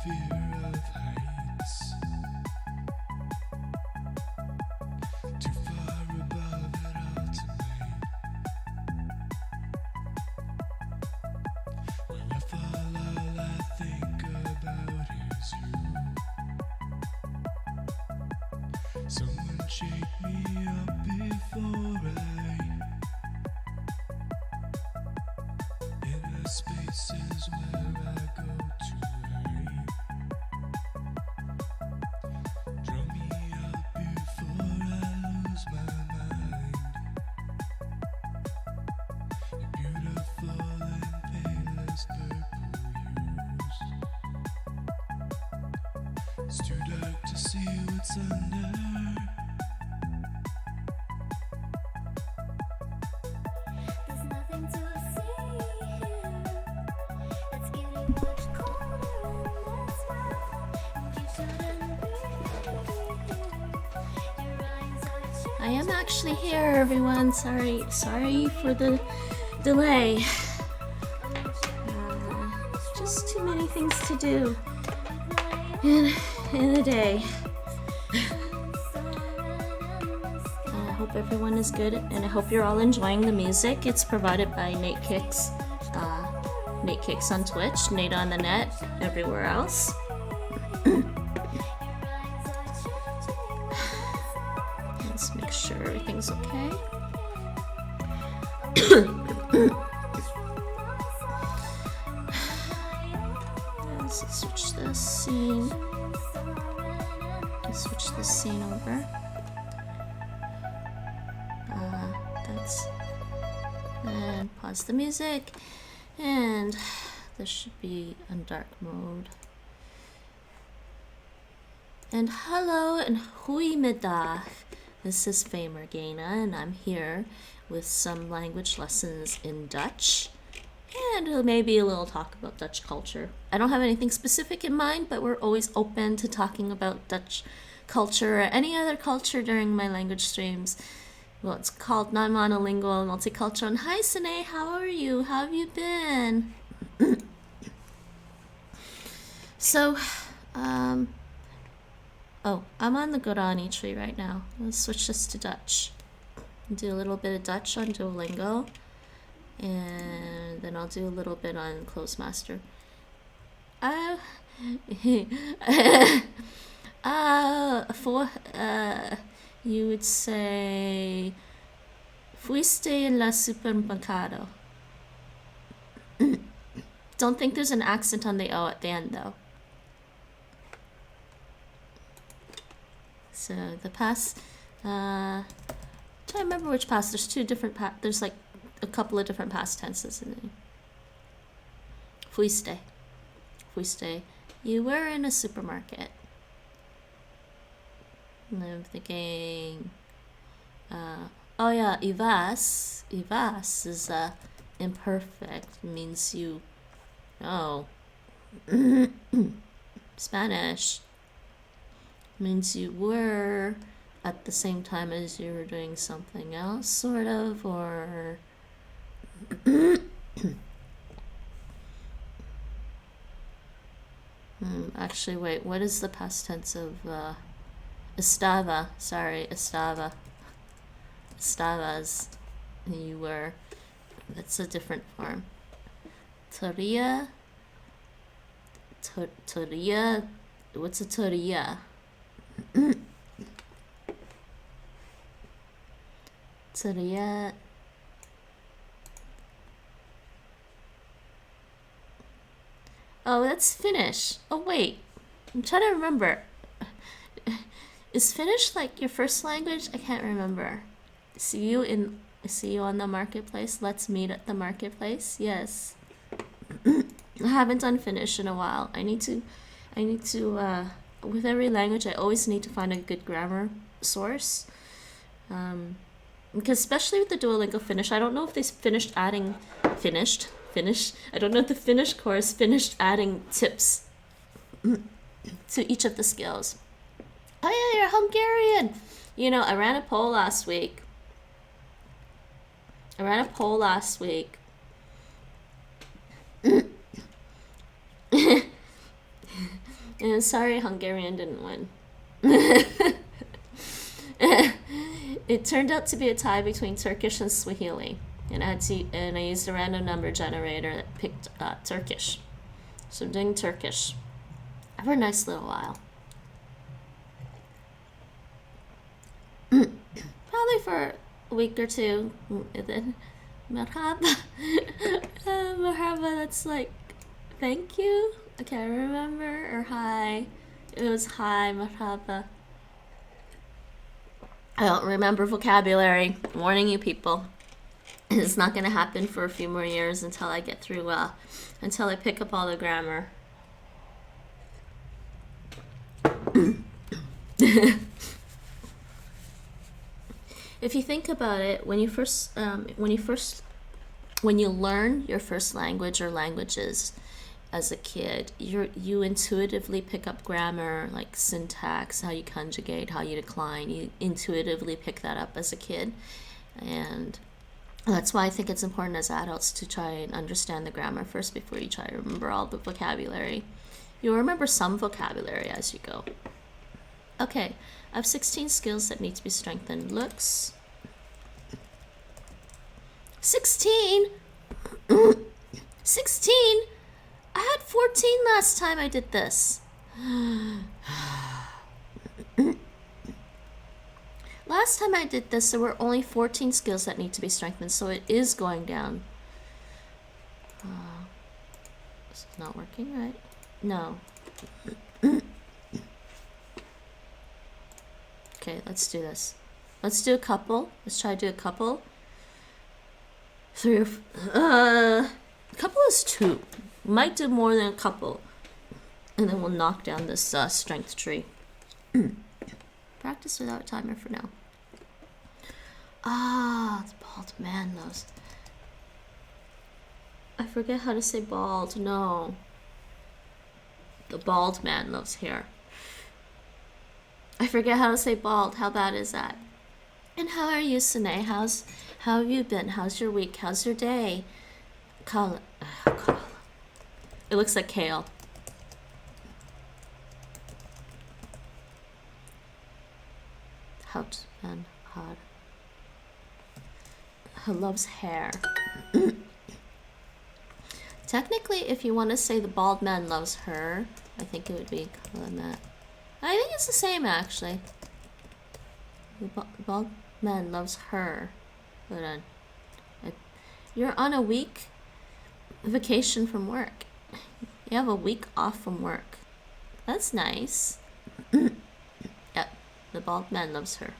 Fear of heights, too far I am actually here, everyone. Sorry for the delay. Just too many things to do in a day. I hope everyone is good, and I hope you're all enjoying the music. It's provided by Nate Kicks on Twitch, Nate on the net, everywhere else. Let's make sure everything's okay. Let's switch this scene. Let's switch this scene over. And pause the music. And this should be on dark mode. And hello and goedemiddag. This is Famergena, and I'm here with some language lessons in Dutch. And maybe a little talk about Dutch culture. I don't have anything specific in mind, but we're always open to talking about Dutch culture or any other culture during my language streams. Well, it's called non-monolingual multicultural. And hi, Sine, how are you? How have you been? So, oh, I'm on the Guarani tree right now. Let's switch this to Dutch. Do a little bit of Dutch on Duolingo. And then I'll do a little bit on Clozemaster. You would say, fuiste en la supermercado. Don't think there's an accent on the O at the end, though. So the past, trying to remember which past. There's two different there's like a couple of different past tenses in it. Fuiste. Fuiste. You were in a supermarket. And I'm thinking, oh yeah, ibas. Ibas is imperfect. It means you know. Spanish means you were at the same time as you were doing something else, sort of, or actually, wait, what is the past tense of estaba? Sorry, estaba. Estabas. You were. That's a different form. Toria. Toria. What's a toria? Toria. Oh, that's Finnish. Oh, wait. I'm trying to remember. Is Finnish like your first language? I can't remember. See you on the marketplace. Let's meet at the marketplace. Yes. I haven't done Finnish in a while. I need to with every language I always need to find a good grammar source. Because especially with the Duolingo Finnish, I don't know if they finished. I don't know if the Finnish course finished adding tips to each of the skills. Oh yeah, you're Hungarian. You know, I ran a poll last week. And sorry, Hungarian didn't win. It turned out to be a tie between Turkish and Swahili, and I used a random number generator that picked Turkish. So I'm doing Turkish for a nice little while. Probably for a week or two. And then marhaba. Marhaba, that's like thank you. I can't remember. Or hi. It was hi, marhaba. I don't remember vocabulary. I'm warning you people. It's not going to happen for a few more years until I get through, until I pick up all the grammar. If you think about it, when you learn your first language or languages as a kid, you intuitively pick up grammar, like syntax, how you conjugate, how you decline. You intuitively pick that up as a kid, and that's why I think it's important as adults to try and understand the grammar first before you try to remember all the vocabulary. You'll remember some vocabulary as you go. Okay, I have 16 skills that need to be strengthened. Looks. 16? 16? I had 14 last time I did this. Last time I did this, there were only 14 skills that need to be strengthened, so it is going down. This is not working, right? No. Okay, let's do this. Let's do a couple. Let's try to do a couple. A couple is 2. Might do more than a couple. And then we'll knock down this strength tree. Practice without a timer for now. The bald man loves. I forget how to say bald. No. The bald man loves hair. I forget how to say bald. How bad is that? And how are you, Sine? How have you been? How's your week? How's your day? Kale. It looks like kale. Hout and hard. Who loves hair. Technically, if you want to say the bald man loves her, I think it would be Clozemaster. I think it's the same, actually. The bald man loves her. Hold on. You're on a week vacation from work. You have a week off from work. That's nice. Yep, the bald man loves her.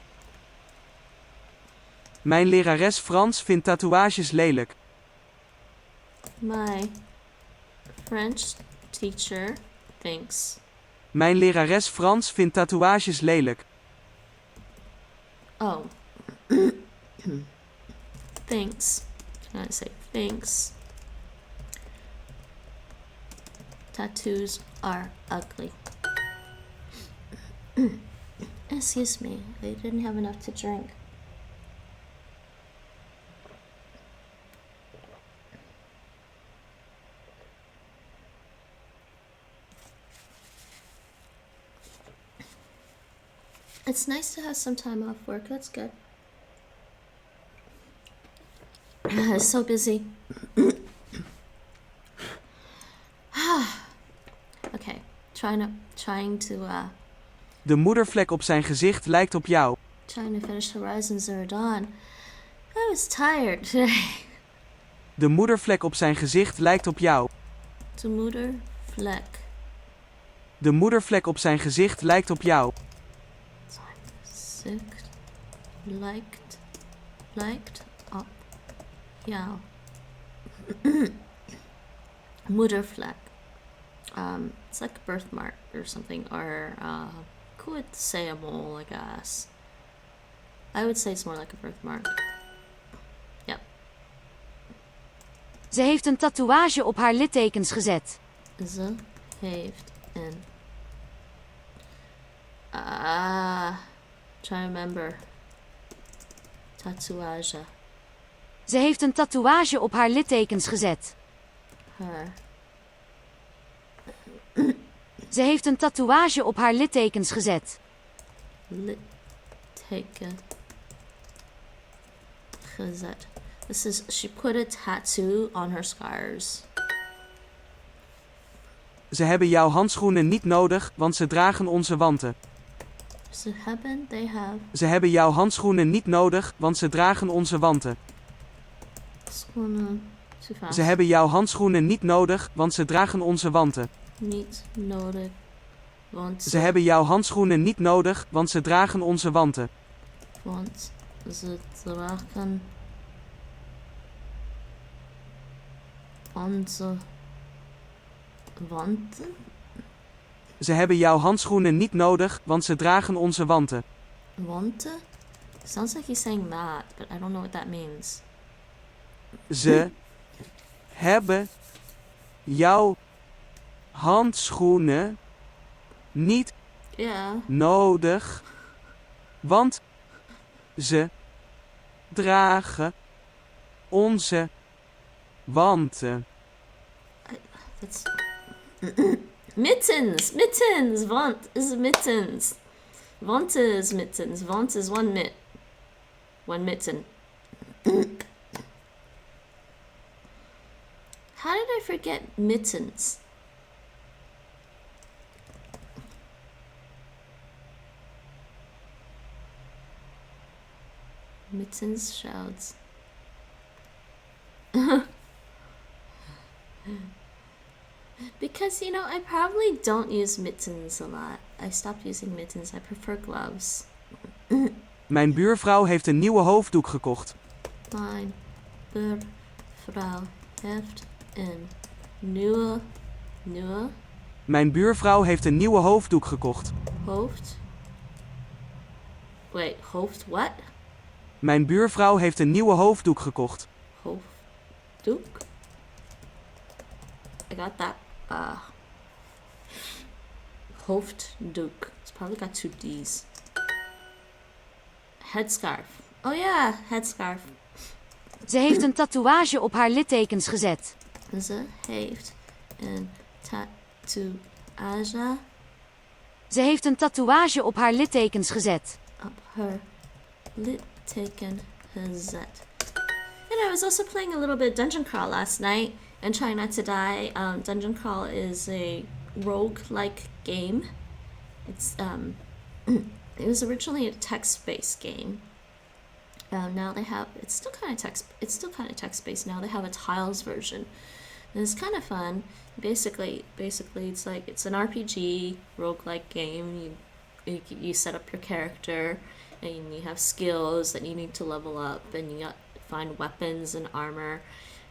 Mijn lerares Frans vindt tatoeages lelijk. My French teacher thinks. Mijn lerares Frans vindt tatoeages lelijk. Oh. Thanks. Can I say thanks? Tattoos are ugly. Excuse me, I didn't have enough to drink. It's nice to have some time off work. That's good. It's so busy. Okay, trying to De moedervlek op zijn gezicht lijkt op jou. trying to finish Horizon Zero Dawn. I was tired today. De moedervlek op zijn gezicht lijkt op jou. De moedervlek. De moedervlek op zijn gezicht lijkt op jou. Liked up jou. Moedervlek. It's like a birthmark or something, or could say a mole, I guess. I would say it's more like a birthmark. Yep. Ze heeft een tatoeage op haar littekens gezet. Ze heeft een. Try to remember. Tatoeage. Ze heeft een tatoeage op haar littekens gezet. Her. Ze heeft een tatoeage op haar littekens gezet. Litteken. Gezet. This is, she put a tattoo on her scars. Ze hebben jouw handschoenen niet nodig, want ze dragen onze wanten. They have. Ze hebben jouw handschoenen niet nodig, want ze dragen onze wanten. Schoenen. Too fast. Ze hebben jouw handschoenen niet nodig, want ze dragen onze wanten. Niet nodig. Want Ze hebben jouw handschoenen niet nodig, want ze dragen onze wanten. Want ze dragen onze wanten. Ze hebben jouw handschoenen niet nodig, want ze dragen onze wanten. Wanten? Sounds like he's saying that, but I don't know what that means. Ze hebben jouw handschoenen niet Yeah. nodig, want ze dragen onze wanten. That's mittens. Mittens. Want is mittens. Want is mittens. Want is one mitt. One mitten. How did I forget mittens? Mittens shouts. Because, I probably don't use mittens a lot. I stopped using mittens. I prefer gloves. Mijn buurvrouw heeft een nieuwe hoofddoek gekocht. Mijn buurvrouw heeft een nieuwe Mijn buurvrouw heeft een nieuwe hoofddoek gekocht. hoofd. Wait, hoofd what? Mijn buurvrouw heeft een nieuwe hoofddoek gekocht. Hoofddoek? I got that. Hoofddoek. It's probably got 2 D's. Headscarf. Oh yeah, headscarf. Ze heeft een tatoeage op haar littekens gezet. Ze heeft een tatoeage Ze heeft een tatoeage op haar littekens gezet. op haar litteken gezet. And I was also playing a little bit of Dungeon Crawl last night and trying not to die. Dungeon Crawl is a rogue-like game. It's it was originally a text-based game. Now they have it's still kind of text-based. Now they have a tiles version. And it's kind of fun. Basically it's like it's an RPG roguelike game. You set up your character and you have skills that you need to level up, and you got find weapons and armor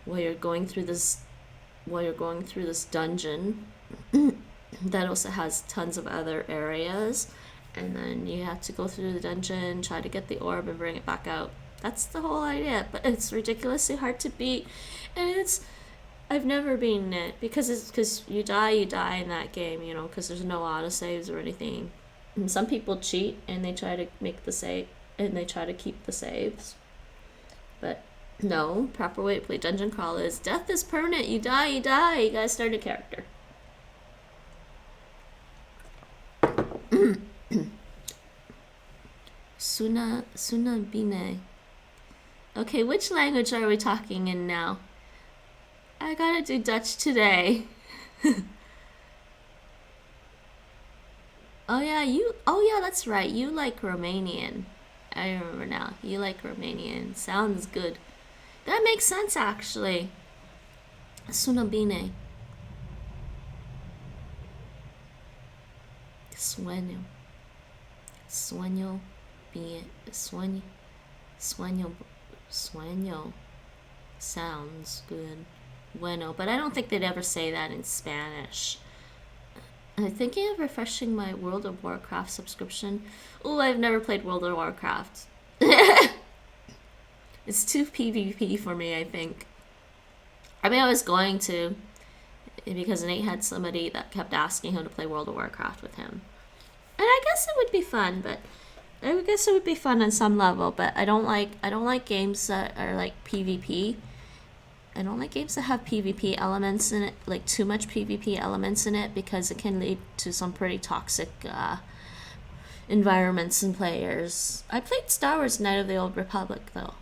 while you're going through this dungeon that also has tons of other areas, and then you have to go through the dungeon, try to get the orb and bring it back out. That's the whole idea, but it's ridiculously hard to beat, and I've never beaten it because you die in that game, because there's no autosaves or anything. And some people cheat and they try to make the save and they try to keep the saves. But no, proper way to play Dungeon Crawl is death is permanent. You die, you gotta start a character. Sunabine. Okay, which language are we talking in now? I gotta do Dutch today. Oh yeah, that's right. You like Romanian. I remember now. You like Romanian. Sounds good. That makes sense, actually. Sună bine. Sueño. Sueño bien. Sueño. Sounds good. Bueno, but I don't think they'd ever say that in Spanish. I'm thinking of refreshing my World of Warcraft subscription. Oh, I've never played World of Warcraft. It's too PvP for me, I think. I mean, I was going to, because Nate had somebody that kept asking him to play World of Warcraft with him. And I guess it would be fun, but I guess it would be fun on some level, but I don't like games that are like PvP. I don't like games that have PvP elements in it, like too much PvP elements in it, because it can lead to some pretty toxic environments and players. I played Star Wars Knights of the Old Republic, though.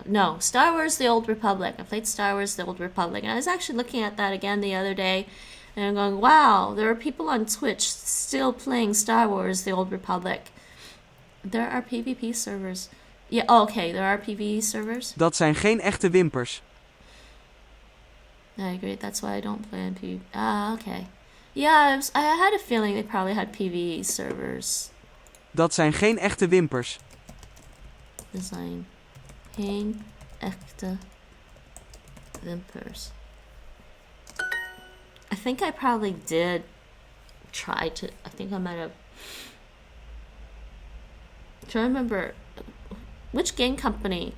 No, Star Wars The Old Republic. I played Star Wars The Old Republic, and I was actually looking at that again the other day, and I'm going, wow, there are people on Twitch still playing Star Wars The Old Republic. There are PvP servers. Yeah, okay, there are PvE servers. Dat zijn geen echte wimpers. I agree, that's why I don't play on PvE. Okay. Yeah, I had a feeling they probably had PvE servers. Dat zijn geen echte wimpers. Er zijn geen echte wimpers. I think I probably did try to. I think I might have trying to remember which game company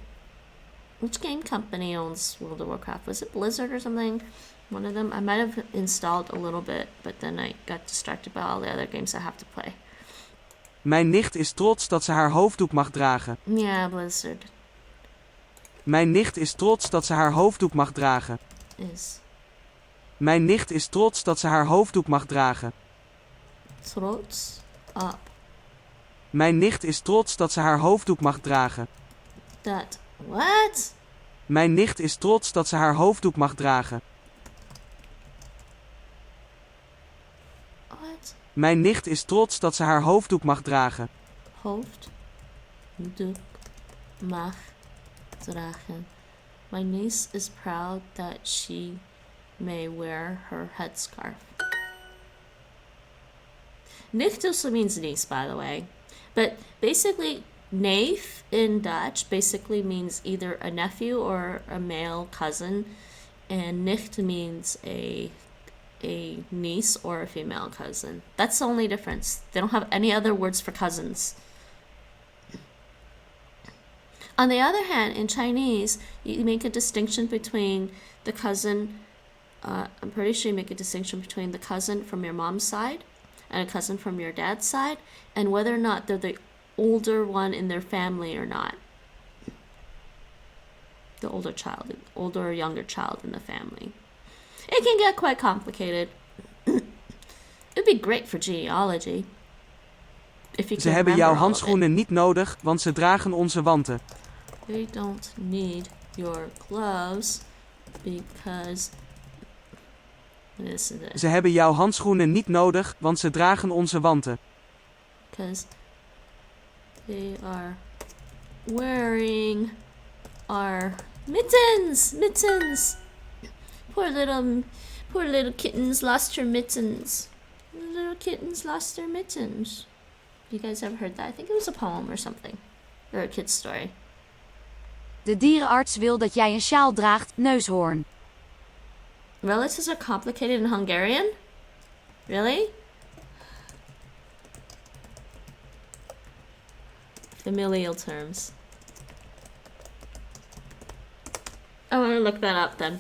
owns World of Warcraft. Was it Blizzard or something? One of them. I might have installed a little bit, but then I got distracted by all the other games I have to play. Mijn nicht is trots dat ze haar hoofddoek mag dragen. Yeah, Blizzard Mijn nicht is trots dat ze haar hoofddoek mag dragen. is Mijn nicht is trots dat ze haar hoofddoek mag dragen. trots up. Mijn nicht is trots dat ze haar hoofddoek mag dragen. That what? Mijn nicht is trots dat ze haar hoofddoek mag dragen. What? Mijn nicht is trots dat ze haar hoofddoek mag dragen. Hoofddoek mag dragen. My niece is proud that she may wear her headscarf. Nicht also means niece, by the way. But basically, neef in Dutch basically means either a nephew or a male cousin. And nicht means a niece or a female cousin. That's the only difference. They don't have any other words for cousins. On the other hand, in Chinese, you make a distinction between the cousin. I'm pretty sure you make a distinction between the cousin from your mom's side and a cousin from your dad's side, and whether or not they're the older one in their family or not. The older child, older or younger child in the family. It can get quite complicated. It'd be great for genealogy. If you Ze can hebben remember jouw all of it. handschoenen niet nodig, want ze dragen onze wanten. They don't need your gloves because listen to this. Ze hebben jouw handschoenen niet nodig, want ze dragen onze wanten. Because they are wearing our mittens. Poor little kittens lost her mittens. The little kittens lost their mittens. You guys ever heard that? I think it was a poem or something, or a kid's story. De dierenarts wil dat jij een sjaal draagt, neushoorn. Relatives are complicated in Hungarian? Really? Familial terms. I want to look that up then.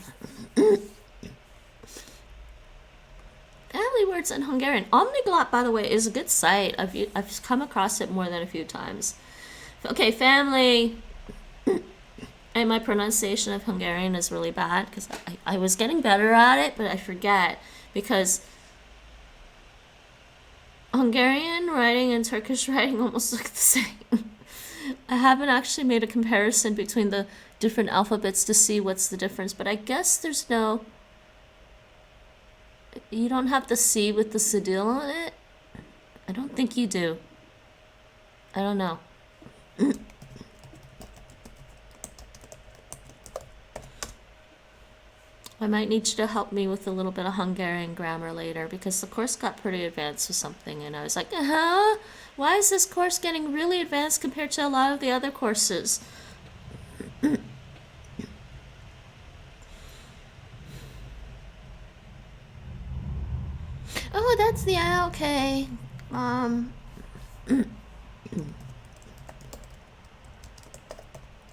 Family words in Hungarian. Omniglot, by the way, is a good site. I've come across it more than a few times. Okay, family. And my pronunciation of Hungarian is really bad because I was getting better at it, but I forget because Hungarian writing and Turkish writing almost look the same. I haven't actually made a comparison between the different alphabets to see what's the difference, but I guess there's no... You don't have the C with the cedille on it? I don't think you do. I don't know. I might need you to help me with a little bit of Hungarian grammar later because the course got pretty advanced with something and I was like, why is this course getting really advanced compared to a lot of the other courses? Oh, that's the okay. I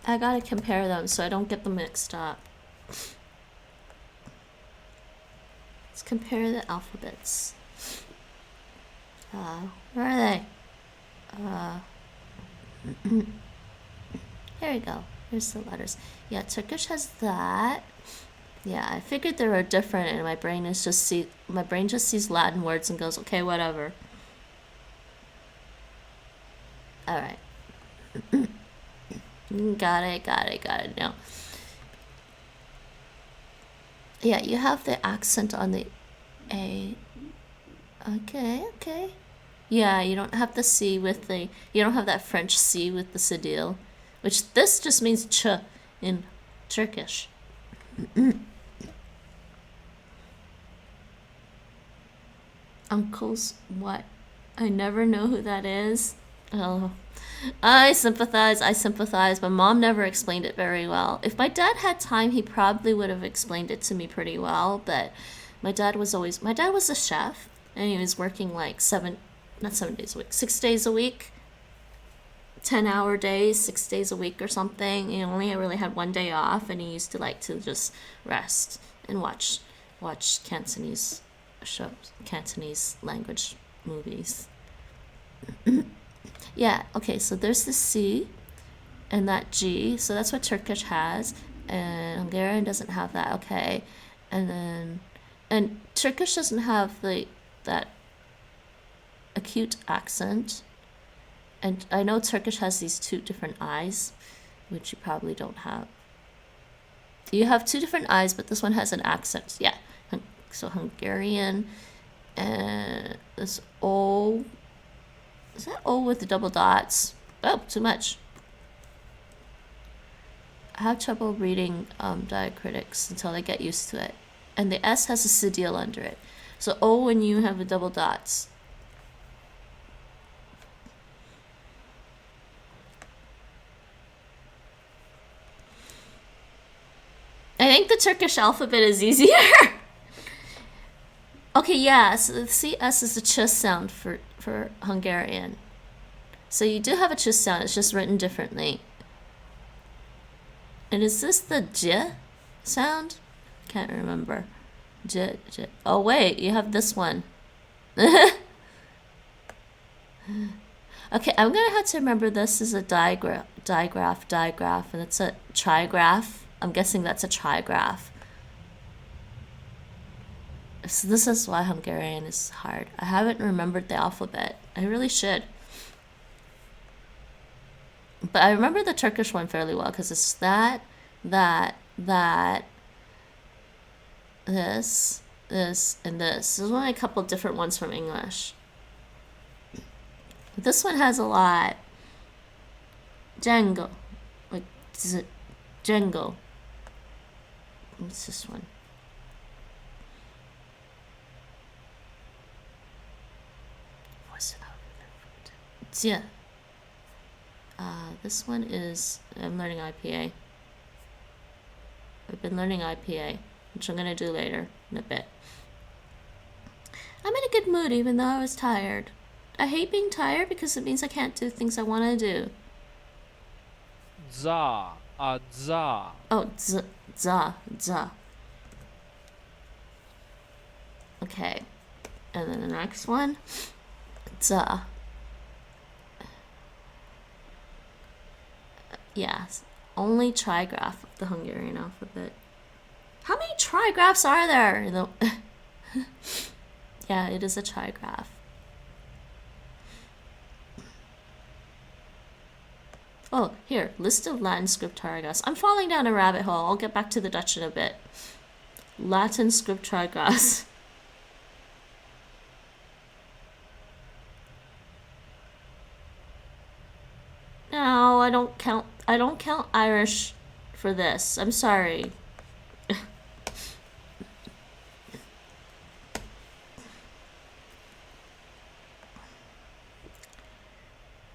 gotta compare them so I don't get them mixed up. Let's compare the alphabets. Where are they? Here we go. Here's the letters. Yeah, Turkish has that. Yeah, I figured they were different, and my brain just sees Latin words and goes, okay, whatever. All right. Got it. Now. Yeah, you have the accent on the A. Okay. Yeah, you don't have the C with the... You don't have that French C with the cedille. Which this just means ch in Turkish. Uncles, what? I never know who that is. Oh, I sympathize, but Mom never explained it very well. If my dad had time, he probably would have explained it to me pretty well, but my dad was a chef, and he was working like 6 days a week. 10-hour days, 6 days a week or something. He only really had one day off, and he used to like to just rest and watch Cantonese shows, Cantonese language movies. Yeah, okay, so there's the C and that G, so that's what Turkish has, and Hungarian doesn't have that. Okay, and Turkish doesn't have that acute accent. And I know Turkish has these two different I's, which you probably don't have. You have two different I's, but this one has an accent. Yeah. So Hungarian, and this O. Is that O with the double dots? Oh, too much. I have trouble reading diacritics until I get used to it. And the S has a cedille under it. So O when you have the double dots. I think the Turkish alphabet is easier. Okay, yeah, so the CS is the ch sound for Hungarian. So you do have a ch sound, it's just written differently. And is this the j sound? Can't remember. J. Oh wait, you have this one. Okay, I'm gonna have to remember this is a digraph, and it's a trigraph. I'm guessing that's a trigraph. So this is why Hungarian is hard. I haven't remembered the alphabet. I really should. But I remember the Turkish one fairly well because it's that, this, and this. There's only a couple different ones from English. This one has a lot. Django. Like, Django. What's this one? Yeah. This one is, I'm learning IPA. I've been learning IPA, which I'm going to do later in a bit. I'm in a good mood even though I was tired. I hate being tired because it means I can't do things I want to do. Za, za. Oh, za. Okay. And then the next one, za. Yes, only trigraph of the Hungarian alphabet. How many trigraphs are there? Yeah, it is a trigraph. Oh, here, list of Latin scriptarigas. I'm falling down a rabbit hole. I'll get back to the Dutch in a bit. Latin scriptarigas. No, I don't count Irish for this. I'm sorry.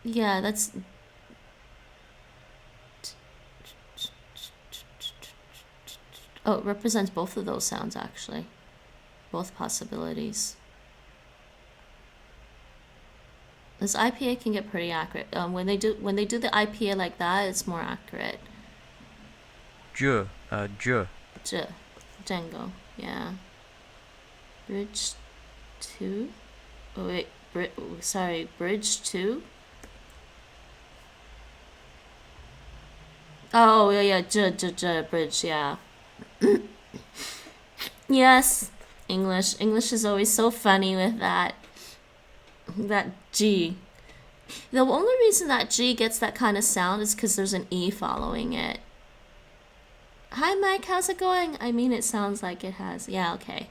Yeah, that's... Oh, it represents both of those sounds, actually. Both possibilities. This IPA can get pretty accurate. When they do the IPA like that, it's more accurate. J. Django, yeah. Bridge 2? Oh wait, Bridge 2? Oh yeah, bridge, yeah. Yes, English is always so funny with that G. The only reason that G gets that kind of sound is because there's an E following it. Hi Mike, how's it going? I mean, it sounds like it has. Yeah, okay.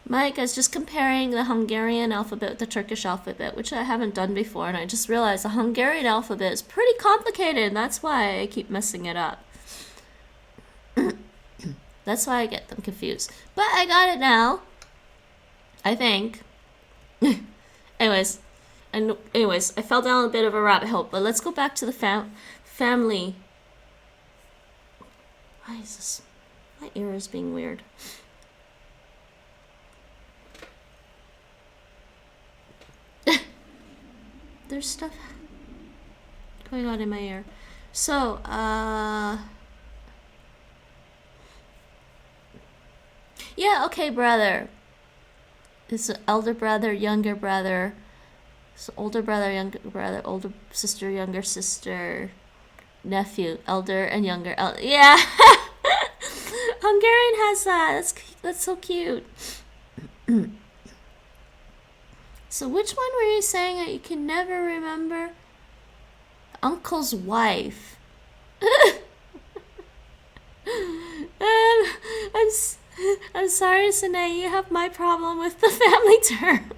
Mike, I was just comparing the Hungarian alphabet with the Turkish alphabet, which I haven't done before, and I just realized the Hungarian alphabet is pretty complicated, and that's why I keep messing it up. That's why I get them confused. But I got it now. I think. Anyways, I fell down a bit of a rabbit hole, but let's go back to the family. Why is this? My ear is being weird. There's stuff. going on in my ear? So, yeah, okay, brother. It's an elder brother, younger brother. So older brother, younger brother, older sister, younger sister, nephew, elder and younger. Yeah, Hungarian has that. That's so cute. So which one were you saying that you can never remember? Uncle's wife. I'm sorry, Sine, you have my problem with the family terms.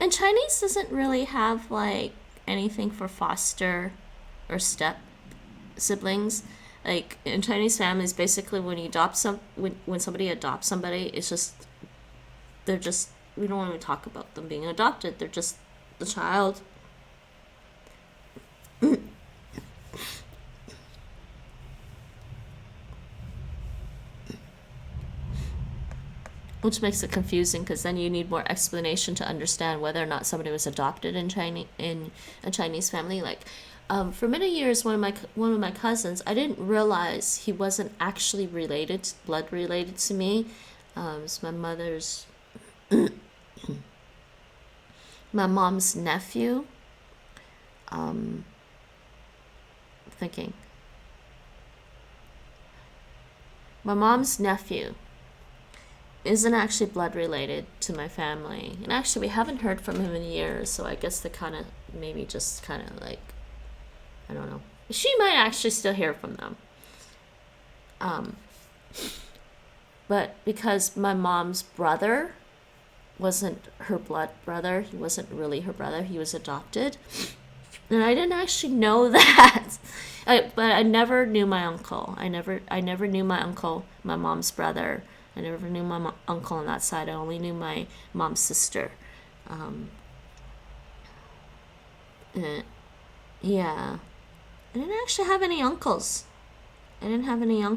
And Chinese doesn't really have like anything for foster or step siblings. Like in Chinese families, basically when you adopt when somebody adopts somebody, it's just we don't even talk about them being adopted. They're just the child. Which makes it confusing because then you need more explanation to understand whether or not somebody was adopted in a Chinese family. Like, for many years, one of my cousins, I didn't realize he wasn't actually blood related to me. It's my mother's, my mom's nephew. Thinking, my mom's nephew isn't actually blood related to my family, and actually we haven't heard from him in years, so I guess they kind of maybe just kind of like, I don't know, she might actually still hear from them, but because my mom's brother wasn't her blood brother, he wasn't really her brother, he was adopted, and I didn't actually know that. But I never knew my uncle. I never knew my uncle, my mom's brother. I never knew my uncle on that side. I only knew my mom's sister. Yeah. I didn't actually have any uncles. I'm gonna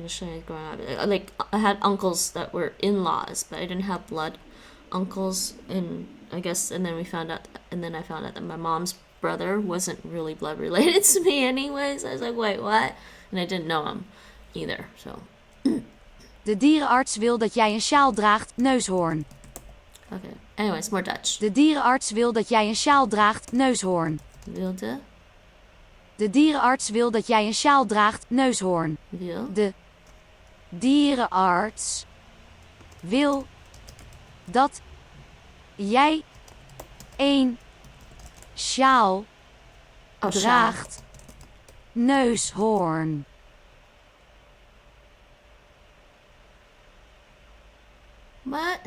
show you growing up. Like, I had uncles that were in-laws, but I didn't have blood uncles. And I guess, and then I found out that my mom's brother wasn't really blood related to me anyways. I was like, wait, what? And I didn't know him either, so... De dierenarts wil dat jij een sjaal draagt, neushoorn. Okay, anyways, more Dutch. De dierenarts wil dat jij een sjaal draagt, neushoorn. Wilde? De dierenarts wil dat jij een sjaal draagt, neushoorn. Wil? De dierenarts wil dat jij een sjaal draagt, neushoorn. What?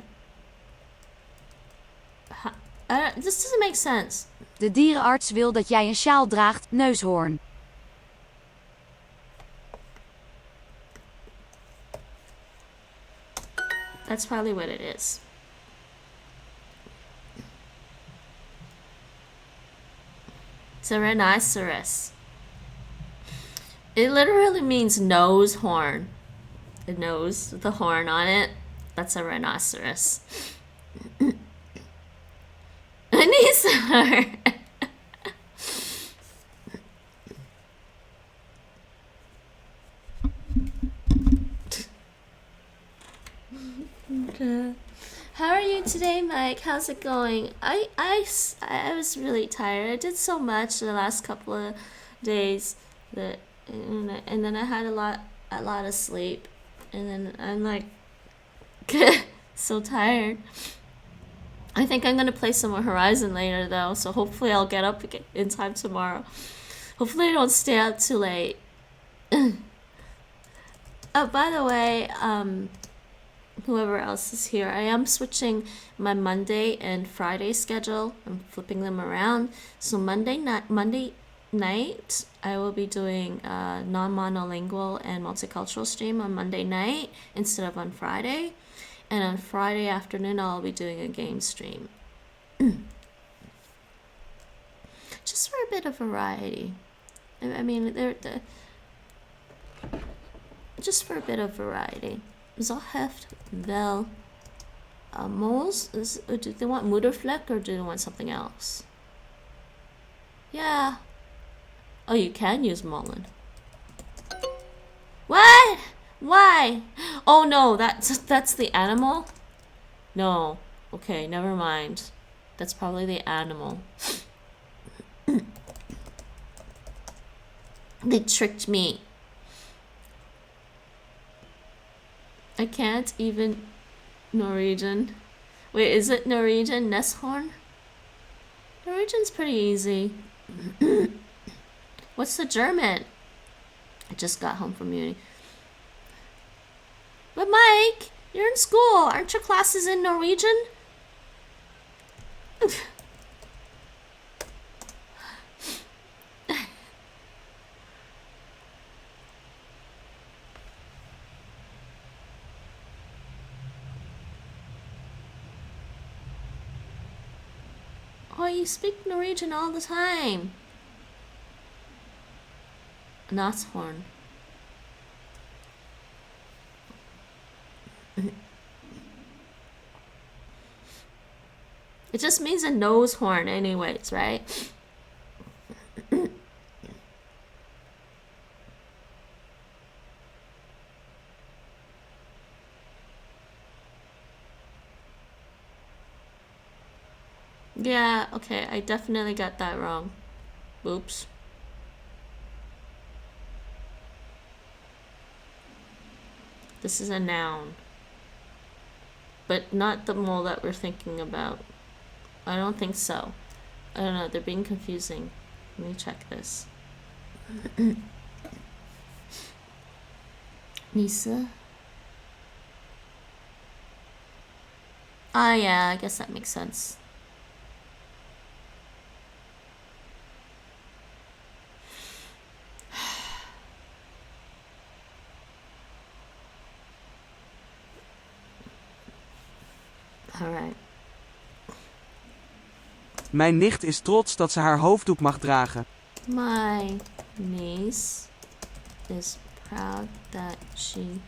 This doesn't make sense. De dierenarts wil dat jij een sjaal draagt, neushoorn. That's probably what it is. It's a rhinoceros. It literally means nose horn. The nose with the horn on it. That's a rhinoceros. Anisar. How are you today, Mike? How's it going? I was really tired. I did so much the last couple of days that, and then I had a lot of sleep, and then I'm like so tired. I think I'm gonna play some more Horizon later though, so hopefully I'll get up in time tomorrow. Hopefully I don't stay out too late. Oh, by the way, whoever else is here, I am switching my Monday and Friday schedule. I'm flipping them around. So Monday night, I will be doing non-monolingual and multicultural stream on Monday night instead of on Friday. And on Friday afternoon, I'll be doing a game stream. Just for a bit of variety. I mean, just for a bit of variety. Zal heeft wel moles? Do they want moedervlek or do they want something else? Yeah. Oh, you can use molen. What? Why? Oh no, that's the animal? No. Okay, never mind. That's probably the animal. They tricked me. I can't even Norwegian. Wait, is it Norwegian? Nesshorn? Norwegian's pretty easy. What's the German? I just got home from uni. But Mike, you're in school. Aren't your classes in Norwegian? Oh, you speak Norwegian all the time. Nashorn. It just means a nose horn anyways, right? Yeah, okay, I definitely got that wrong. Oops. This is a noun. But not the mole that we're thinking about. I don't think so. I don't know, they're being confusing. Let me check this. Nisa? Ah, yeah, I guess that makes sense. Alright. Mijn nicht is trots dat ze haar hoofddoek mag dragen. My niece is proud that she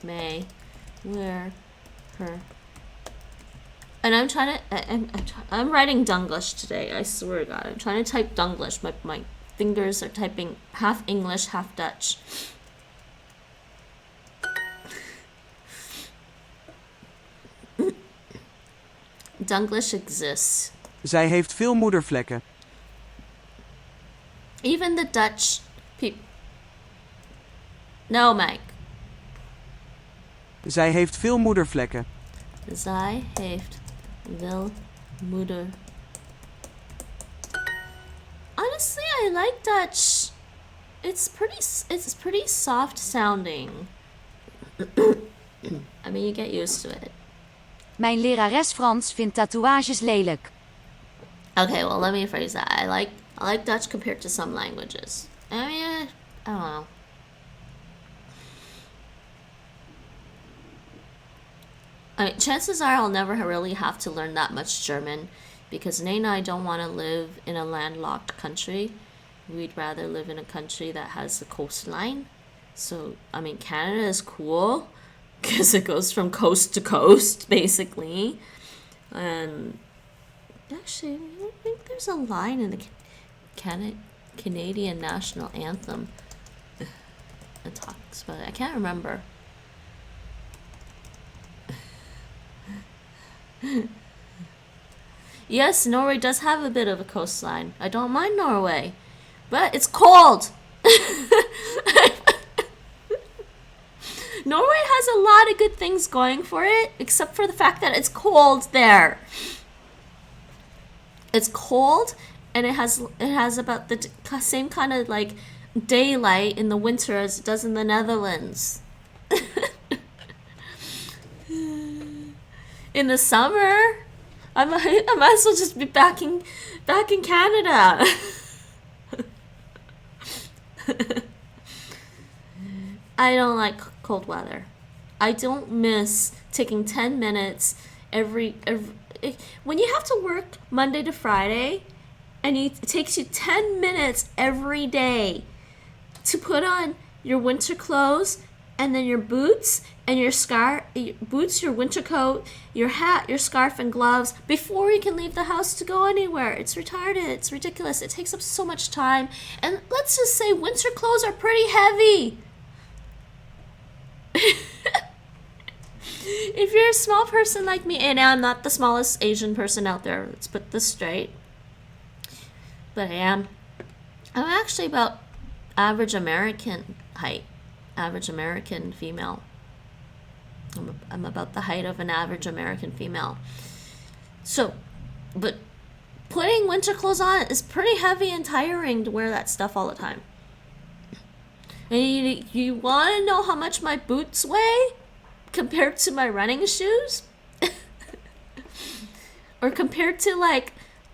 may wear her. And I'm trying to. I'm writing Dunglish today. I swear to God, I'm trying to type Dunglish. My fingers are typing half English, half Dutch. Dunglish exists. Zij heeft veel moedervlekken. Even the Dutch people. No, Mike. Zij heeft veel moedervlekken. Zij heeft veel moeder. Honestly, I like Dutch. It's pretty soft sounding. I mean, you get used to it. Mijn lerares Frans vindt tatoeages lelijk. Okay, well, let me phrase that. I like Dutch compared to some languages. I mean, I don't know. I mean, chances are I'll never really have to learn that much German because Nate and I don't want to live in a landlocked country. We'd rather live in a country that has the coastline. So, I mean, Canada is cool because it goes from coast to coast, basically. And actually, I don't think there's a line in the Canadian national anthem that talks about it. I can't remember. Yes, Norway does have a bit of a coastline. I don't mind Norway, but it's cold. Norway has a lot of good things going for it, except for the fact that it's cold there. It's cold, and it has about the same kind of like daylight in the winter as it does in the Netherlands. In the summer, I might as well just be back in Canada. I don't like cold weather. I don't miss taking 10 minutes every when you have to work Monday to Friday, and it takes you 10 minutes every day to put on your winter clothes and then your boots and your scarf, your boots, your winter coat, your hat, your scarf, and gloves before you can leave the house to go anywhere. It's retarded. It's ridiculous. It takes up so much time. And let's just say winter clothes are pretty heavy. If you're a small person like me, and I'm not the smallest Asian person out there, let's put this straight, but I'm actually about average American height, average American female. I'm about the height of an average American female. So, but putting winter clothes on is pretty heavy and tiring to wear that stuff all the time. And you want to know how much my boots weigh compared to my running shoes? Or compared to like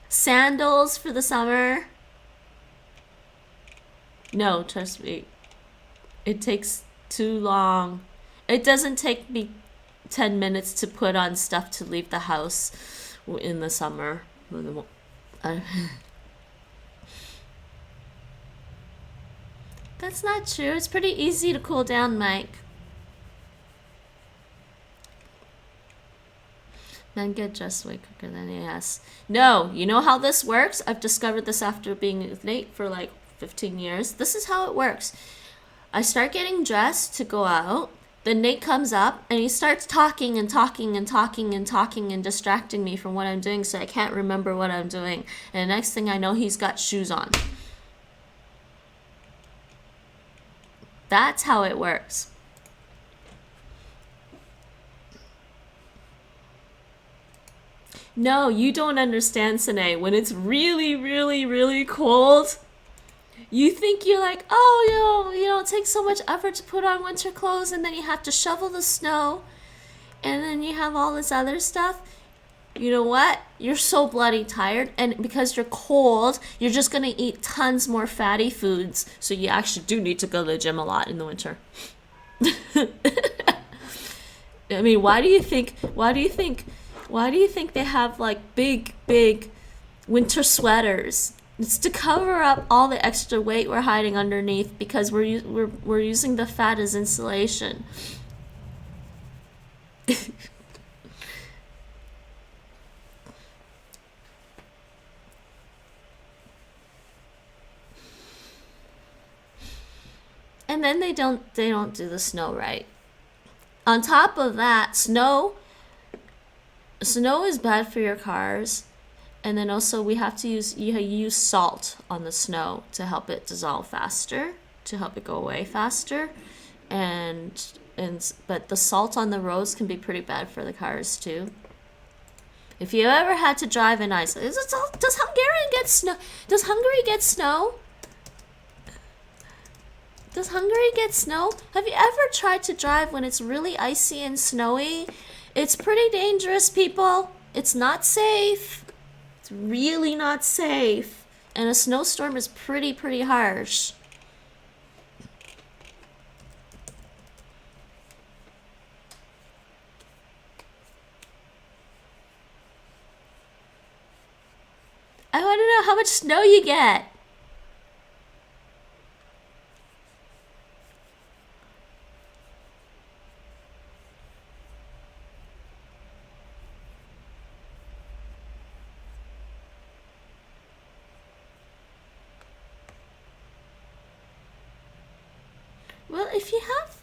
sandals for the summer? No, trust me. It takes too long. It doesn't take me 10 minutes to put on stuff to leave the house in the summer. That's not true. It's pretty easy to cool down, Mike. Men get dressed way quicker than ass. No, you know how this works? I've discovered this after being with Nate for like 15 years. This is how it works. I start getting dressed to go out. Then Nate comes up and he starts talking and talking and talking and talking and distracting me from what I'm doing, so I can't remember what I'm doing. And the next thing I know, he's got shoes on. That's how it works. No, you don't understand, Sine. When it's really, really, really cold, you think you're like, oh, it takes so much effort to put on winter clothes, and then you have to shovel the snow, and then you have all this other stuff. You know what? You're so bloody tired, and because you're cold, you're just gonna eat tons more fatty foods, so you actually do need to go to the gym a lot in the winter. I mean, why do you think they have like big winter sweaters? It's to cover up all the extra weight we're hiding underneath, because we're using the fat as insulation. And then they don't do the snow right. On top of that, snow is bad for your cars. And then also you use salt on the snow to help it dissolve faster, to help it go away faster. But the salt on the roads can be pretty bad for the cars too. If you ever had to drive in Iceland, does Hungary get snow? Does Hungary get snow? Does Hungary get snow? Have you ever tried to drive when it's really icy and snowy? It's pretty dangerous, people. It's not safe. It's really not safe. And a snowstorm is pretty harsh. I want to know how much snow you get. Well, if you have...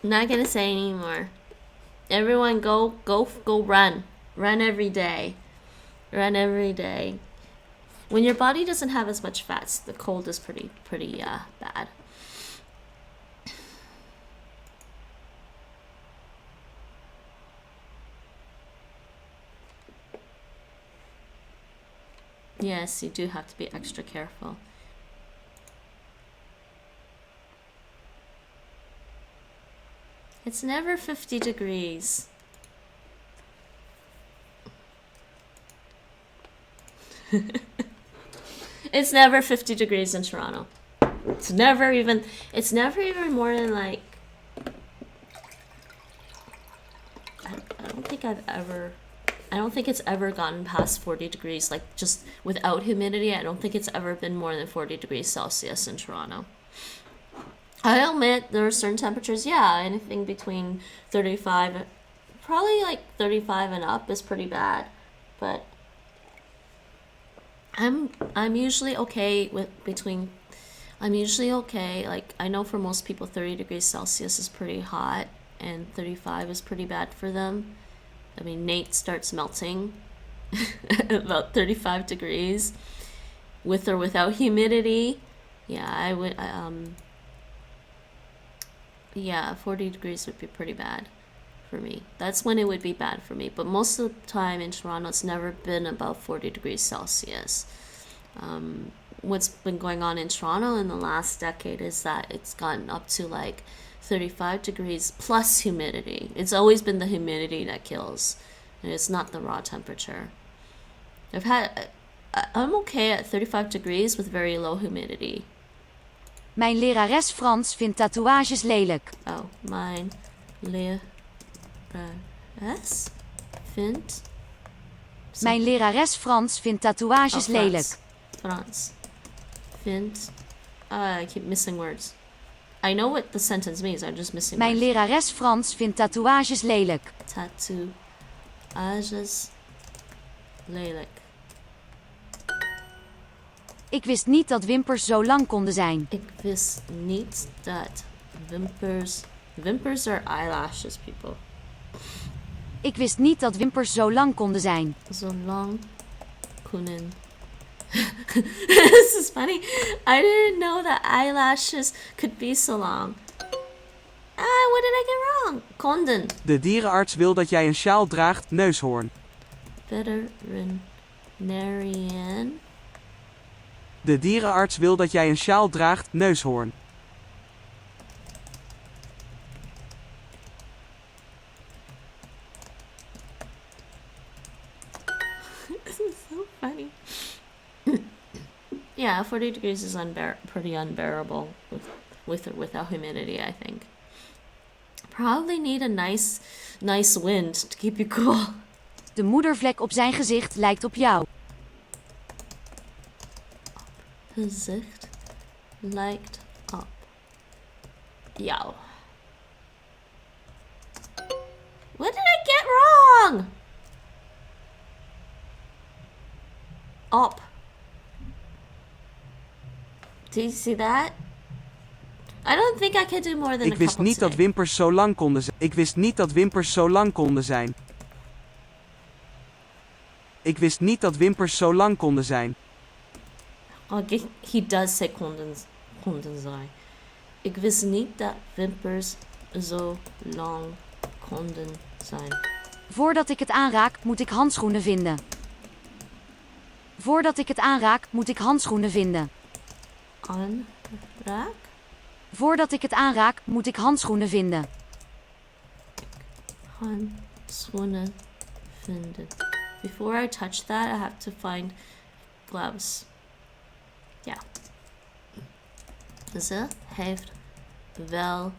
I'm not gonna say anymore. Everyone go run. Run every day. Run every day. When your body doesn't have as much fats, the cold is pretty bad. Yes, you do have to be extra careful. It's never 50 degrees. It's never 50 degrees in Toronto. It's never even more than like, I don't think I've ever I don't think it's ever gotten past 40 degrees, like just without humidity. I don't think it's ever been more than 40 degrees Celsius in Toronto. I admit there are certain temperatures, yeah, anything between 35, probably like 35 and up is pretty bad. But I'm usually okay with between, I'm usually okay. Like, I know for most people 30 degrees Celsius is pretty hot and 35 is pretty bad for them. I mean, Nate starts melting at about 35 degrees with or without humidity. Yeah, I would yeah, 40 degrees would be pretty bad for me. That's when it would be bad for me. But most of the time in Toronto, it's never been above 40 degrees Celsius. What's been going on in Toronto in the last decade is that it's gotten up to like 35 degrees plus humidity. It's always been the humidity that kills, and it's not the raw temperature. I'm okay at 35 degrees with very low humidity. Mijn lerares Frans vindt tatoeages lelijk. Oh, mijn lerares vindt... Mijn lerares Frans vindt tatoeages lelijk. Frans vindt... I keep missing words. I know what the sentence means, I'm just missing Mijn words. lerares Frans vindt tatoeages lelijk. Tatoeages lelijk. Ik wist niet dat wimpers zo lang konden zijn. Ik wist niet dat wimpers... Wimpers are eyelashes, people. Ik wist niet dat wimpers zo lang konden zijn. Zo lang kunnen... This is funny. I didn't know that eyelashes could be so long. What did I get wrong? Konden. De dierenarts wil dat jij een sjaal draagt, neushoorn. Veterinarian. De dierenarts wil dat jij een sjaal draagt, neushoorn. This is so funny. Yeah, 40 degrees is pretty unbearable with or without humidity, I think. Probably need a nice wind to keep you cool. De moedervlek op zijn gezicht lijkt op jou. Gezicht lijkt op jou. What did I get wrong? Op. Do you see that? I don't think I can do more than Ik a wist couple niet dat today. wimpers zo lang konden zijn. Ik wist niet dat wimpers zo lang konden zijn. Ik wist niet dat wimpers zo lang konden zijn. Okay, he does say konden zijn. Ik wist niet dat wimpers zo lang konden zijn. Voordat ik het aanraak, moet ik handschoenen vinden. Voordat ik het aanraak, moet ik handschoenen vinden. Aanraak? Voordat ik het aanraak, moet ik handschoenen vinden. Handschoenen vinden. Before I touch that, I have to find gloves. Ja. Ze heeft wel...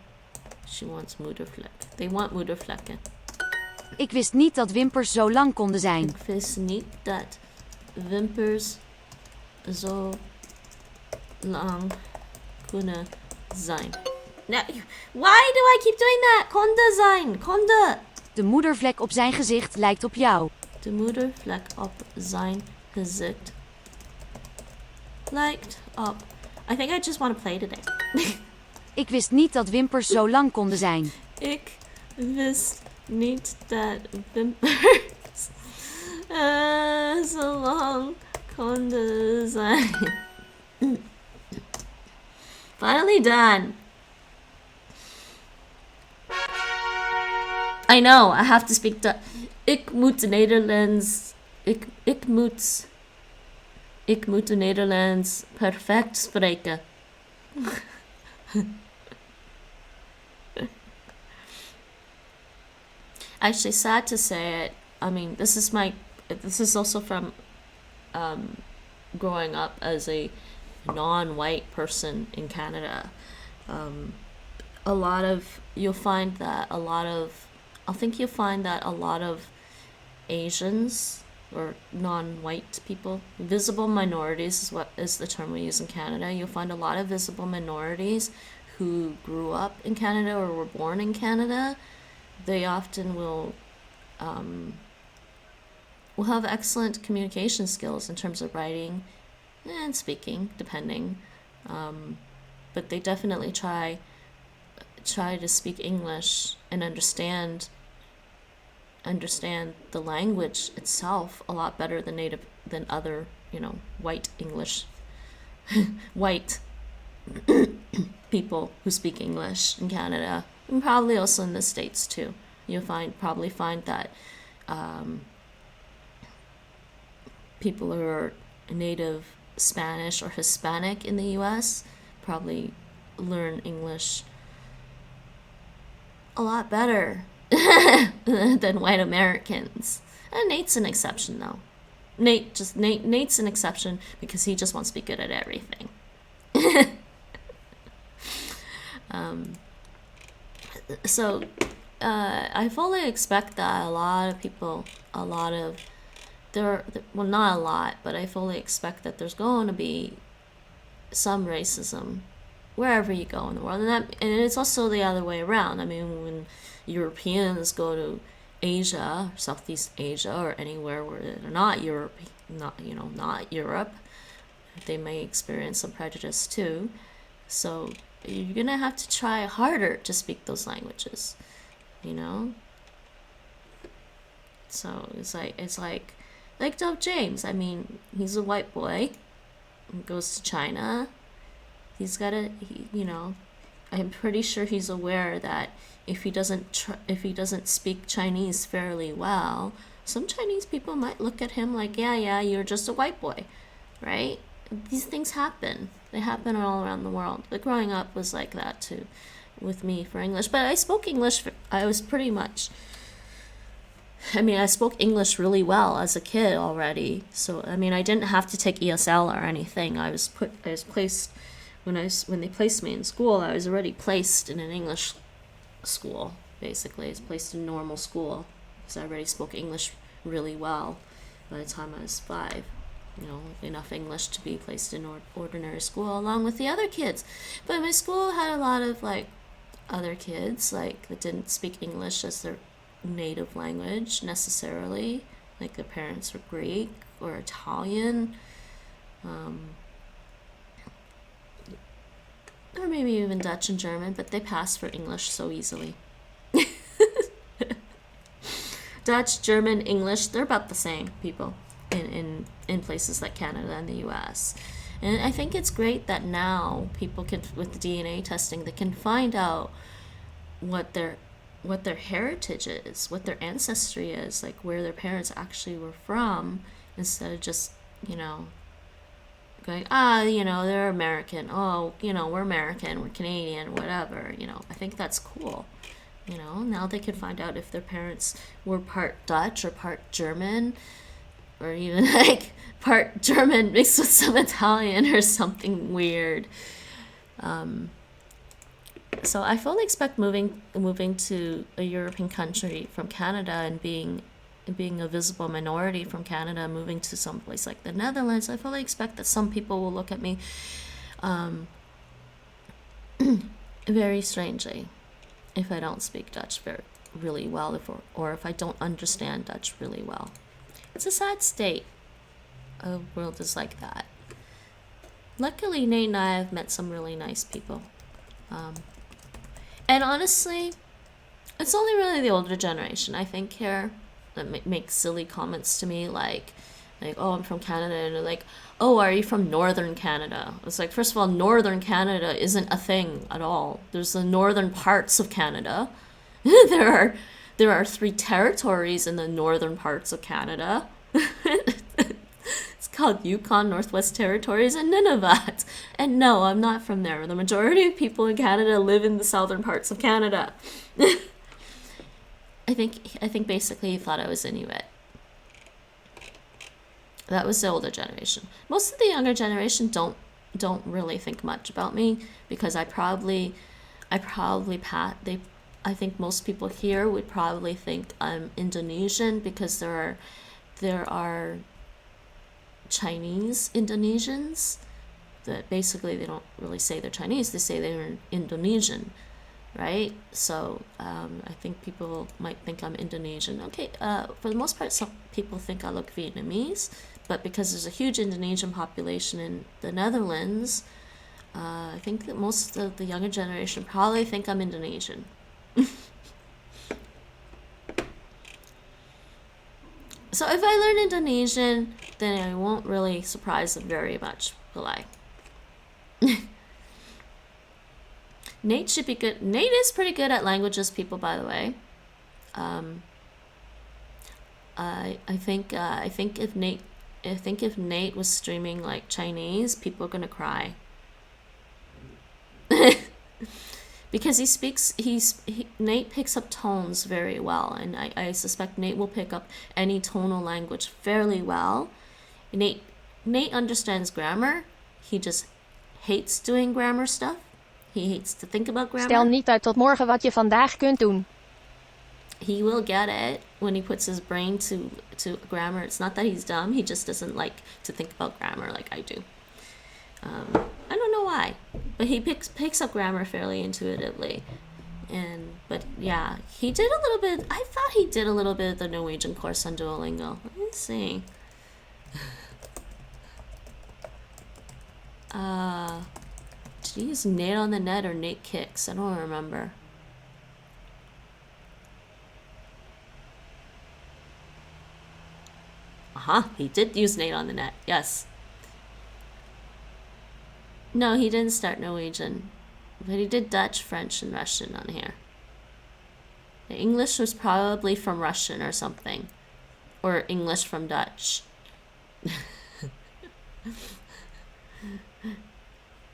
She wants moedervlek. They want moedervlekken. Ik wist niet dat wimpers zo lang konden zijn. Ik wist niet dat wimpers zo lang kunnen zijn. Now, why do I keep doing that? Konde zijn. Konde. De moedervlek op zijn gezicht lijkt op jou. De moedervlek op zijn gezicht lijkt op... I think I just want to play today. Ik wist niet dat wimpers zo lang konden zijn. Ik wist niet dat wimpers zo lang konden zijn. Finally done. I know, I have to speak Dutch. Ik moet Nederlands. Ik moet Nederlands perfect spreken. Actually, sad to say it. I mean, this is also from growing up as a non-white person in Canada. I think you'll find that a lot of Asians or non-white people. Visible minorities is what is the term we use in Canada. You'll find a lot of visible minorities who grew up in Canada or were born in Canada. They often will have excellent communication skills in terms of writing and speaking, depending. But they definitely try to speak English and understand the language itself a lot better than other, white English white people who speak English in Canada, and probably also in the States too. You'll probably find that people who are native Spanish or Hispanic in the US probably learn English a lot better than white Americans. And Nate's an exception though. Nate's an exception because he just wants to be good at everything. So I fully expect that a lot of people, well, not a lot, but I fully expect that there's going to be some racism wherever you go in the world, and it's also the other way around. I mean, when Europeans go to Asia, Southeast Asia, or anywhere where they're not Europe, not Europe, they may experience some prejudice too. So you're gonna have to try harder to speak those languages, So it's like Dov James. I mean, he's a white boy. He goes to China. He's gotta, I'm pretty sure he's aware that if he doesn't speak Chinese fairly well, some Chinese people might look at him like, yeah, you're just a white boy, right? These things happen. They happen all around the world. But growing up was like that too, with me for English. But I spoke English. I spoke English really well as a kid already. So I didn't have to take ESL or anything. I was placed when they placed me in school. I was already placed in an English school. Basically, I was placed in normal school because I already spoke English really well by the time I was 5. Enough English to be placed in ordinary school along with the other kids. But my school had a lot of other kids that didn't speak English as their native language necessarily. Their parents were Greek or Italian, or maybe even Dutch and German, but they passed for English so easily. Dutch, German, English, they're about the same people in places like Canada and the US. And I think it's great that now people can, with the DNA testing, they can find out what their heritage is, what their ancestry is, where their parents actually were from, instead of just, going, they're American. Oh, we're American, we're Canadian, whatever. I think that's cool. Now they can find out if their parents were part Dutch or part German, or even part German mixed with some Italian or something weird. So I fully expect moving to a European country from Canada and being a visible minority from Canada, moving to some place like the Netherlands, I fully expect that some people will look at me very strangely if I don't speak Dutch really well, or if I don't understand Dutch really well. It's a sad state. The world is like that. Luckily, Nate and I have met some really nice people. And honestly, it's only really the older generation, I think, here that makes silly comments to me like, oh, I'm from Canada, and they're like, oh, are you from Northern Canada? It's like, first of all, Northern Canada isn't a thing at all. There's the northern parts of Canada. There are 3 territories in the northern parts of Canada. It's called Yukon, Northwest Territories, and Nunavut. And no, I'm not from there. The majority of people in Canada live in the southern parts of Canada. I think basically he thought I was Inuit. That was the older generation. Most of the younger generation don't really think much about me because I probably I think most people here would probably think I'm Indonesian because there are Chinese Indonesians that basically they don't really say they're Chinese, they say they're Indonesian, right? So I think people might think I'm Indonesian. Okay, for the most part, some people think I look Vietnamese, but because there's a huge Indonesian population in the Netherlands, I think that most of the younger generation probably think I'm Indonesian. So if I learn Indonesian, then I won't really surprise them very much, will I? Nate should be good. Nate is pretty good at languages, people, by the way. I think if Nate was streaming like Chinese, people are gonna cry. Because Nate picks up tones very well, and I suspect Nate will pick up any tonal language fairly well. Nate understands grammar. He just hates doing grammar stuff. He hates to think about grammar. Stel niet uit tot morgen wat je vandaag kunt doen. He will get it when he puts his brain to grammar. It's not that he's dumb. He just doesn't like to think about grammar like I do. I don't know why, but he picks up grammar fairly intuitively. But yeah, he did a little bit. I thought he did a little bit of the Norwegian course on Duolingo. Let's see. Did he use Nate on the net or Nate kicks? I don't remember. He did use Nate on the net. Yes. No, he didn't start Norwegian, but he did Dutch, French, and Russian on here. The English was probably from Russian or something, or English from Dutch.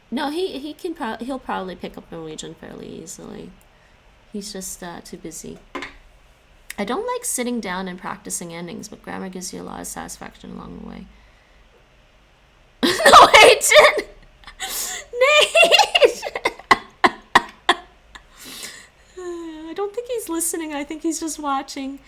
No, he'll probably pick up Norwegian fairly easily. He's just too busy. I don't like sitting down and practicing endings, but grammar gives you a lot of satisfaction along the way. No, Agent! Nate! I don't think he's listening. I think he's just watching.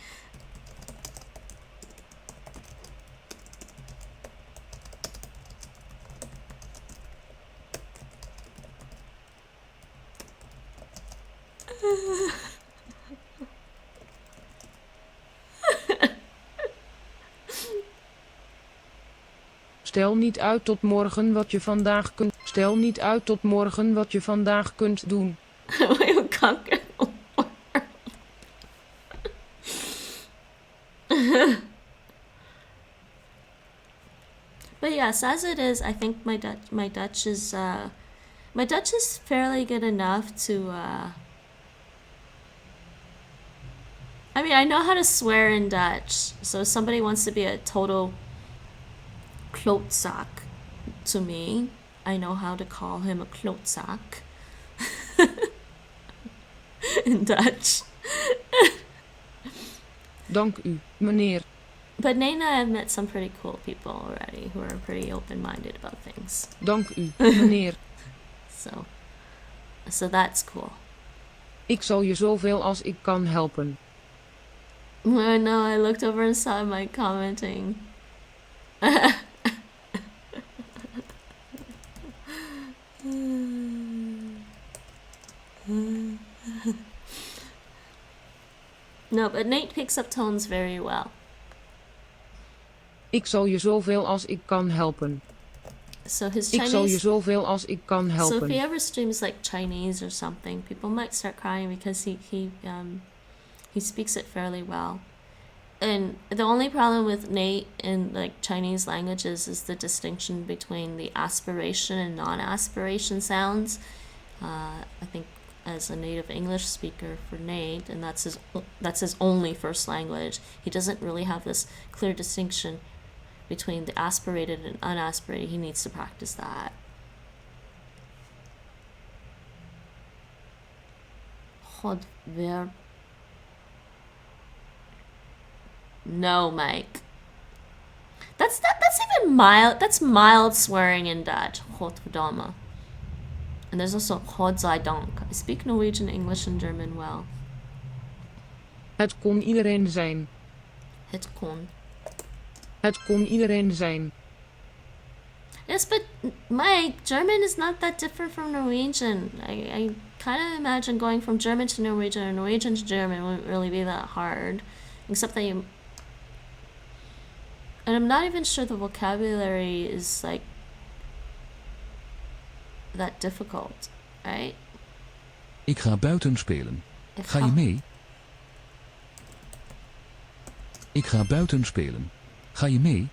Stel niet uit tot morgen wat je vandaag kunt. Stel niet uit tot morgen wat je vandaag kunt doen. We will conquer the world. But yes, as it is, I think my Dutch is fairly good enough to. I mean, I know how to swear in Dutch, so if somebody wants to be a total klootzak to me, I know how to call him a klootzak in Dutch. Dank u, meneer. But Nate and I have met some pretty cool people already who are pretty open-minded about things. Dank u, meneer. So that's cool. Ik zal je zoveel als ik kan helpen. Oh no, I looked over and saw Mike commenting. No, but Nate picks up tones very well. Ik zal je zoveel als ik kan helpen. So his Ik Chinese. zal je zoveel als ik kan So if helpen. he ever streams like Chinese or something, people might start crying because he speaks it fairly well. And the only problem with Nate in like Chinese languages is the distinction between the aspiration and non-aspiration sounds. I think as a native English speaker for Nate, and that's his only first language, he doesn't really have this clear distinction between the aspirated and unaspirated. He needs to practice that. Godver. No, Mike. That's even mild. That's mild swearing in Dutch. Godverdomme. And there's also Godzijdank. I speak Norwegian, English, and German well. Het kon iedereen zijn. Het kon. Het kon iedereen zijn. Yes, but Mike, German is not that different from Norwegian. I kind of imagine going from German to Norwegian or Norwegian to German wouldn't really be that hard. Except that you... And I'm not even sure the vocabulary is like that difficult, right? Ik ga buiten spelen. Ik Ga je mee? Ik ga buiten spelen. Ga je mee?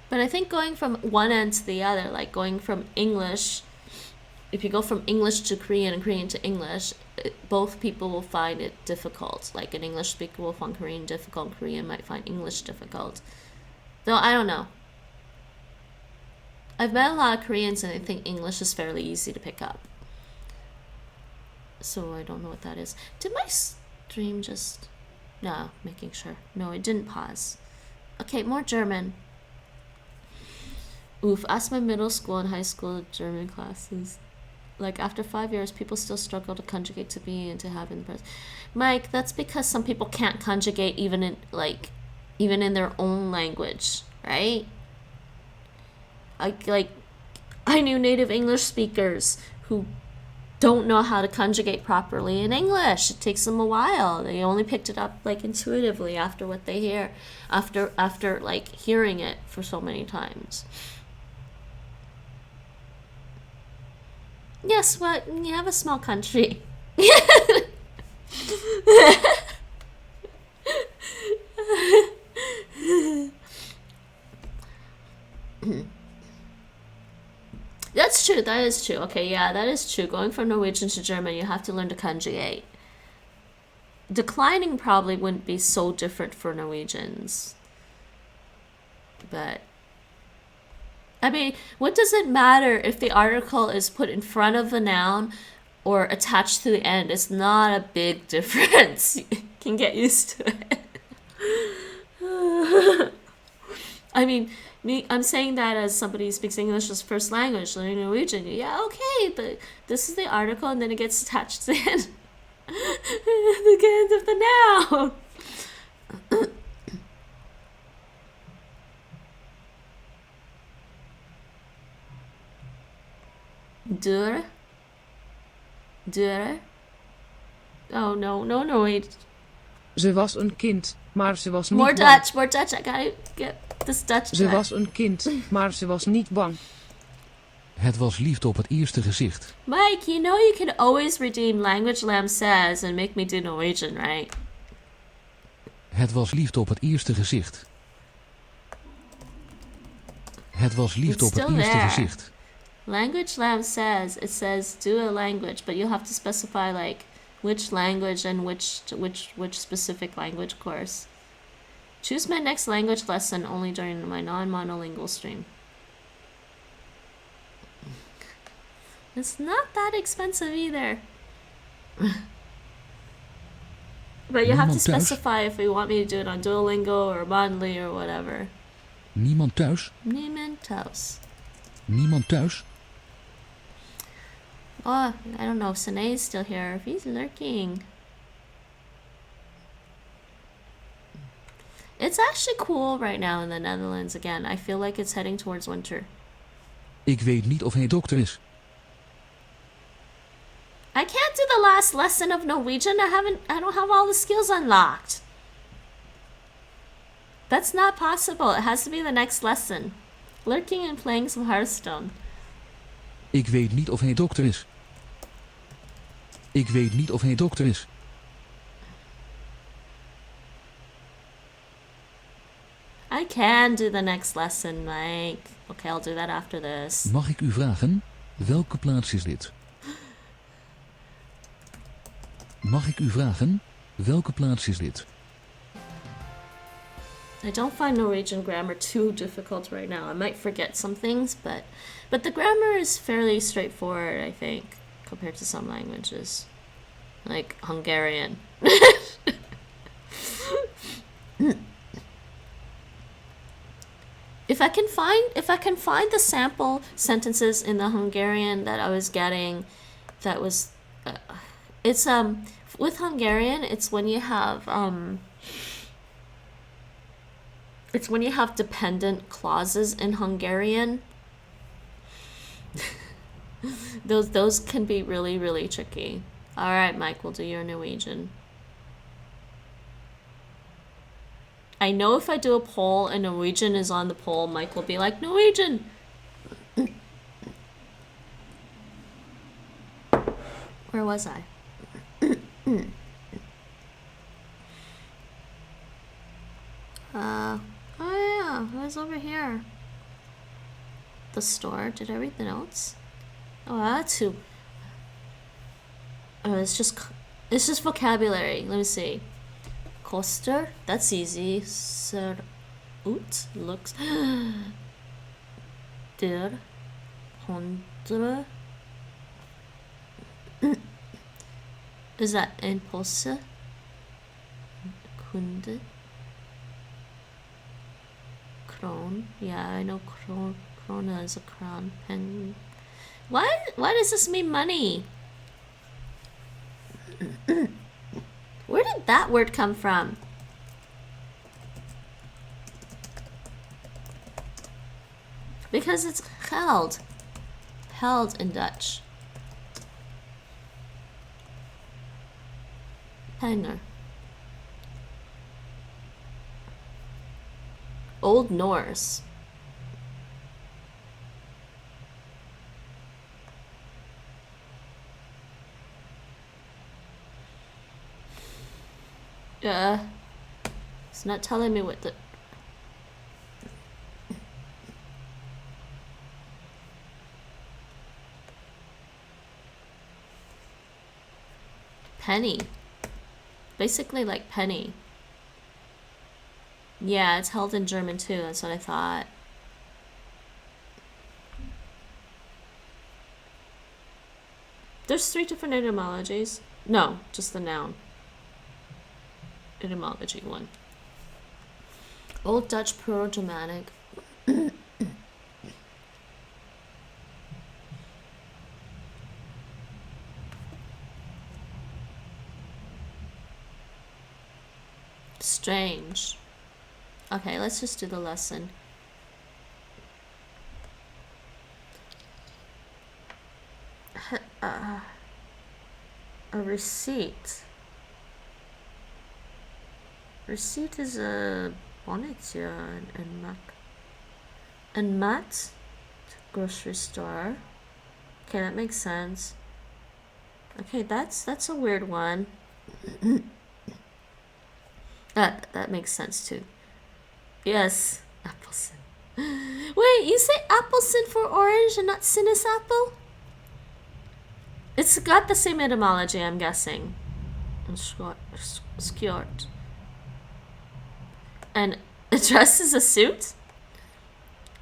But I think going from one end to the other, like going from English, if you go from English to Korean and Korean to English, both people will find it difficult. Like an English speaker will find Korean difficult, Korean might find English difficult. Though I don't know. I've met a lot of Koreans and I think English is fairly easy to pick up. So I don't know what that is. Did my stream just... No, making sure. No, it didn't pause. Okay, more German. Oof, ask my middle school and high school German classes. Like, after 5 years, people still struggle to conjugate to be and to have in the present. Mike, that's because some people can't conjugate even in their own language, right? I knew native English speakers who don't know how to conjugate properly in English. It takes them a while. They only picked it up like intuitively after what they hear, after like hearing it for so many times. Yes, what? You have a small country. That's true, that is true. Okay, yeah, that is true. Going from Norwegian to German, you have to learn to conjugate. Declining probably wouldn't be so different for Norwegians. But I mean, what does it matter if the article is put in front of a noun or attached to the end? It's not a big difference. You can get used to it. I mean, I'm saying that as somebody who speaks English as first language, learning Norwegian. Yeah, okay, but this is the article and then it gets attached to the end, the end of the noun. Deur. Oh, no, wait. Ze was een kind, maar ze was niet More bang. Dutch. I gotta get this Dutch Ze back. was een kind, maar ze was niet bang. Het was liefde op het eerste gezicht. Mike, you know you can always redeem Language Lamb says and make me do Norwegian, right? Het was liefde op het eerste gezicht. Het was liefde It's op het still eerste there. gezicht. Language Lab says, it says do a language, but you'll have to specify like which language and which specific language course. Choose my next language lesson only during my non-monolingual stream. It's not that expensive either. But you have to Niemand thuis? specify if you want me to do it on Duolingo or Mondly or whatever. Niemand thuis? Niemand thuis. Niemand thuis? Oh, I don't know if Sine is still here, if he's lurking. It's actually cool right now in the Netherlands again. I feel like it's heading towards winter. Ik weet niet of hij dokter is. I can't do the last lesson of Norwegian. I don't have all the skills unlocked. That's not possible. It has to be the next lesson. Lurking and playing some Hearthstone. Ik weet niet of hij dokter is. Ik weet niet of hij dokter is. I can do the next lesson, Mike. Okay, I'll do that after this. Mag ik u vragen? Welke plaats is dit? Mag ik u vragen? Welke plaats is dit? I don't find Norwegian grammar too difficult right now. I might forget some things, but the grammar is fairly straightforward, I think, compared to some languages. Like Hungarian. If I can find the sample sentences in the Hungarian that I was getting, that was it's with Hungarian, it's when you have dependent clauses in Hungarian. Those can be really, really tricky. All right, Mike, we'll do your Norwegian. I know if I do a poll and Norwegian is on the poll, Mike will be like, Norwegian! Where was I? Oh yeah, I was over here. The store. Did I read the notes? Oh, that's who. Oh, it's just vocabulary. Let me see. Coaster. That's easy. Ser ut looks. Der. Hundre. Is that en pose? Kunde. Kron. Yeah, I know krona is a crown. Pen. Why does this mean money? Where did that word come from? Because it's held. Held in Dutch. Hanger. Old Norse. It's not telling me what the... Penny. Basically like penny. Yeah, it's held in German too, that's what I thought. There's 3 different etymologies. No, just the noun. Etymology 1. Old Dutch Proto-Germanic. Strange. Okay, let's just do the lesson. A receipt. Receipt is a bonnetje and mat grocery store. Okay, that makes sense. Okay, that's a weird one. That makes sense too. Yes, appelsin. Wait, you say appelsin for orange and not sinaasappel? It's got the same etymology, I'm guessing. Skjort. And a dress is a suit?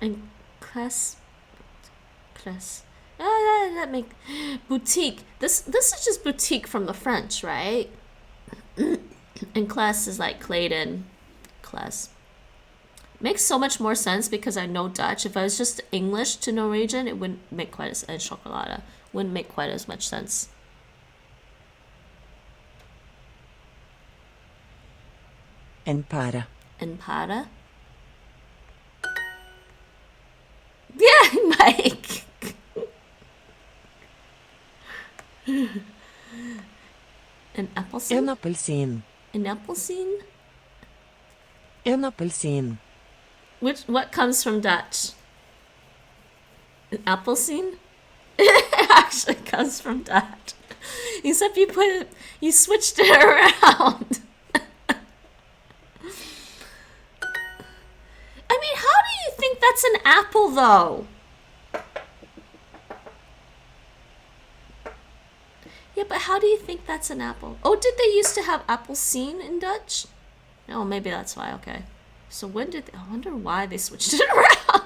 And class. Oh, that make boutique. This is just boutique from the French, right? And class is like Clayton. Class. Makes so much more sense because I know Dutch. If I was just English to Norwegian, it wouldn't make quite as chocolate wouldn't make quite as much sense. En para. En para? Yeah, Mike. An appelsin? En appelsin. An appelsin? En appelsin. What comes from Dutch? An appelsin? It actually comes from Dutch. Except you switched it around. I mean, how do you think that's an apple, though? Yeah, but how do you think that's an apple? Oh, did they used to have appelsien in Dutch? Oh, maybe that's why, okay. So when did... I wonder why they switched it around.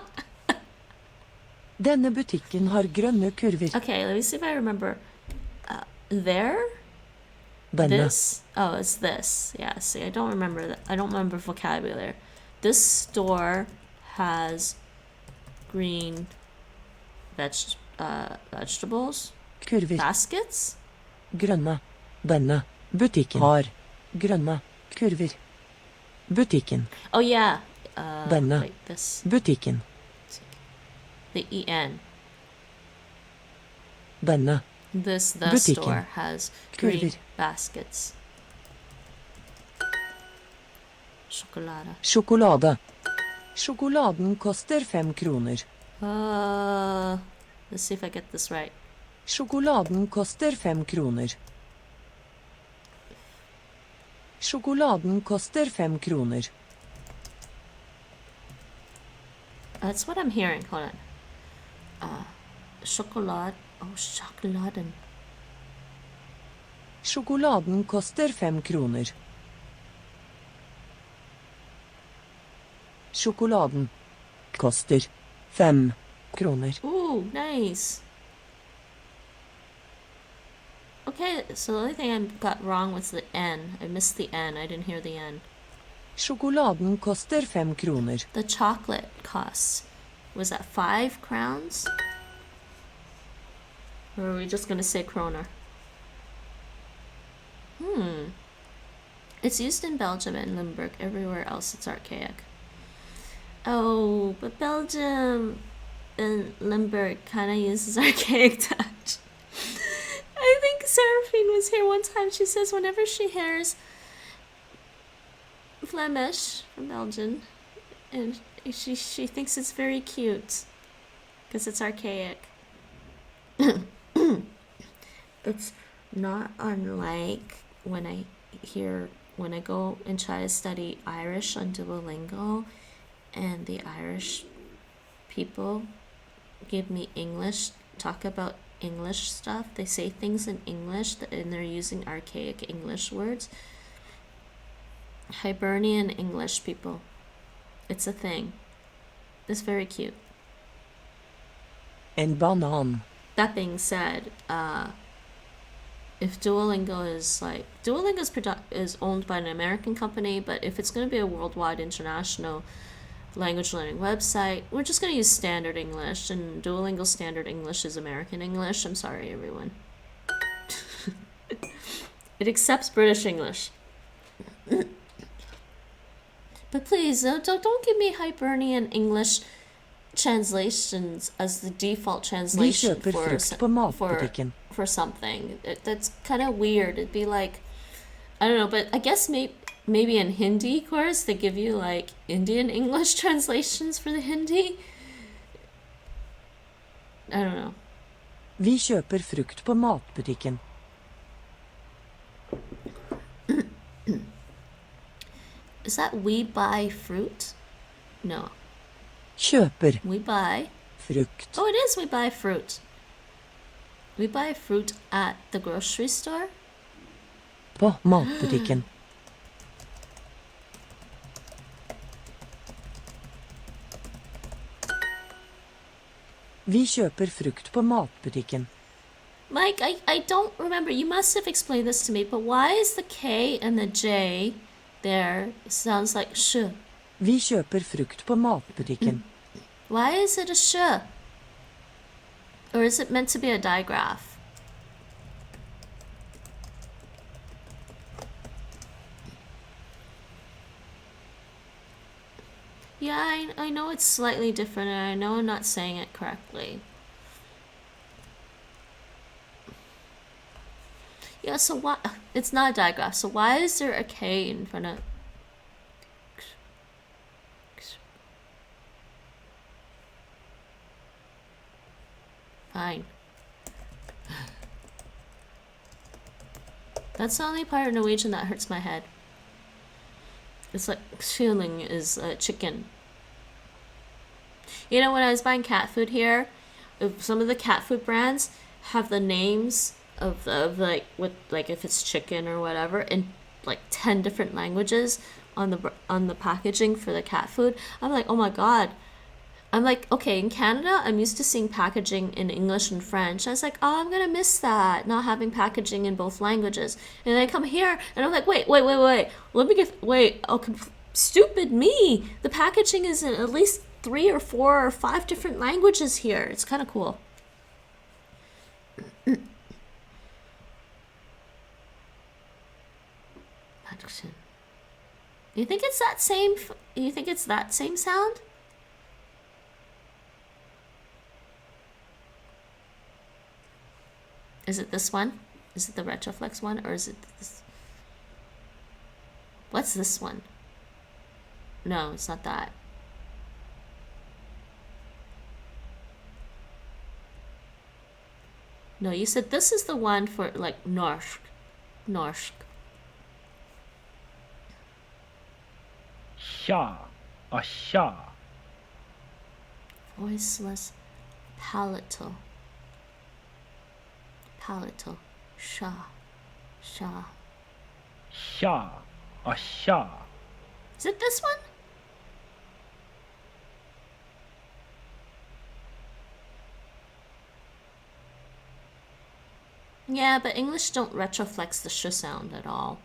Denne butikken har grønne kurver. Okay, let me see if I remember. There? Denne. This? Oh, it's this. Yeah, see, I don't remember that. I don't remember vocabulary. This store has green vegetables. Kurver. Baskets? Grønne. Denne. Butikken har grønne kurver. Butikken. Oh yeah. Denne. Wait, this Butikken. the en. Denne. This the Butikken. store has green Kurver. baskets. Sjokolade. Sjokolade. Sjokoladen koster 5 kroner. Let's see if I get this right. Sjokoladen koster 5 kroner. Sjokoladen koster 5 kroner. That's what I'm hearing. Hold on. Chocolate. Oh, sjokoladen. Sjokoladen koster 5 kroner. Sjokoladen koster 5 kroner. Ooh, nice. Okay, so the only thing I got wrong was the N. I missed the N. I didn't hear the N. Sjokoladen koster 5 kroner. The chocolate costs. Was that 5 crowns? Or are we just gonna say kroner? It's used in Belgium and Limburg. Everywhere else it's archaic. Oh, but Belgium and Limburg kind of uses archaic Dutch. I think Seraphine was here one time. She says whenever she hears Flemish from Belgium, and she thinks it's very cute because it's archaic. It's not unlike when I go and try to study Irish on Duolingo, and the Irish people give me English, talk about English stuff. They say things in English and they're using archaic English words. Hibernian English people. It's a thing. It's very cute. En banan. That being said, if Duolingo is owned by an American company, but if it's going to be a worldwide international language learning website, we're just going to use standard English, and Duolingo standard English is American English. I'm sorry, everyone. It accepts British English. But please, don't give me Hibernian English translations as the default Vi translation kjøper frukt på matbutikken. for something. That's kind of weird. It'd be like, I don't know, but I guess maybe in Hindi course they give you like Indian English translations for the Hindi. I don't know. Vi kjøper frukt på matbutikken. Is that we buy fruit? No. Kjøper We buy. frukt. Oh, it is. We buy fruit. We buy fruit at the grocery store. På matbutikken. Vi kjøper frukt på matbutikken. Mike, I don't remember. You must have explained this to me, but why is the K and the J there? It sounds like sh. Vi kjøper frukt på matbutikken. Why is it a sh? Or is it meant to be a digraph? Yeah, I know it's slightly different, and I know I'm not saying it correctly. Yeah, so why... It's not a digraph, so why is there a K in front of... Fine. That's the only part of Norwegian that hurts my head. It's like feeling is chicken. You know, when I was buying cat food here, some of the cat food brands have the names of like with like if it's chicken or whatever in like 10 different languages on the packaging for the cat food. I'm like, oh my god. I'm like, okay, in Canada, I'm used to seeing packaging in English and French. I was like, oh, I'm gonna miss that, not having packaging in both languages. And then I come here, and I'm like, wait. Stupid me. The packaging is in at least 3 or 4 or 5 different languages here. It's kind of cool. Action. You think it's that same? You think it's that same sound? Is it this one? Is it the retroflex one, or is it this? What's this one? No, it's not that. No, you said this is the one for like norsk. Norsk. Sha. A sha. Voiceless. Palatal. Palatal. Sha. Sha. Sha. A sha. Is it this one? Yeah, but English don't retroflex the sh sound at all.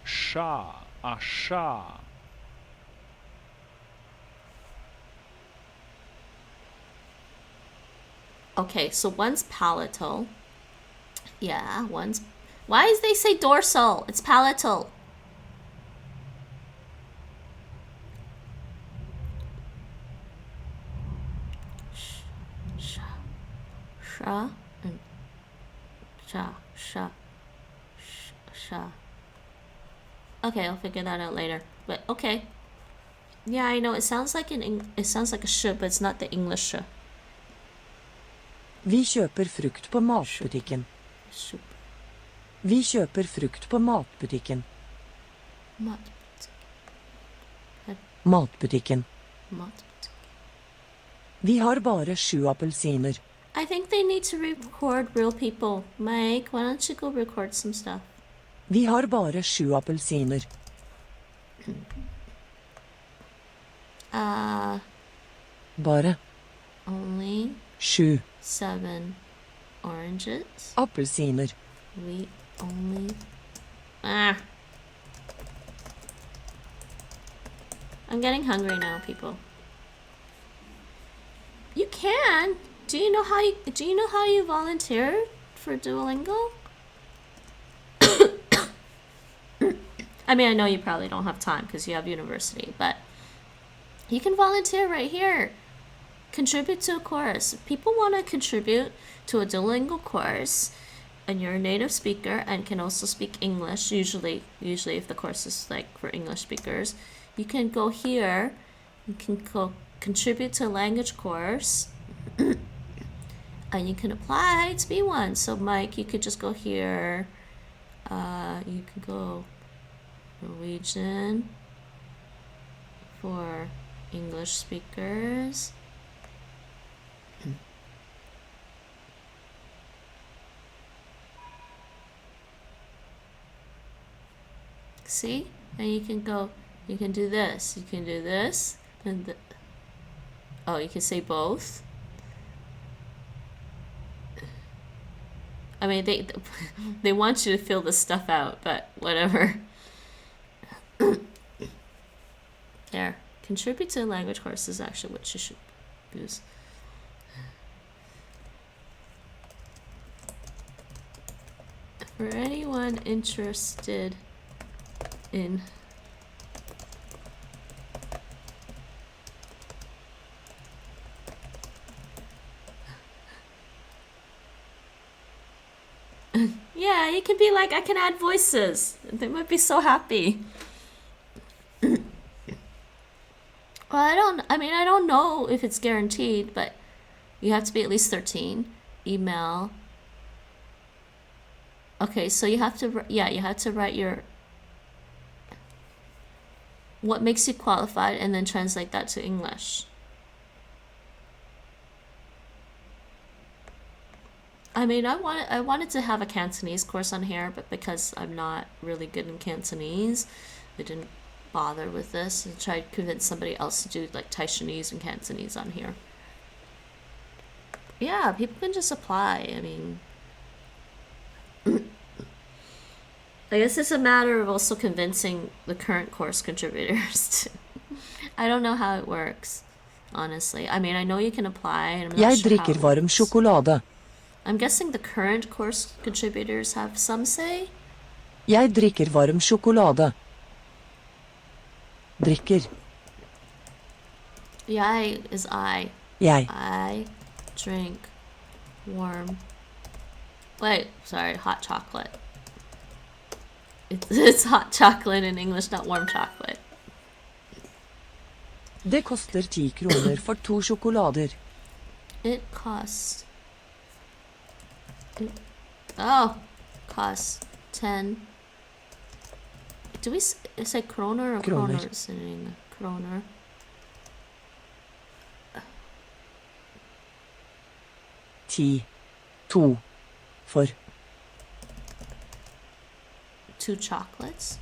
Sha. A sha. Okay, so one's palatal. Yeah, one's... Why does they say dorsal? It's palatal. Sha. Sha. And sha. Sha. Sha. Okay, I'll figure that out later. But okay. Yeah, I know it sounds like it sounds like a sh, but it's not the English sh. Vi kjøper frukt på matbutikken. Soup. Vi kjøper frukt på matbutikken. Matbutikken. Vi har bare 7 appelsiner. I think they need to record real people. Mike, why don't you go record some stuff? Vi har bare 7 appelsiner. Bare Only 7 7 oranges. appelsiner. We only... Ah. I'm getting hungry now, people. You can. Do you know how you volunteered for Duolingo? I mean, I know you probably don't have time because you have university, but you can volunteer right here. Contribute to a course. If people want to contribute to a Duolingo course and you're a native speaker and can also speak English, usually if the course is like for English speakers, you can go here, you can go contribute to a language course and you can apply to be one. So Mike, you could just go here, you could go Norwegian for English speakers. See? And you can go, you can do this, and oh, you can say both. I mean, they want you to fill this stuff out, but whatever. There. Contribute to a language course is actually what you should use. For anyone interested in yeah, you can be like, I can add voices. They might be so happy. Well, I don't know if it's guaranteed, but you have to be at least 13. Email. Okay, so you have to write your what makes you qualified and then translate that to English. I mean, I wanted to have a Cantonese course on here, but because I'm not really good in Cantonese, I didn't bother with this and tried to convince somebody else to do like Taishanese and Cantonese on here. Yeah, people can just apply. I mean, I guess it's a matter of also convincing the current course contributors. I don't know how it works, honestly. I mean, I know you can apply. And I'm not Jeg sure how drikker it varm works. sjokolade. I'm guessing the current course contributors have some say. Jeg drikker varm sjokolade. Drikker. Jeg is I. Jeg. I drink warm. Wait, sorry, hot chocolate. It's hot chocolate in English, not warm chocolate. Det koster 10 kroner for 2 sjokolader. It costs. Costs 10. Do we say kroner or Kroner. kroners in English? Kroner. Ti. 2. For. 2 chocolates.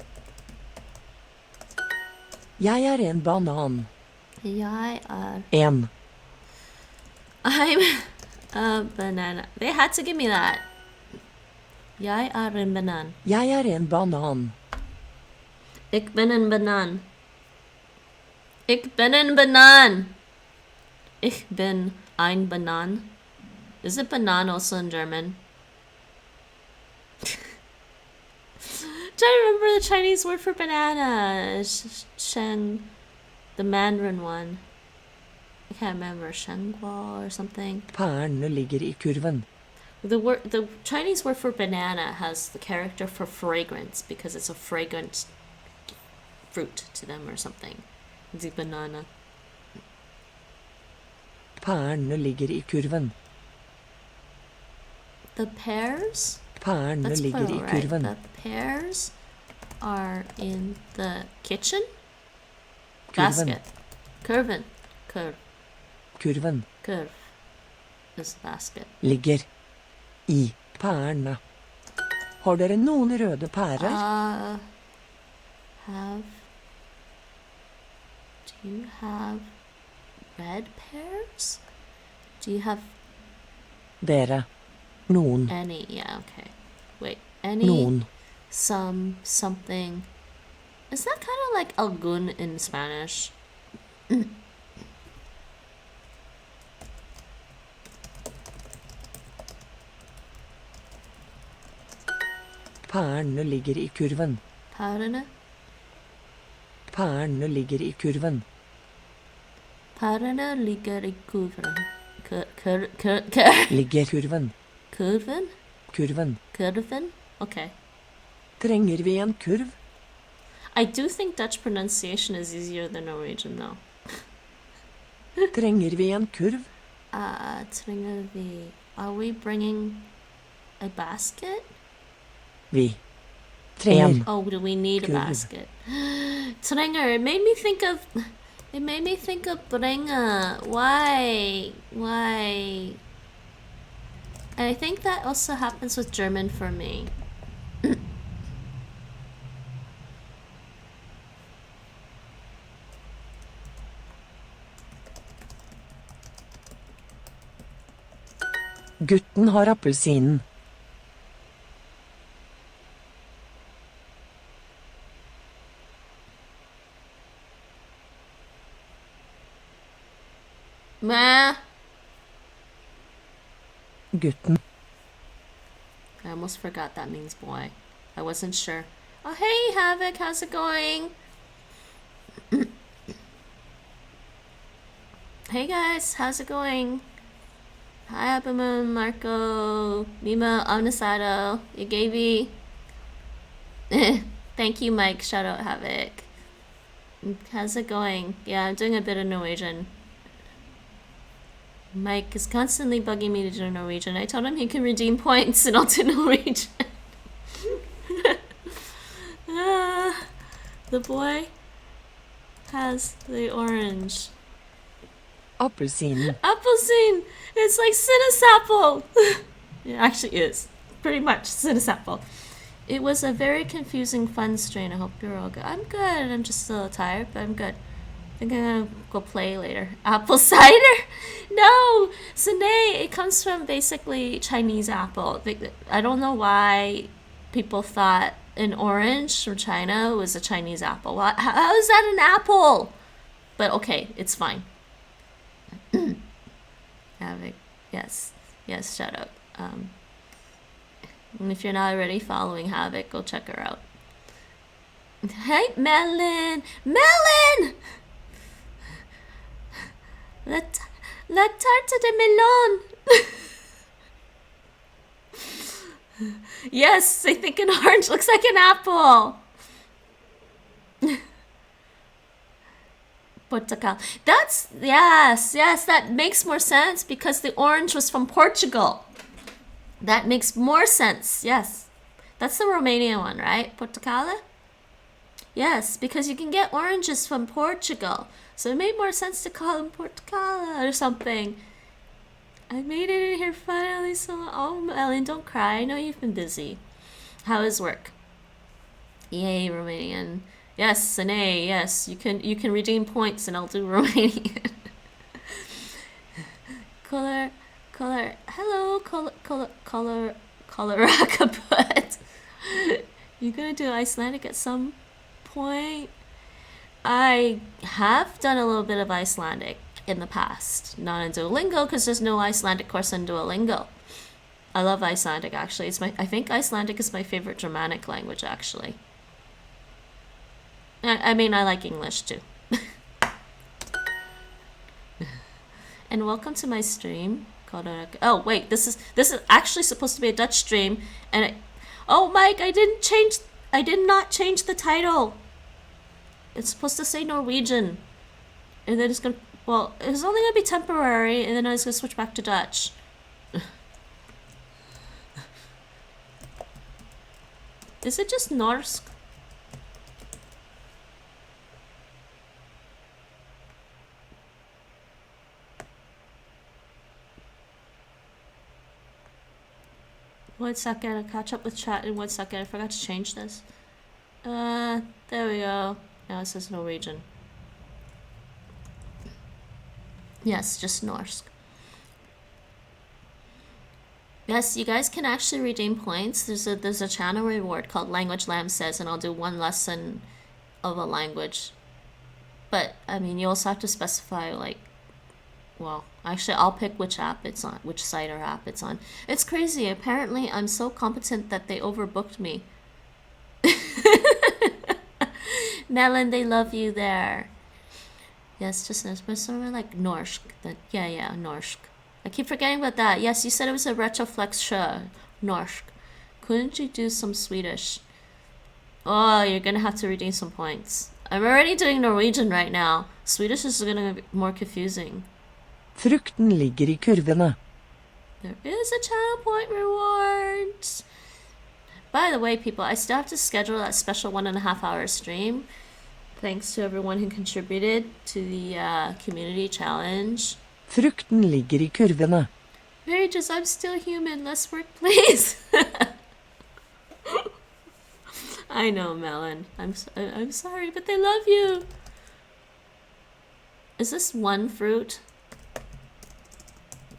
Jeg er en banan. Jeg er. En. I'm a banana. They had to give me that. Jeg er en banan. Jeg er en banan. Ik ben een banan. Ik ben een banan. Ich bin ein Banan. Is it banan also in German? Trying to remember the Chinese word for banana. Sheng, the Mandarin one. I can't remember. Shenghua or something. Pærene ligger I kurven. The Chinese word for banana has the character for fragrance because it's a fragrant fruit to them or something. The banana. Pærene ligger I kurven. The pears? Pærene That's ligger plural, I right? kurven. The pears are in the kitchen? Kurven. Basket. Curven. Kurven Curve is basket. ligger I pærene. Har dere noen røde pærer? Do you have red pears? Do you have Dere. Noen. any? Yeah, okay. Wait, any? Noen. Something. Is that kind of like algún in Spanish? Pærene ligger I kurven. Pærene? Pærene ligger I kurven. Pærene ligger I kurven. Ligger kurven. Kurven? Kurven. Kurven? Okay. Trenger vi en kurv? I do think Dutch pronunciation is easier than Norwegian though. Trenger vi en kurv? Trenger vi... Are we bringing a basket? Vi. Trenger. Oh, do we need a Kurv. basket? Trenger. It made me think of... It made me think of bringa. Why? And I think that also happens with German for me. Gutten har appelsinen. Meh. Gutten. I almost forgot that means boy. I wasn't sure. Oh, hey, Havoc, how's it going? Hey guys, how's it going? Hi, Abima, Marco, Mima, Omnisado, Yagavi. Thank you, Mike. Shout out, Havoc. How's it going? Yeah, I'm doing a bit of Norwegian. Mike is constantly bugging me to do Norwegian. I told him he can redeem points and I'll do Norwegian. The boy has the orange. Appelsinen. Appelsine! It's like cinnamon. It actually is. Pretty much cinnamon. It was a very confusing fun strain. I hope you're all good. I'm good. I'm just a little tired, but I'm good. I think I'm gonna go play later. Apple cider? No! Sine, it comes from basically Chinese apple. I don't know why people thought an orange from China was a Chinese apple. How is that an apple? But okay, it's fine. Havoc. Yes, shout out. And if you're not already following Havoc, go check her out. Hey, Melon! Melon! La tarte de melon! Yes, I think an orange looks like an apple. Portugal. That's, yes, that makes more sense because the orange was from Portugal. That makes more sense, yes. That's the Romanian one, right? Portugal? Yes, because you can get oranges from Portugal. So it made more sense to call them Portugal or something. I made it in here finally, so oh, Ellen, don't cry. I know you've been busy. How is work? Yay, Romanian. Yes, an A. Yes, you can redeem points, and I'll do Romanian. Color. Hello, Colorakaput. You gonna do Icelandic at some point? I have done a little bit of Icelandic in the past, not in Duolingo because there's no Icelandic course in Duolingo. I love Icelandic actually. I think Icelandic is my favorite Germanic language actually. I mean, I like English too. And welcome to my stream. Oh wait, this is actually supposed to be a Dutch stream, and oh Mike, I did not change the title. It's supposed to say Norwegian, and then it's gonna. Well, it's only gonna be temporary, and then I was gonna switch back to Dutch. Is it just Norsk? One second, I'll catch up with chat in 1 second. I forgot to change this. There we go. Now it says Norwegian. Yes, just Norsk. Yes, you guys can actually redeem points. There's a channel reward called Language Lamb Says, and I'll do 1 lesson of a language. But I mean, you also have to specify like, well, actually, I'll pick which app it's on, which site or app it's on. It's crazy. Apparently, I'm so competent that they overbooked me. Melon, they love you there. Yes, just but somewhere like Norsk. Yeah, Norsk. I keep forgetting about that. Yes, you said it was a retroflex Norsk. Couldn't you do some Swedish? Oh, you're gonna have to redeem some points. I'm already doing Norwegian right now. Swedish is gonna be more confusing. Frukten ligger I kurvene. There is a channel point reward. By the way, people, I still have to schedule that special 1.5 hour stream. Thanks to everyone who contributed to the community challenge. Frukten ligger I kurvene. Rages, I'm still human. Less work, please. I know, Melon. I'm sorry, but they love you. Is this one fruit?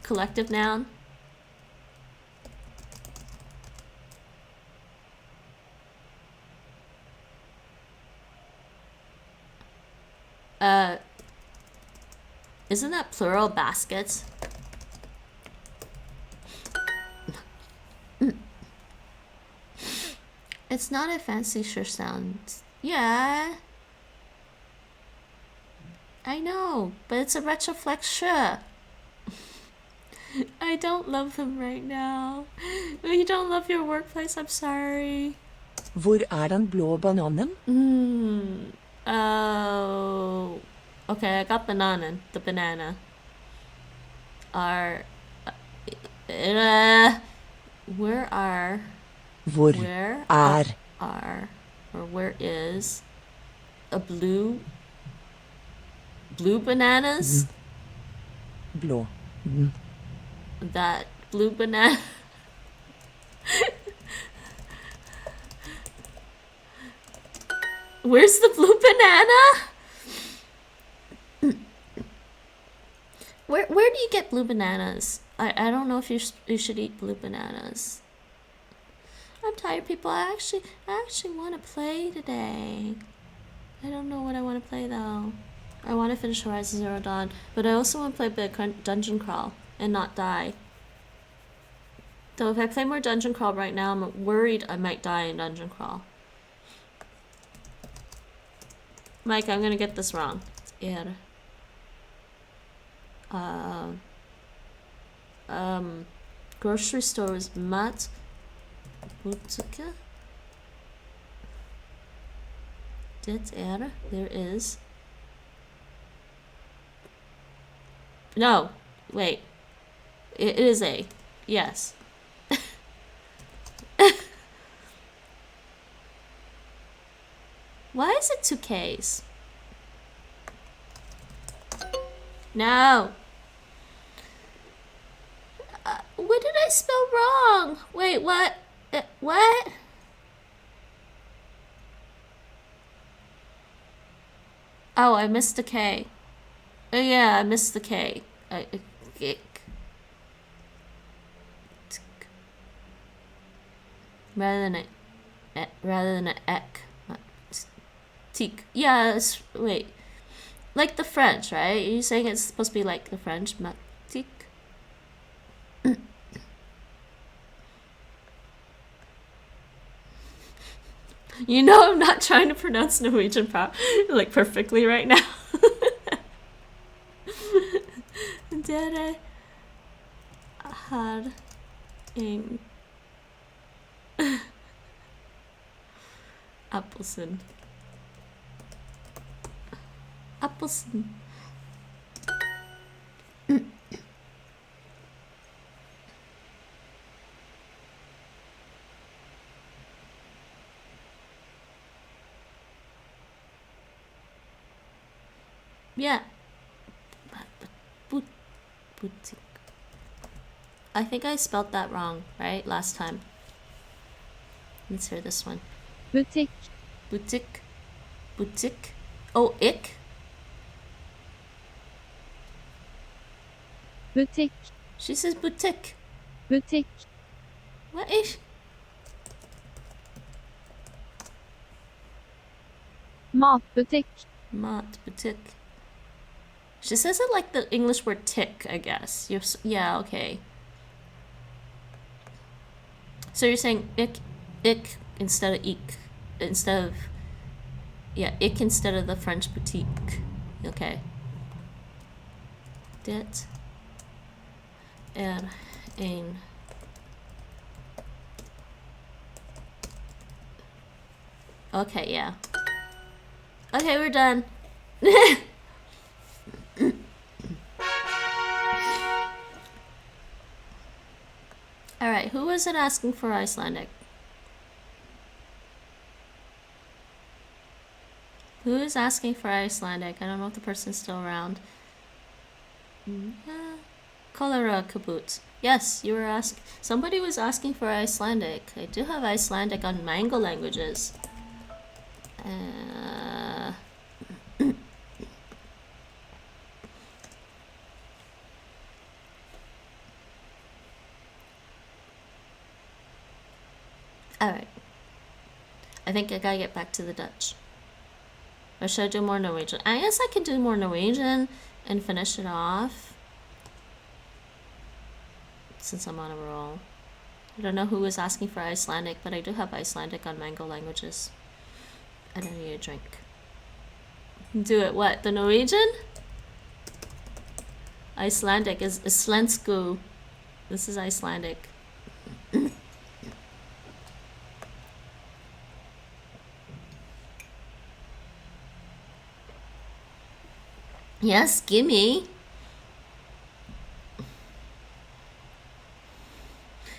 Collective noun? Isn't that plural baskets? It's not a fancy sure sound. Yeah. I know, but it's a retroflex sure. I don't love them right now. You don't love your workplace, I'm sorry. Hvor den blå bananen? Oh. Okay, I got banana. The banana. Where is a blue bananas? Blå. That blue banana. Where's the blue banana? Where do you get blue bananas? I don't know if you should eat blue bananas. I'm tired, people. I actually want to play today. I don't know what I want to play though. I want to finish Horizon Zero Dawn, but I also want to play a bit of Dungeon Crawl and not die. Though if I play more Dungeon Crawl right now, I'm worried I might die in Dungeon Crawl. Mike, I'm gonna get this wrong. It's grocery store is mat. Butikke. There is. No, wait. It is a. Yes. Why is it 2 Ks? No. What did I spell wrong? Wait, what? What? Oh, I missed a K. Oh yeah, I missed the K. Rather than an ek. Teak. Yeah, wait. Like the French, right? Are you saying it's supposed to be like the French? Matik? You know I'm not trying to pronounce Norwegian like perfectly right now. Dere har en Appelsen. Appelsen. Yeah. Boutique. I think I spelled that wrong, right? Last time. Let's hear this one. Boutique. Boutique. Boutique. Oh, ik. Boutique. She says boutique. Boutique. What is? Mat boutique. Mat boutique. She says it like the English word tick, I guess. Yeah, okay. So you're saying ik instead of ik. Instead of... Yeah, ik instead of the French boutique. Okay. Dit een... Okay, yeah. Okay, we're done. Alright, who was it asking for Icelandic? Who is asking for Icelandic? I don't know if the person's still around. Cholera Kabut. Yes, you were asking. Somebody was asking for Icelandic. I do have Icelandic on Mango languages. Alright. I think I gotta get back to the Dutch. Or should I do more Norwegian? I guess I can do more Norwegian and finish it off. Since I'm on a roll. I don't know who was asking for Icelandic, but I do have Icelandic on Mango languages. I don't need a drink. Do it. What? The Norwegian? Icelandic is Islensku. This is Icelandic. Yes, gimme.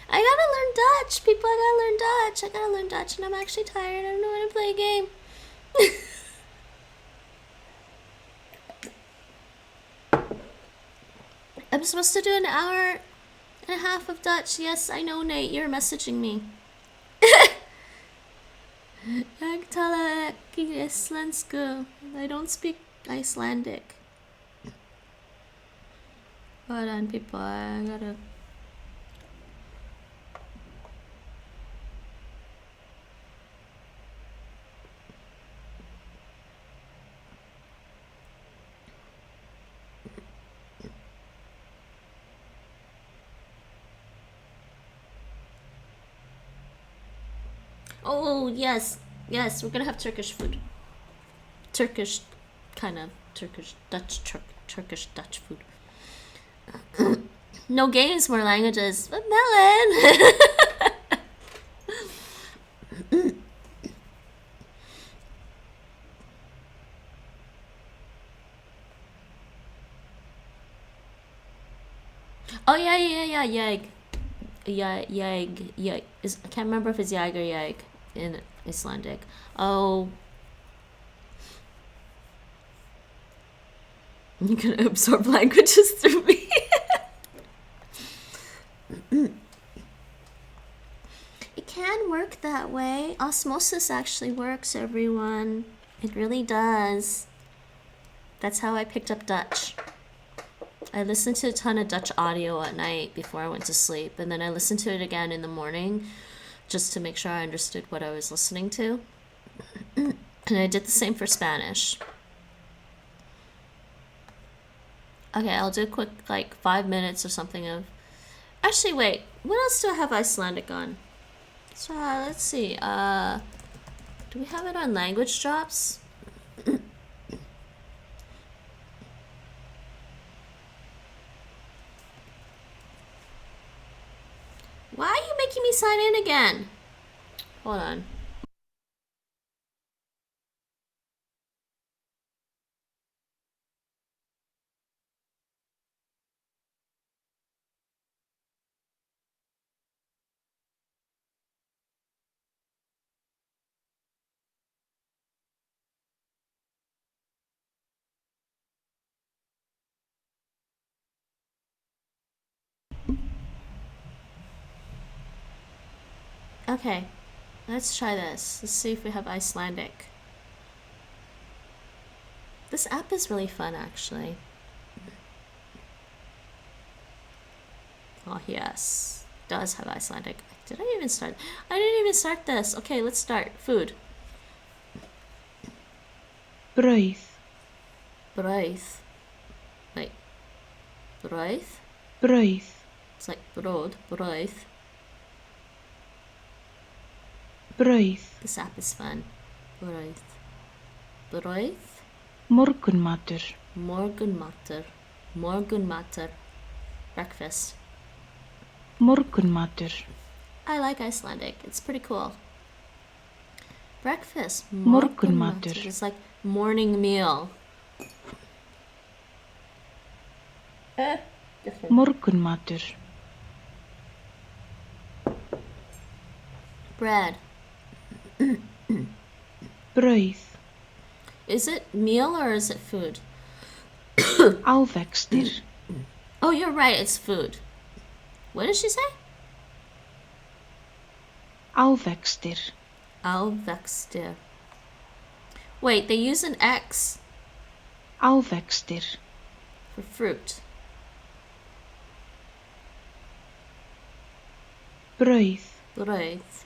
I gotta learn Dutch, people. I gotta learn Dutch. I gotta learn Dutch, and I'm actually tired. I don't know how to play a game. I'm supposed to do an hour and a half of Dutch. Yes, I know, Nate. You're messaging me. Jag talar isländska. I don't speak Icelandic. Hold on, people. I gotta... Oh, yes. Yes, we're gonna have Turkish food. Turkish, kind of. Turkish, Dutch, Turkish, Dutch food. No games, more languages. But melon! Oh, yeah, yeg. Yeg. I can't remember if it's yeg or yeg in Icelandic. Oh. You're gonna absorb languages through me. It can work that way. Osmosis actually works, everyone. It really does. That's how I picked up Dutch. I listened to a ton of Dutch audio at night before I went to sleep, and then I listened to it again in the morning just to make sure I understood what I was listening to. And I did the same for Spanish. Okay, I'll do a quick, like, 5 minutes or something of... Actually, wait. What else do I have Icelandic on? So, let's see. Do we have it on language drops? Why are you making me sign in again? Hold on. Okay, let's try this. Let's see if we have Icelandic. This app is really fun, actually. Oh, yes. It does have Icelandic. Did I even start? I didn't even start this. Okay, let's start. Food. Brauð. Brauð. Wait. Brauð? Brauð. It's like brood. Brauð. Brauð. This app is fun. Brauð. Brauð. Morgunmatur. Morgunmatur. Morgunmatur. Breakfast. Morgunmatur. I like Icelandic. It's pretty cool. Breakfast. Morgunmatur. It's like morning meal. Morgunmatur. Bread. Brauð. Is it meal or is it food? Ávextir. Oh, you're right. It's food. What did she say? Ávextir. Ávextir. Wait, they use an X Ávextir. for fruit. Brauð. Brauð.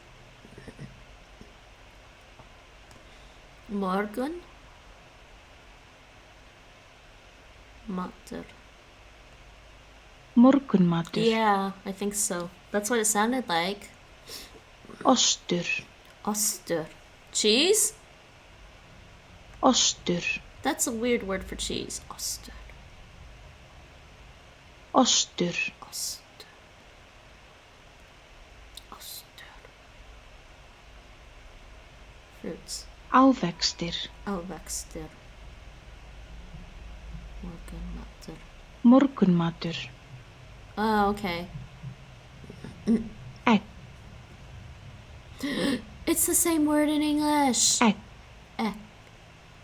Morgun. Matur. Morgunmatur. Yeah, I think so. That's what it sounded like. Ostur. Ostur. Cheese? Ostur. That's a weird word for cheese. Ostur. Ostur. Ostur. Ostur. Fruits. Ávextir. Ávextir. Morgunmatur. Morgunmatur. Oh, okay. Egg. It's the same word in English. Egg. Egg.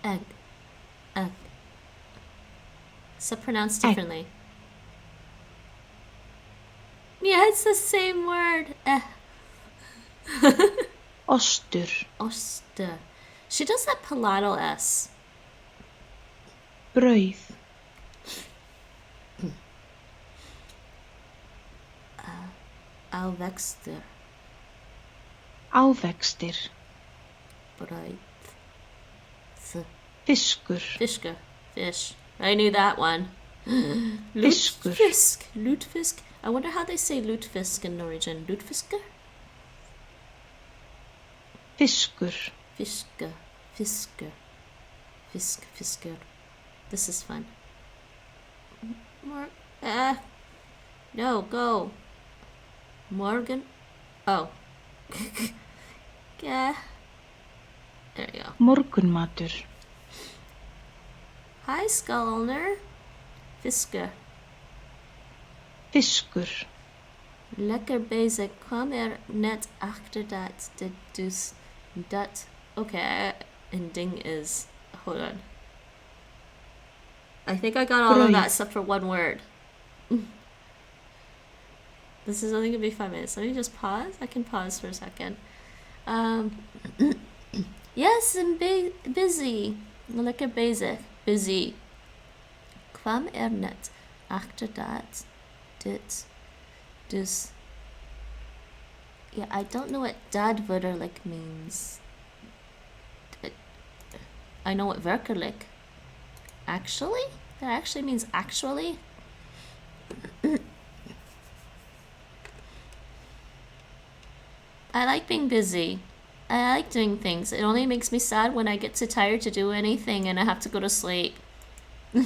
Egg. Egg. So pronounced Egg. differently. Yeah, it's the same word. Ostur. Oster. She does that palatal S. Brauð. Ávextir. Ávextir. Brauð. Fiskur. Fisker. Fish. I knew that one. Fiskur. Lutfisk. Lutfisk. I wonder how they say lutfisk in Norwegian. Lutfisker? Fiskur. Fiske. Fisker. Fisker. This is fun. No, go. Morgan. Oh. Yeah. There you go. Morgunmatur. Hi, Skullner. Fiske. Fiskur. Lekker bezig. Kwam net achter dat de dus dat. Okay, and ding is. Hold on. I think I got all of that except for one word. This is only gonna be 5 minutes. Let me just pause. I can pause for a second. Yes, I'm busy. Lekker bezig. Busy. Kwam net achter dat dit dus. Yeah, I don't know what dadwurderlijk means. I know what werkelijk. Actually? That actually means actually? I like being busy. I like doing things. It only makes me sad when I get too tired to do anything and I have to go to sleep. I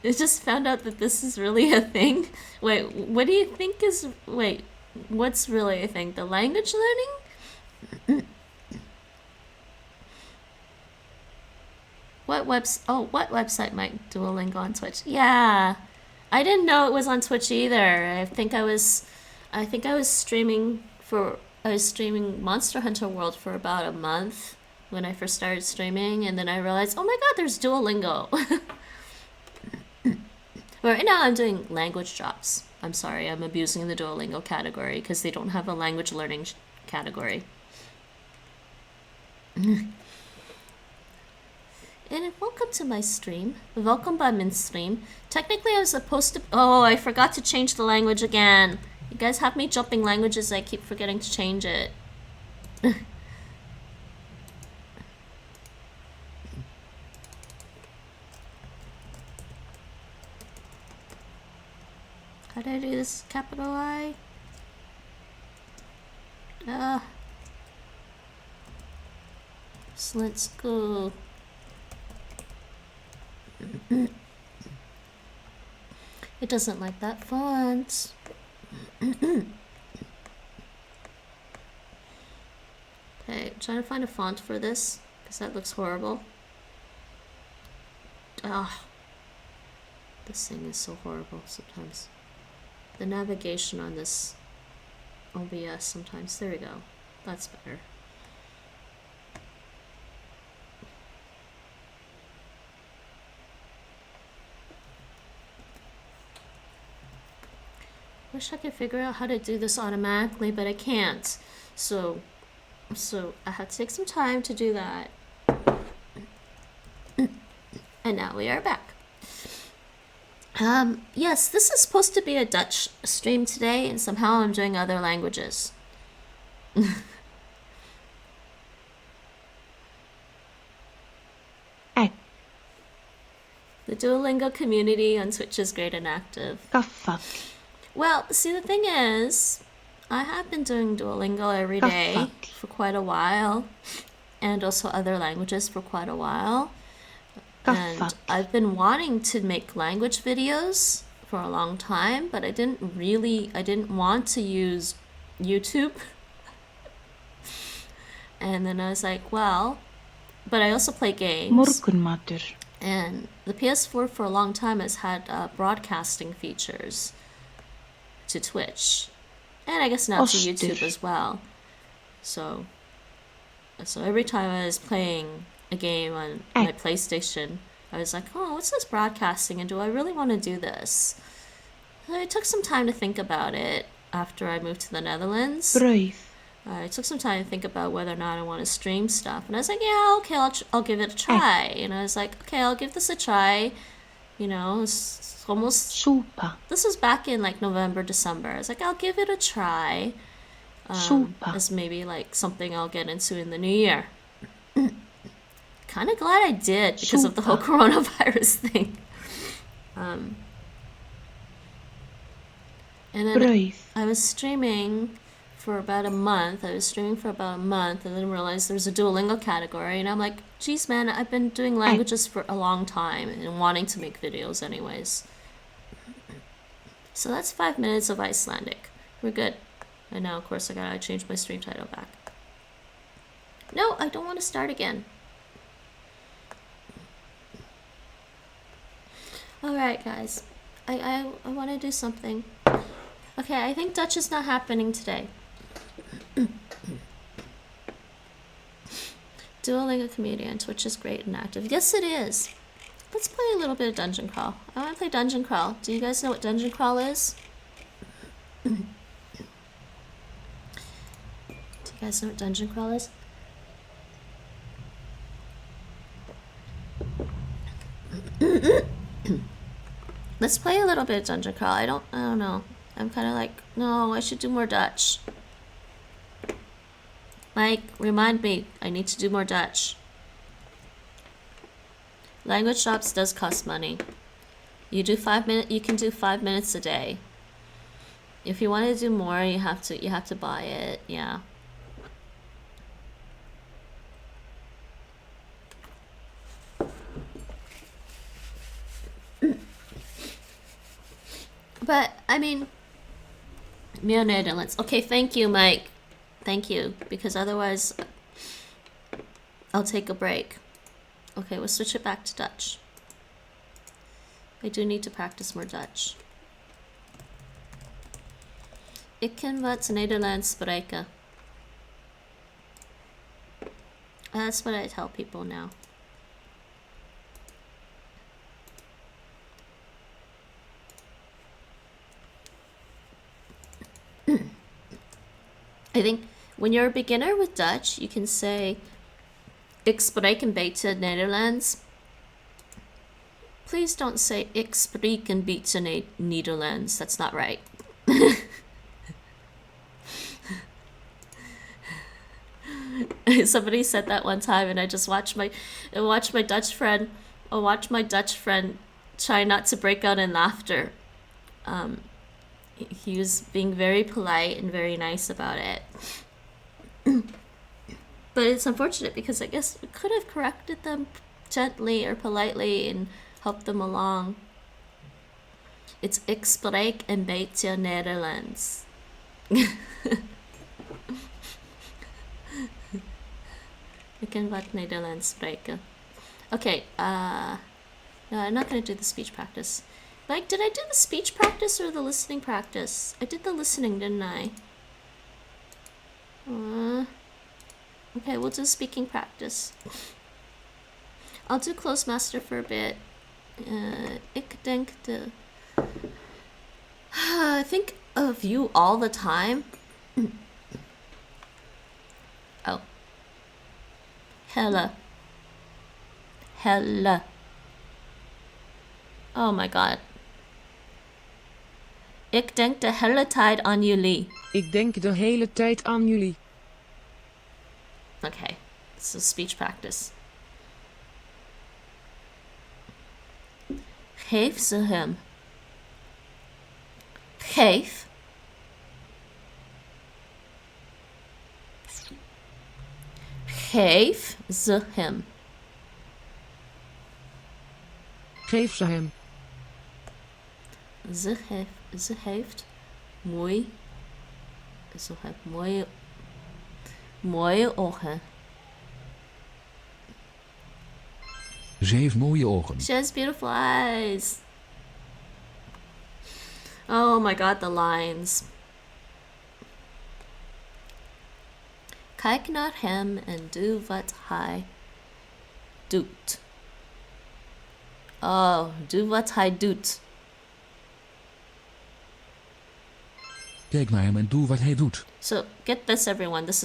just found out that this is really a thing. Wait, what do you think is... Wait, what's really a thing? The language learning? What website might Duolingo on Twitch? Yeah, I didn't know it was on Twitch either. I think I was streaming Monster Hunter World for about a month when I first started streaming, and then I realized, oh my god, there's Duolingo. But right now I'm doing language drops. I'm sorry, I'm abusing the Duolingo category because they don't have a language learning category. And welcome to my stream. Welcome by min stream. Technically I was supposed to... Oh, I forgot to change the language again. You guys have me jumping languages, I keep forgetting to change it. How do I do this? Capital I? So let's go. It doesn't like that font. Okay, trying to find a font for this because that looks horrible. This thing is so horrible sometimes. The navigation on this OBS sometimes. There we go. That's better. Wish I could figure out how to do this automatically, but I can't. So I have to take some time to do that. And now we are back. Yes, this is supposed to be a Dutch stream today, and somehow I'm doing other languages. The Duolingo community on Twitch is great and active. Well, see, the thing is, I have been doing Duolingo every day for quite a while, and also other languages for quite a while. And I've been wanting to make language videos for a long time, but I didn't want to use YouTube. And then I was like, well, but I also play games. And the PS4 for a long time has had broadcasting features to Twitch, and I guess now to YouTube as well. So every time I was playing a game on my PlayStation, I was like, oh, what's this broadcasting, and do I really want to do this? So I took some time to think about it after I moved to the Netherlands. I took some time to think about whether or not I want to stream stuff, and I was like, yeah, okay, I'll give it a try. And I was like, okay, I'll give this a try. You know, it's almost... This was back in like November, December. I was like, I'll give it a try. As maybe like something I'll get into in the new year. Kind of glad I did because of the whole coronavirus thing. And then I was streaming for about a month. I was streaming for about a month and then realized there's a Duolingo category. And I'm like, geez, man, I've been doing languages for a long time and wanting to make videos anyways. So that's 5 minutes of Icelandic. We're good. And now, of course, I gotta change my stream title back. No, I don't want to start again. Alright, guys. I want to do something. Okay, I think Dutch is not happening today. Duolingo community on Twitch is great and active. Yes, it is. Let's play a little bit of Dungeon Crawl. I want to play Dungeon Crawl. Do you guys know what Dungeon Crawl is? Do you guys know what Dungeon Crawl is? Let's play a little bit of Dungeon Crawl. I don't know. I'm kind of like, no, I should do more Dutch. Mike, remind me, I need to do more Dutch. Language shops does cost money. You do 5 minutes. You can do 5 minutes a day. If you want to do more, you have to buy it. Yeah. But I mean, meer Netherlands. Okay, thank you, Mike. Thank you, because otherwise I'll take a break. Okay, we'll switch it back to Dutch. I do need to practice more Dutch. Ik kan wat Nederlands spreken. That's what I tell people now. I think when you're a beginner with Dutch, you can say, ik spreek een beetje Nederlands. Please don't say, ik spreek een beetje Nederlands. That's not right. Somebody said that one time, and I just watched my Dutch friend try not to break out in laughter. He was being very polite and very nice about it. But it's unfortunate because I guess we could have corrected them gently or politely and helped them along. It's ik spreek een beetje Nederlands. Ik kan wat Nederlands spreken. Okay, no, I'm not going to do the speech practice. Like, did I do the speech practice or the listening practice? I did the listening, didn't I? Okay, we'll do speaking practice. I'll do Clozemaster for a bit. Ik denk de... I think of you all the time. Oh. Hella. Hella. Oh my god. Ik denk de hele tijd aan jullie. Ik denk de hele tijd aan jullie. Okay, this is speech practice. Geef ze hem. Geef. Geef ze hem. Geef ze hem. Ze heeft mooie ogen. Ze heeft mooie ogen. She has beautiful eyes. Oh my god, the lines. Kijk naar hem en doe wat hij doet. Oh, doe wat hij doet. Kijk naar hem en doe wat hij doet. So, get this everyone, this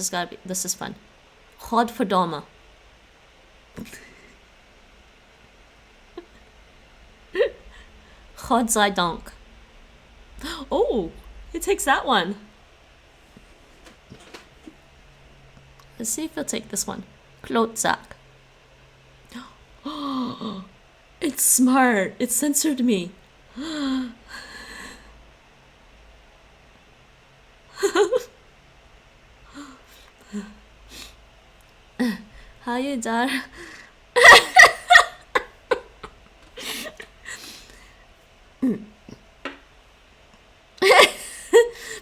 is fun. Godverdomme. Godzijdank. Oh, he takes that one. Let's see if he'll take this one. Klootzak. Oh, it's smart. It censored me. How you done?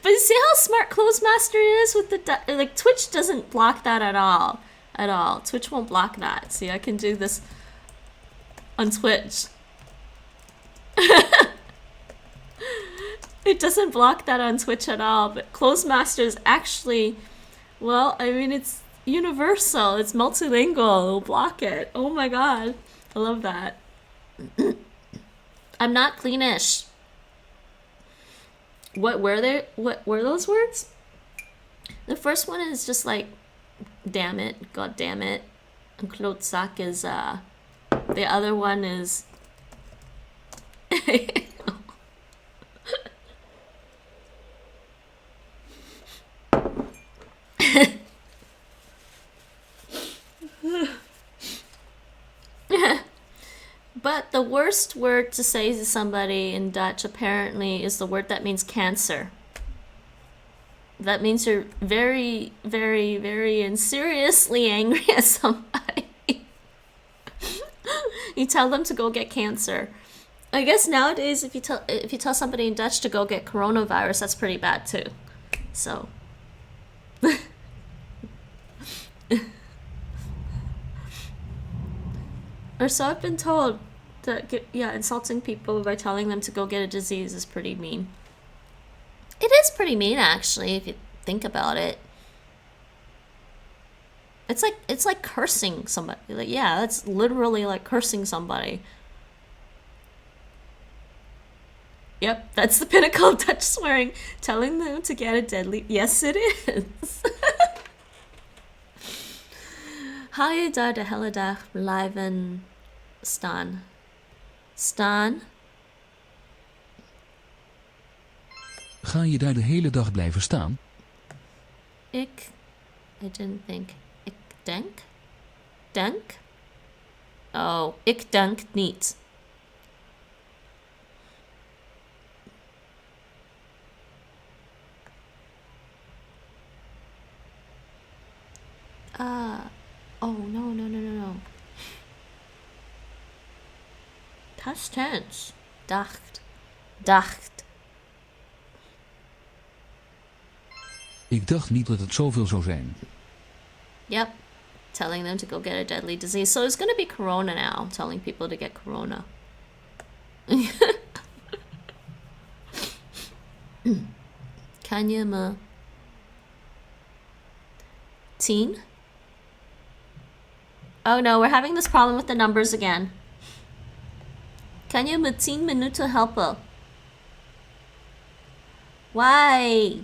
But you see how smart Clozemaster is with the like Twitch doesn't block that at all. At all. Twitch won't block that. See, I can do this on Twitch. It doesn't block that on Twitch at all, but Clozemaster is actually, well, I mean, it's universal. It's multilingual. It'll block it. Oh my god. I love that. I'm not cleanish. What were those words? The first one is just like, damn it, god damn it. And Klotzak is, the other one is... But the worst word to say to somebody in Dutch apparently is the word that means cancer. That means you're very, very, very and seriously angry at somebody. You tell them to go get cancer. I guess nowadays if you tell somebody in Dutch to go get coronavirus, that's pretty bad too. So or so I've been told. Yeah, insulting people by telling them to go get a disease is pretty mean. It is pretty mean, actually, if you think about it. It's like cursing somebody. Like, yeah, that's literally like cursing somebody. Yep, that's the pinnacle of Dutch swearing. Telling them to get a deadly... Yes, it is. Ga je daar de hele dag blijven staan? Staan? Ga je daar de hele dag blijven staan? I didn't think. Ik denk? Denk? Oh, ik denk niet. Oh, no. Past tense. Dacht. Ik dacht niet dat het zoveel zou zijn. Yep. Telling them to go get a deadly disease. So it's gonna be corona now. Telling people to get corona. Kan je me 10? Oh no, we're having this problem with the numbers again. Kan je me 10 minuten helpen? Why?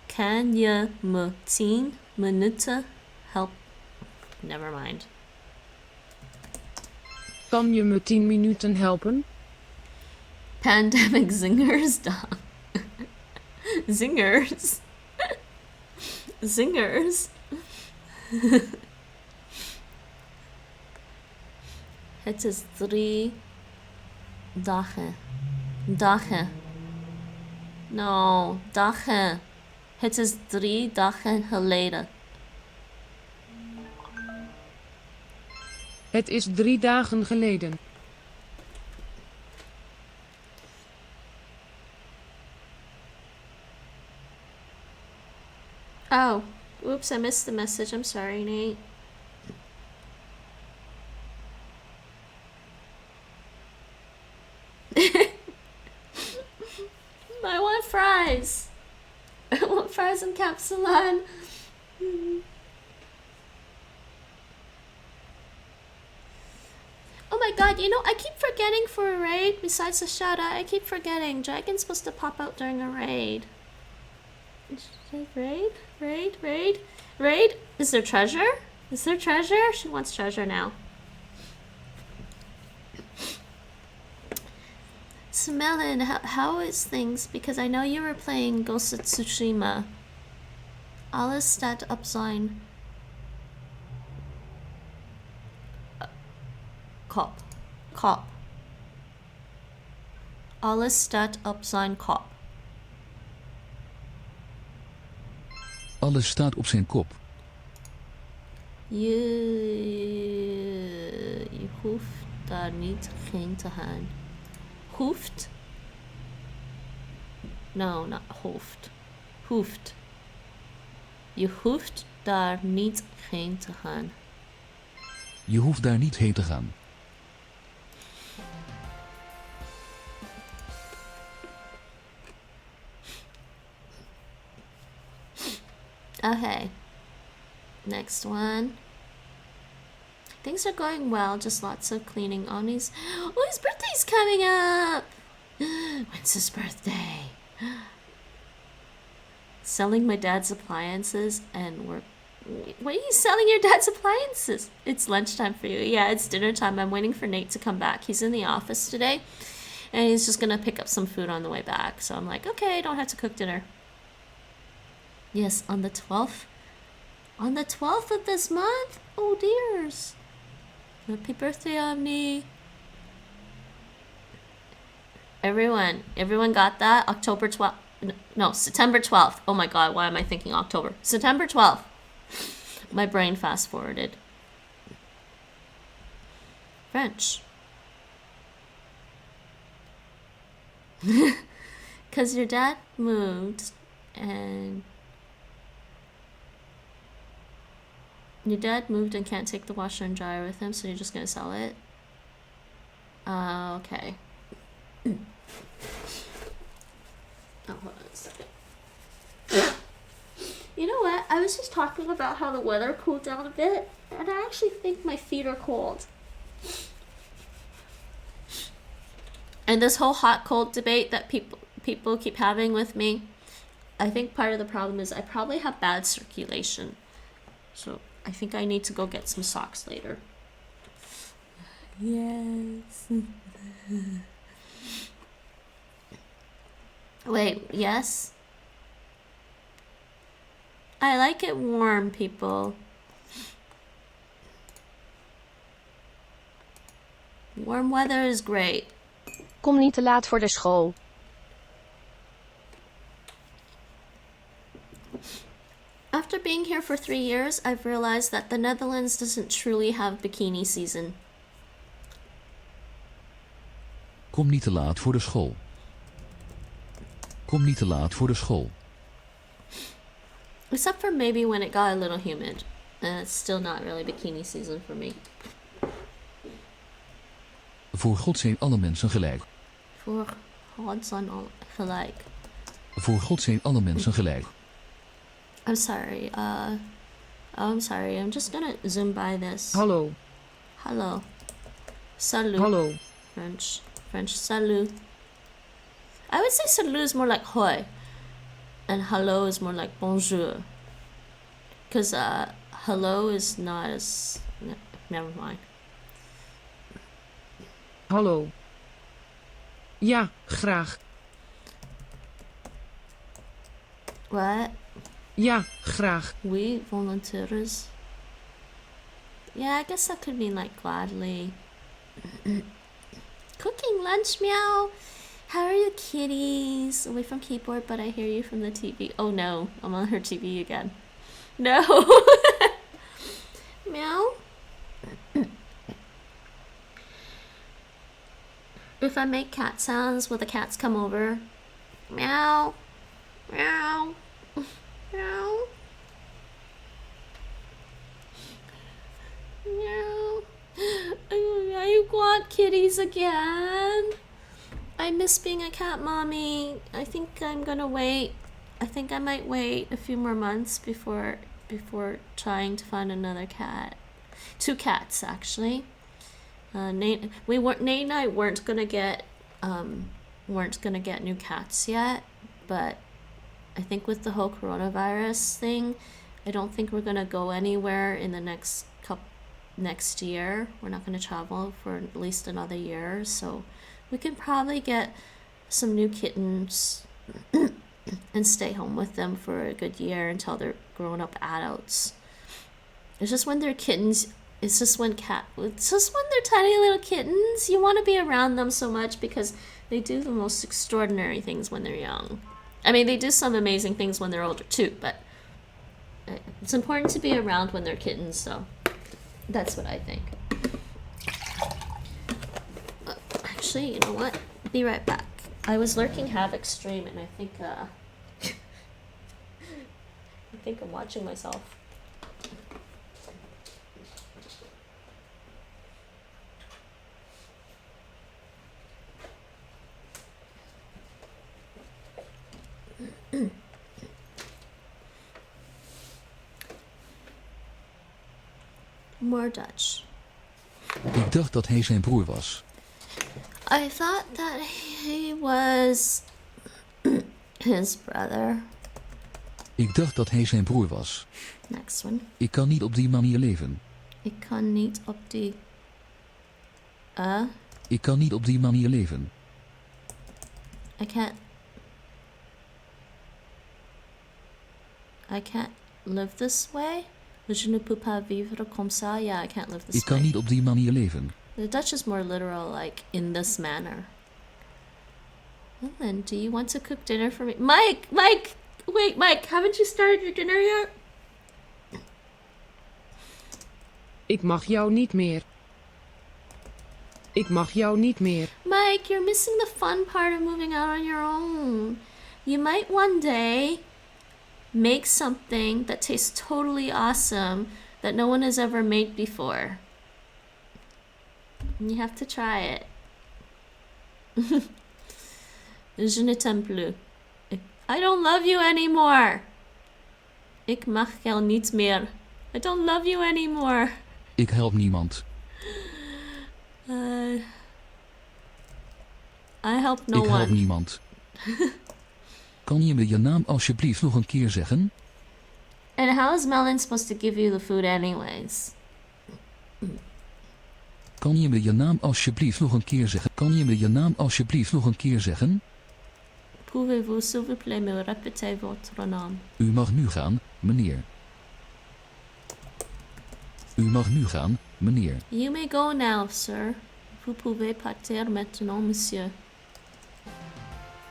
Kan je me 10 minuten help? Never mind. Kan je me 10 minuten helpen? Pandemic zingers, dog. Zingers. Zingers. Het is 3 dagen. Dagen. No, dagen. Het is 3 dagen geleden. Het is 3 dagen geleden. Oh, oops, I missed the message. I'm sorry, Nate. I want fries. I want fries and capsulon. Oh my god, you know, I keep forgetting for a raid, besides the shout out, I keep forgetting. Dragon's supposed to pop out during a raid. Raid? Raid? Is there treasure? Is there treasure? She wants treasure now. So Melon, how is things? Because I know you were playing Ghost of Tsushima. Alles staat op zijn kop. Alles staat op zijn kop. Alles staat op zijn kop. Je hoeft daar niet heen te gaan. Hoeft? No, not hoeft. Hoeft. Je hoeft daar niet heen te gaan. Je hoeft daar niet heen te gaan. Okay. Next one. Things are going well, just lots of cleaning. Oni's. Oh, his birthday's coming up! When's his birthday? Selling my dad's appliances and work. What are you selling your dad's appliances? It's lunchtime for you. Yeah, it's dinner time. I'm waiting for Nate to come back. He's in the office today, and he's just gonna pick up some food on the way back. So I'm like, okay, I don't have to cook dinner. Yes, on the 12th. On the 12th of this month? Oh dears. Happy birthday, Omni. Everyone got that? October 12th. No, September 12th. Oh my god, why am I thinking October? September 12th. My brain fast forwarded. French. Because your dad moved and can't take the washer and dryer with him, so you're just gonna sell it? Okay. Oh, hold on a second. You know what? I was just talking about how the weather cooled down a bit, and I actually think my feet are cold. And this whole hot cold debate that people keep having with me, I think part of the problem is I probably have bad circulation. So I think I need to go get some socks later. Yes. Wait, yes? I like it warm, people. Warm weather is great. Kom niet te laat voor de school. After being here for 3 years, I've realized that the Netherlands doesn't truly have bikini season. Kom niet te laat voor de school. Kom niet te laat voor de school. Except for maybe when it got a little humid. And it's still not really bikini season for me. Voor God zijn alle mensen gelijk. Voor God zijn al gelijk. Voor God zijn alle mensen gelijk. I'm sorry, I'm sorry, I'm just gonna zoom by this. Hallo. Hello. Salut. Hallo. French, salut. I would say salut is more like hoi. And hello is more like bonjour. Because, hello is not as... Never mind. Hallo. Ja, graag. What? Ja, graag. Oui, volunteers. Yeah, I guess that could mean like gladly. Cooking lunch, meow. How are you, kitties? Away from keyboard, but I hear you from the TV. Oh no, I'm on her TV again. No. Meow. If I make cat sounds, will the cats come over? Meow. Meow. Meow. Meow. I want kitties again. I miss being a cat mommy. I think I'm gonna wait. I think I might wait a few more months before trying to find another cat. 2 cats actually. Nate and I weren't gonna get new cats yet, but I think with the whole coronavirus thing, I don't think we're gonna go anywhere in the next year. We're not gonna travel for at least another year, so we can probably get some new kittens and stay home with them for a good year until they're grown up adults. It's just when they're kittens, it's just when they're tiny little kittens, you want to be around them so much because they do the most extraordinary things when they're young. I mean, they do some amazing things when they're older too, but It's important to be around when they're kittens, so that's what I think. Actually, you know what? Be right back. I was lurking Havoc stream, and I think I'm watching myself. More Dutch. Ik dacht dat hij zijn broer was. I thought that he was his brother. Ik dacht dat hij zijn broer was. Next one. Ik kan niet op die manier leven. Ik kan niet op die... Ik kan niet op die manier leven. I can't live this way? Je ne peux pas vivre comme ça? Yeah, I can't live this Ik kan way. niet op die manier leven. The Dutch is more literal, like, in this manner. Well then, do you want to cook dinner for me? Mike! Wait, Mike, haven't you started your dinner yet? Ik mag jou niet meer. Ik mag jou niet meer. Mike, you're missing the fun part of moving out on your own. You might one day make something that tastes totally awesome that no one has ever made before. You have to try it. Je ne t'aime plus. I don't love you anymore. Ik mag jou niet meer. I don't love you anymore. Ik help niemand. I help no Ik help one. niemand. Kan je me je naam alsjeblieft nog een keer zeggen? And how is Melon supposed to give you the food anyways? Kan je me je naam alsjeblieft nog een keer zeggen? Kan je me je naam alsjeblieft nog een keer zeggen? Pouvez-vous s'il vous plaît me répéter votre nom? U mag nu gaan, meneer. U mag nu gaan, meneer. You may go now, sir. Vous pouvez partir maintenant, monsieur.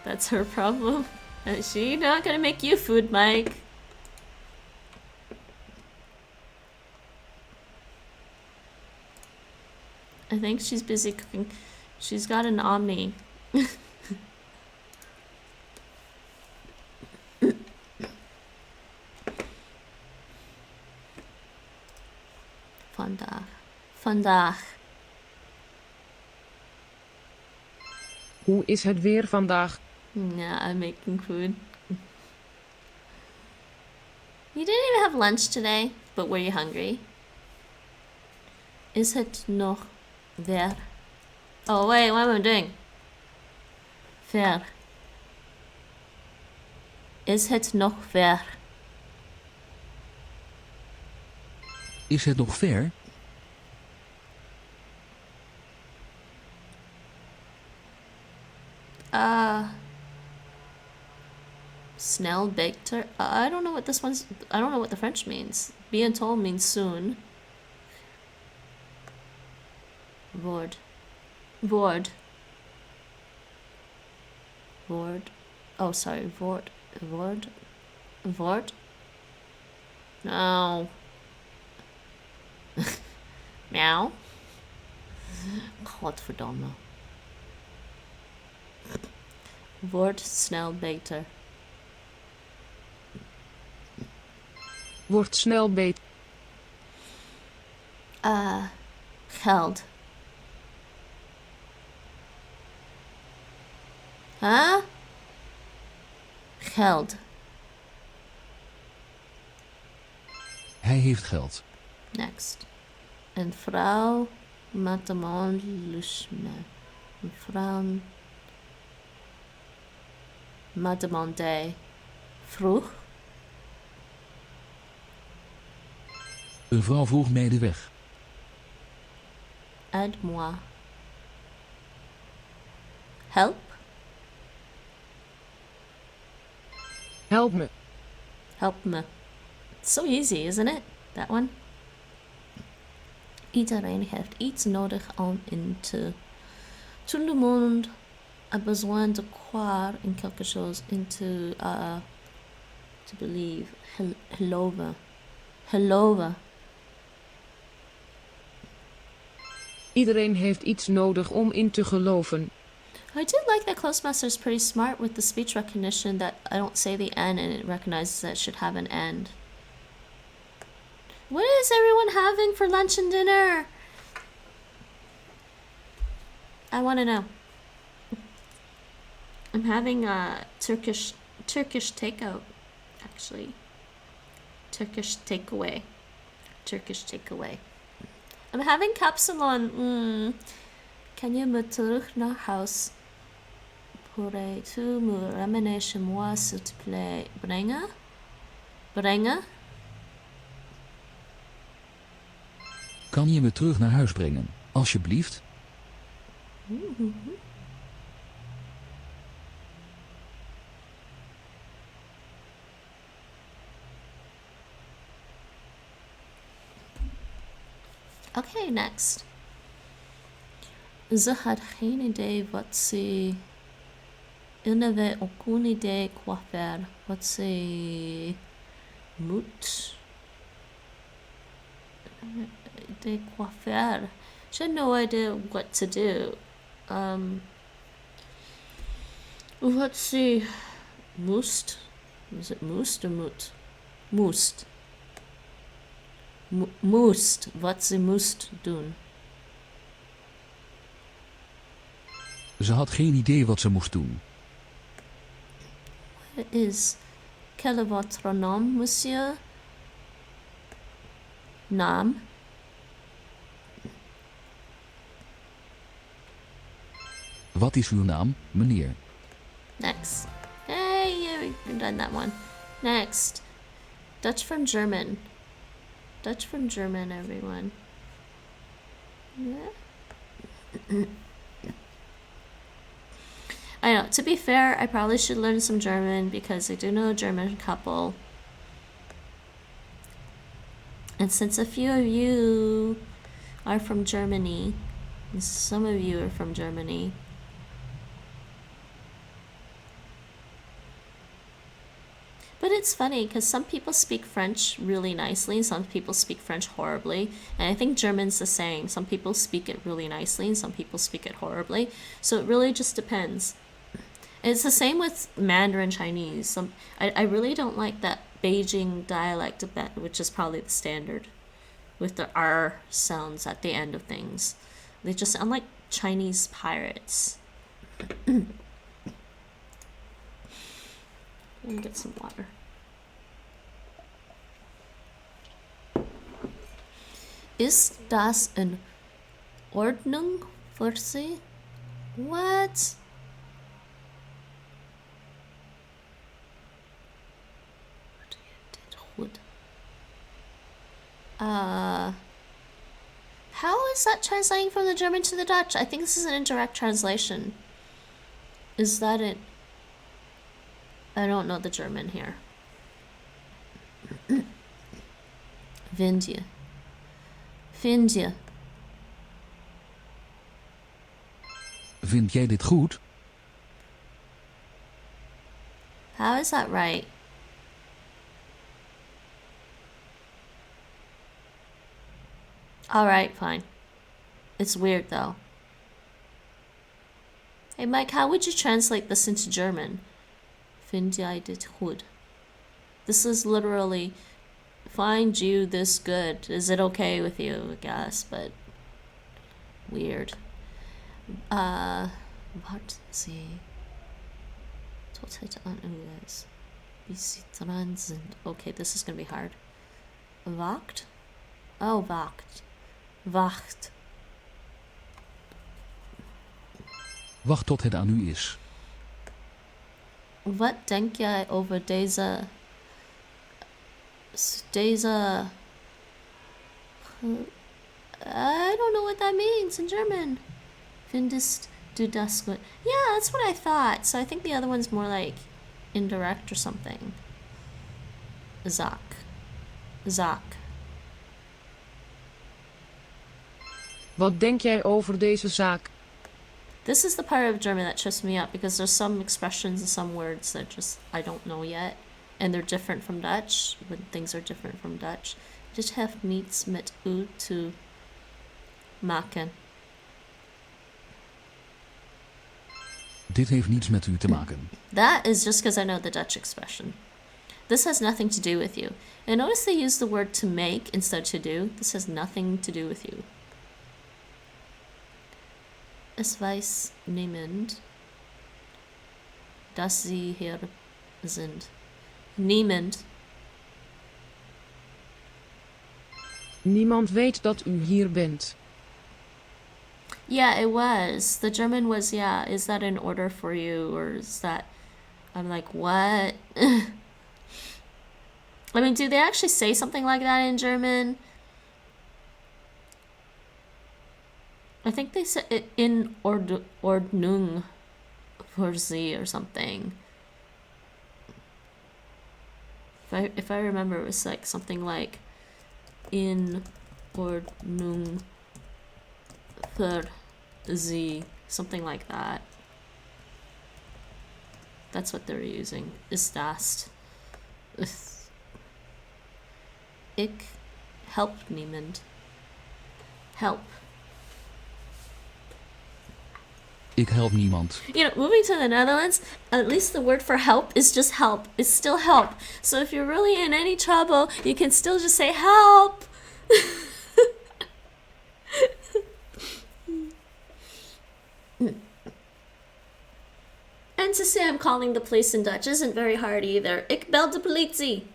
That's her problem. Is she not gonna make you food, Mike? I think she's busy cooking. She's got an Omni. Vandaag. Hoe is het weer vandaag? Yeah, I'm making food. You didn't even have lunch today, but were you hungry? Is het nog ver? Oh wait, what am I doing? Ver. Is het nog ver? Is het nog ver? Snel beter. I don't know what this one's. I don't know what the French means. Bientôt means soon. Word. Oh, sorry. Word. No. Meow. Godverdomme. Word snel beter. Wordt snel beter. Geld. Huh? Geld. Hij heeft geld. Next. Een vrouw met een man lusme. Een vrouw met een man die vroeg. Een vrouw vroeg mij de weg. Aide-moi. Help. Help me. Help me. It's so easy, isn't it? That one. Iedereen heeft iets nodig om in te... Tout le monde a besoin de croire in quelque chose, to believe, geloven. Geloven. Iedereen heeft iets nodig om in te geloven. I do like that Clozemaster is pretty smart with the speech recognition, that I don't say the N and it recognizes that it should have an end. What is everyone having for lunch and dinner? I want to know. I'm having a Turkish takeout, actually. Turkish takeaway. I'm having kapsalon. Kan je me terug naar huis? Pourrais-tu me ramener chez moi, s'il te plaît? Brengen? Kan je me terug naar huis brengen, alsjeblieft? Okay, next. Ze had geen idee wat ze... Elle n'avait aucune idée quoi faire. Wat ze... moet... idée quoi faire. She had no idea what to do. What ze... moest... Was it moest or moot? Moest. Moest. Wat ze moest doen. Ze had geen idee wat ze moest doen. What is... Quel est votre nom, monsieur? Naam. Wat is uw naam, meneer? Next. Hey, yeah, we've done that one. Next. Dutch from German. Dutch from German, everyone. Yeah. I know, to be fair, I probably should learn some German because I do know a German couple. And since a few of you are from Germany, and some of you are from Germany, but it's funny because some people speak French really nicely and some people speak French horribly. And I think German's the same. Some people speak it really nicely and some people speak it horribly. So it really just depends. It's the same with Mandarin Chinese. I really don't like that Beijing dialect of that, which is probably the standard, with the R sounds at the end of things. They just sound like Chinese pirates. Let me get some water. Ist das in Ordnung für Sie? What? How is that translating from the German to the Dutch? I think this is an indirect translation. Is that it? I don't know the German here. Vind je. Vind je. Vind jij dit goed? How is that right? Alright, fine. It's weird though. Hey Mike, how would you translate this into German? Find jij dit goed? This is literally, find you this good. Is it okay with you, I guess, but weird. Wat sie tot het aan u is. Wie sie dran sind. Okay, this is gonna be hard. Wacht? Oh, wacht. Wacht. Wacht tot het aan u is. Wat denk jij over deze... I don't know what that means in German. Findest du das gut? Yeah, that's what I thought. So I think the other one's more like indirect or something. Zak. Wat denk jij over deze zaak? This is the part of German that trips me up because there's some expressions and some words that just I don't know yet. And they're different from Dutch when things are different from Dutch. Dit heeft niets met u te maken. Dit heeft niets met u te maken. That is just because I know the Dutch expression. This has nothing to do with you. And notice they use the word to make instead of to do. This has nothing to do with you. Es weiß niemand, dass sie hier sind. Niemand. Niemand weet dat u hier bent. Yeah, it was. The German was, yeah, is that in order for you? Or is that... I'm like, what? I mean, do they actually say something like that in German? I think they said it in Ordnung für Sie or something. If I remember, it was like something like in Ordnung für Sie, something like that. That's what they're using. Is das? Ik help niemand. Help. Ik help niemand. You know, moving to the Netherlands, at least the word for help is just help. It's still help. So if you're really in any trouble, you can still just say help. And to say I'm calling the police in Dutch isn't very hard either. Ik bel de politie.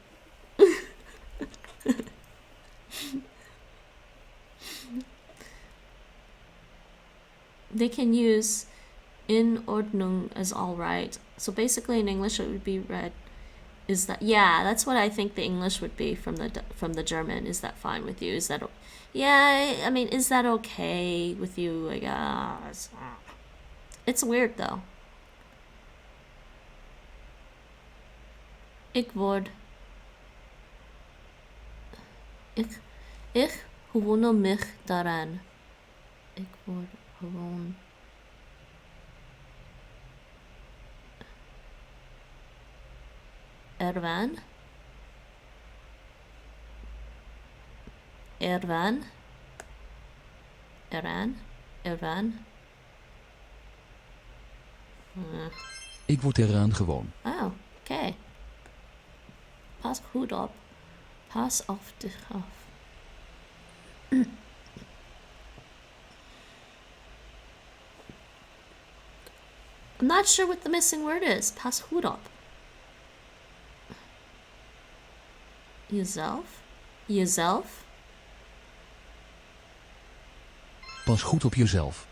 They can use in Ordnung as all right. So basically in English it would be read, is that, yeah, that's what I think the English would be from the German. Is that fine with you? Is that, yeah, I mean, is that okay with you? I guess. It's weird though. Ik word. Ich gewöhne mich daran. Ik word gewoon. Ervan. Ik word eraan gewoon. Oh, okay. Pas goed op. Pas auf dich auf. I'm not sure what the missing word is. Pas goed op. Jezelf? Jezelf? Pas goed op jezelf.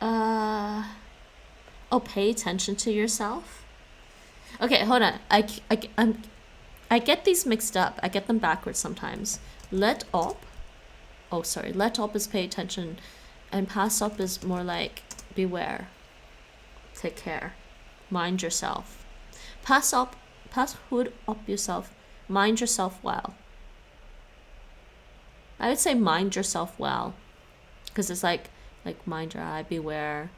Oh, pay attention to yourself? Okay, hold on. I get these mixed up. I get them backwards sometimes. Let op. Oh, sorry. Let op is pay attention. And pass op is more like beware. Take care. Mind yourself. Pass op. Pass goed op yourself. Mind yourself well. I would say mind yourself well. Because it's like mind your eye, beware.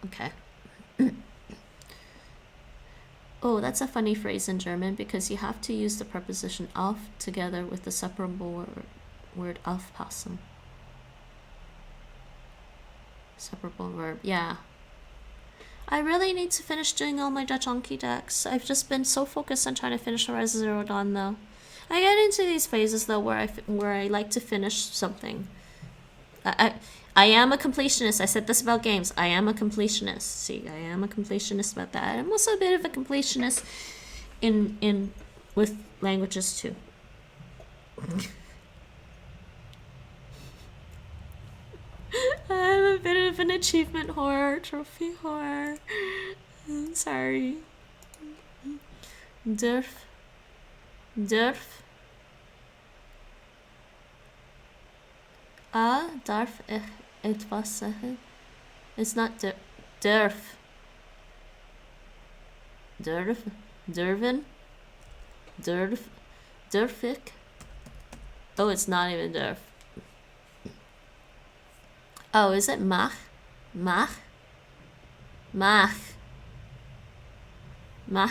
Okay. Oh, that's a funny phrase in German because you have to use the preposition auf together with the separable word aufpassen. Separable verb, yeah. I really need to finish doing all my Dutch Anki decks. I've just been so focused on trying to finish Horizon Zero Dawn though. I get into these phases though where I like to finish something. I am a completionist. I said this about games. I am a completionist. See, I am a completionist about that. I'm also a bit of a completionist in with languages too. I'm a bit of an achievement whore, trophy whore. I'm sorry. Durf. Darf ich etwas sagen? It's not durf. Durf ich? Oh, it's not even durf. Oh, is it mag? Mag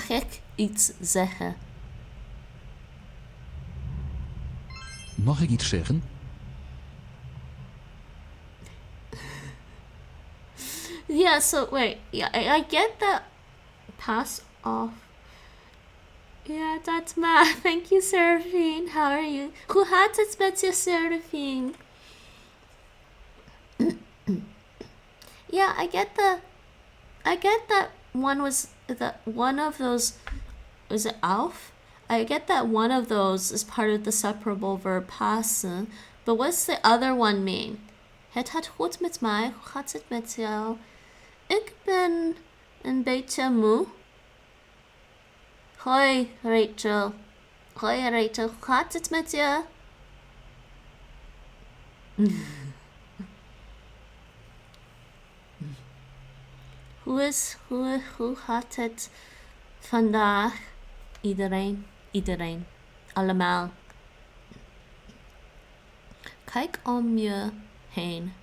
ik iets zeggen? Mag ik iets zeggen? Yeah, so wait. Yeah, I get that. Pass off. Yeah, that's math. Thank you, Seraphine. How are you? Hoe gaat het met je, Seraphine? Yeah, I get that one was that one of those. Was it auf? I get that one of those is part of the separable verb passen, but what's the other one mean? Het gaat goed met mij. Hoe gaat het met jou? Ik ben een beetje moe. Hoi, Rachel. Hoi, Rachel. Hoe gaat het met je? Hoe gaat het vandaag? Iedereen. Allemaal. Kijk om je heen.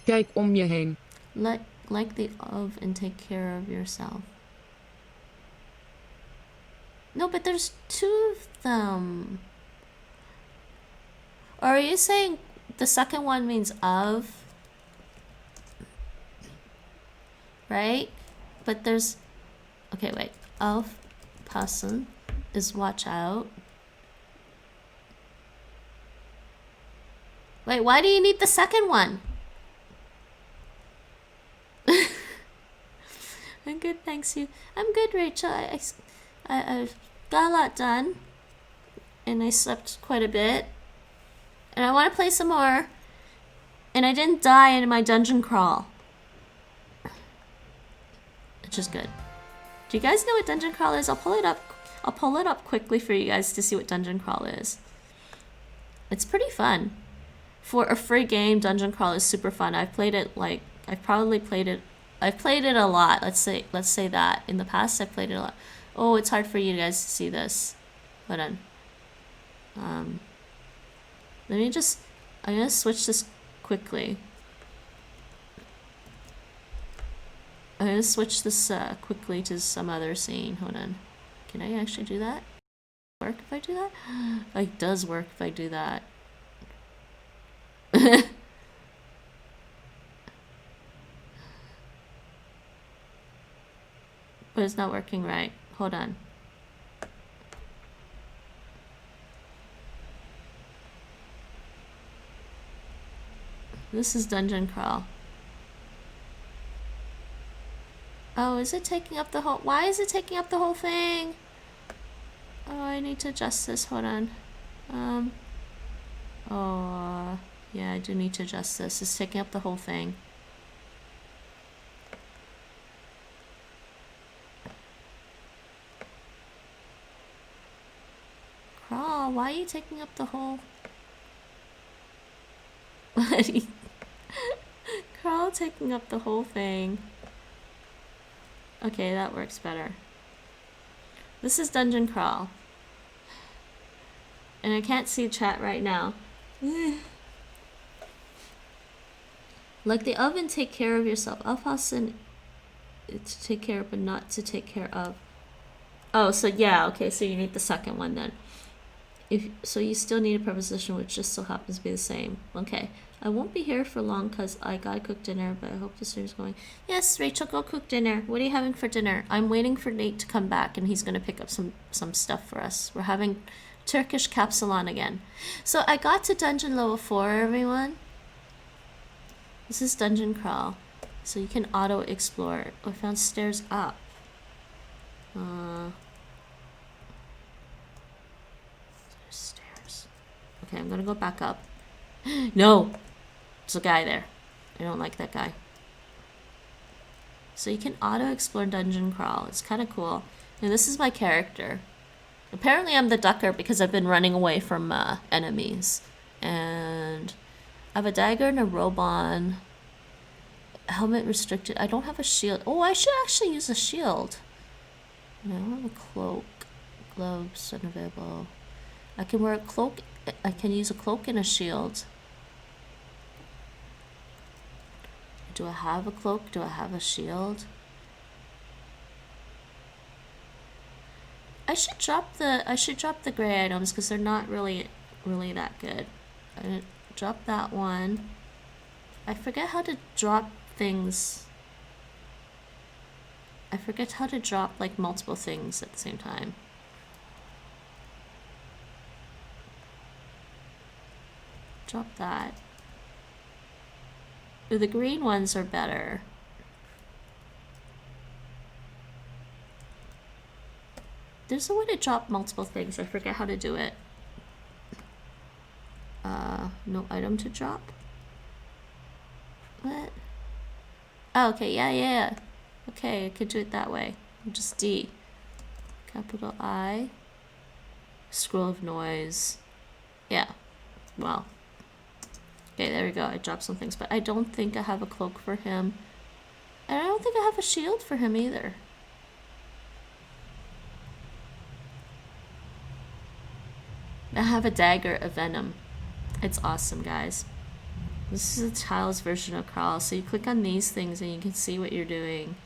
Kijk om je heen. Like the of and take care of yourself. No, but there's two of them. Or are you saying the second one means of? Right? But there's... Okay, wait. Of passen is watch out. Wait, why do you need the second one? I'm good, thanks you. I'm good, Rachel. I got a lot done. And I slept quite a bit. And I want to play some more. And I didn't die in my dungeon crawl. Which is good. Do you guys know what dungeon crawl is? I'll pull it up quickly for you guys to see what dungeon crawl is. It's pretty fun. For a free game, dungeon crawl is super fun. I've played it I've played it a lot. Let's say that. In the past I've played it a lot. Oh, it's hard for you guys to see this. Hold on. I'm gonna switch this quickly. I'm gonna switch this quickly to some other scene. Hold on. Can I actually do that? Work if I do that? It does work if I do that. But it's not working right. Hold on. This is dungeon crawl. Oh, is it taking up the whole... Why is it taking up the whole thing? Oh, I need to adjust this. Hold on. Yeah, I do need to adjust this. It's taking up the whole thing. Crawl, why are you taking up the whole... Crawl taking up the whole thing. Okay, that works better. This is dungeon crawl. And I can't see chat right now. Like the oven, take care of yourself. Aufpassen to take care of, but not to take care of. Oh, so yeah, okay, so you need the second one then. So you still need a preposition which just so happens to be the same. Okay. I won't be here for long because I gotta cook dinner, but I hope the stream's going. Yes, Rachel, go cook dinner. What are you having for dinner? I'm waiting for Nate to come back and he's gonna pick up some stuff for us. We're having Turkish kapsalon again. So I got to dungeon level 4, everyone. This is dungeon crawl. So you can auto explore. Oh, I found stairs up. Stairs. Okay, I'm gonna go back up. No! There's a guy there. I don't like that guy. So you can auto-explore dungeon crawl. It's kind of cool. And this is my character. Apparently I'm the ducker because I've been running away from enemies. And I have a dagger and a robe on. Helmet restricted. I don't have a shield. Oh, I should actually use a shield. No, I don't have a cloak. Gloves unavailable. I can wear a cloak. I can use a cloak and a shield. Do I have a cloak? Do I have a shield? should drop the gray items because they're not really that good. I drop that one. I forget how to drop things. I forget how to drop like multiple things at the same time. Drop that. Ooh, the green ones are better. There's a way to drop multiple things. I forget how to do it. No item to drop. What? Oh, okay, yeah. Okay, I could do it that way. Just D. Capital I. Scroll of noise. Yeah. Well. Okay, there we go. I dropped some things, but I don't think I have a cloak for him. And I don't think I have a shield for him either. I have a dagger of venom. It's awesome, guys. This is a child's version of crawl. So you click on these things and you can see what you're doing.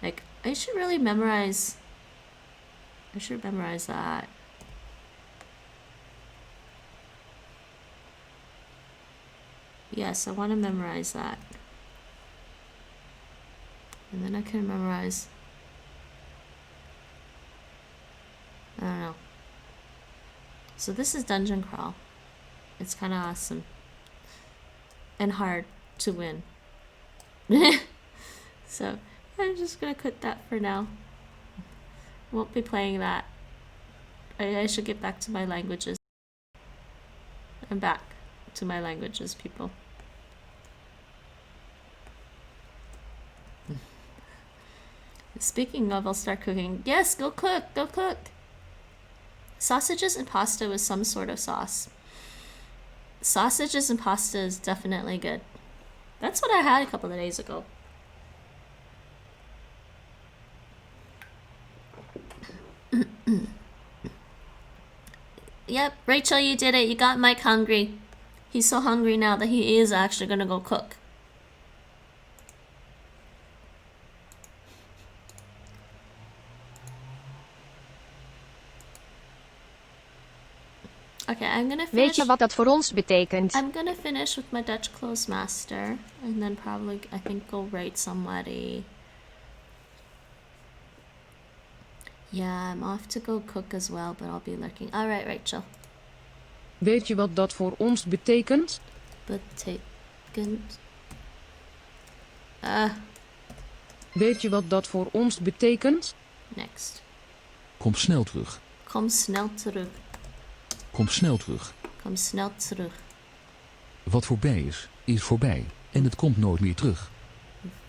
Like, I should really memorize. I should memorize that. Yes, I want to memorize that. And then I can memorize. I don't know. So this is dungeon crawl. It's kind of awesome. And hard to win. So I'm just gonna quit that for now. Won't be playing that. I should get back to my languages. I'm back to my languages, people. Speaking of, I'll start cooking. Yes, go cook, go cook. Sausages and pasta with some sort of sauce. Sausages and pasta is definitely good. That's what I had a couple of days ago. Yep, Rachel, you did it. You got Mike hungry. He's so hungry now that he is actually gonna go cook. Okay, I'm gonna finish. Weet je wat dat voor ons betekent? I'm gonna finish with my Dutch Clozemaster and then probably, I think, go rate somebody. Yeah, I'm off to go cook as well, but I'll be lurking. Alright, Rachel. Weet je wat dat voor ons betekent? Betekent. Weet je wat dat voor ons betekent? Next. Kom snel terug. Kom snel terug. Kom snel terug. Kom snel terug. Wat voorbij is, is voorbij. En het komt nooit meer terug.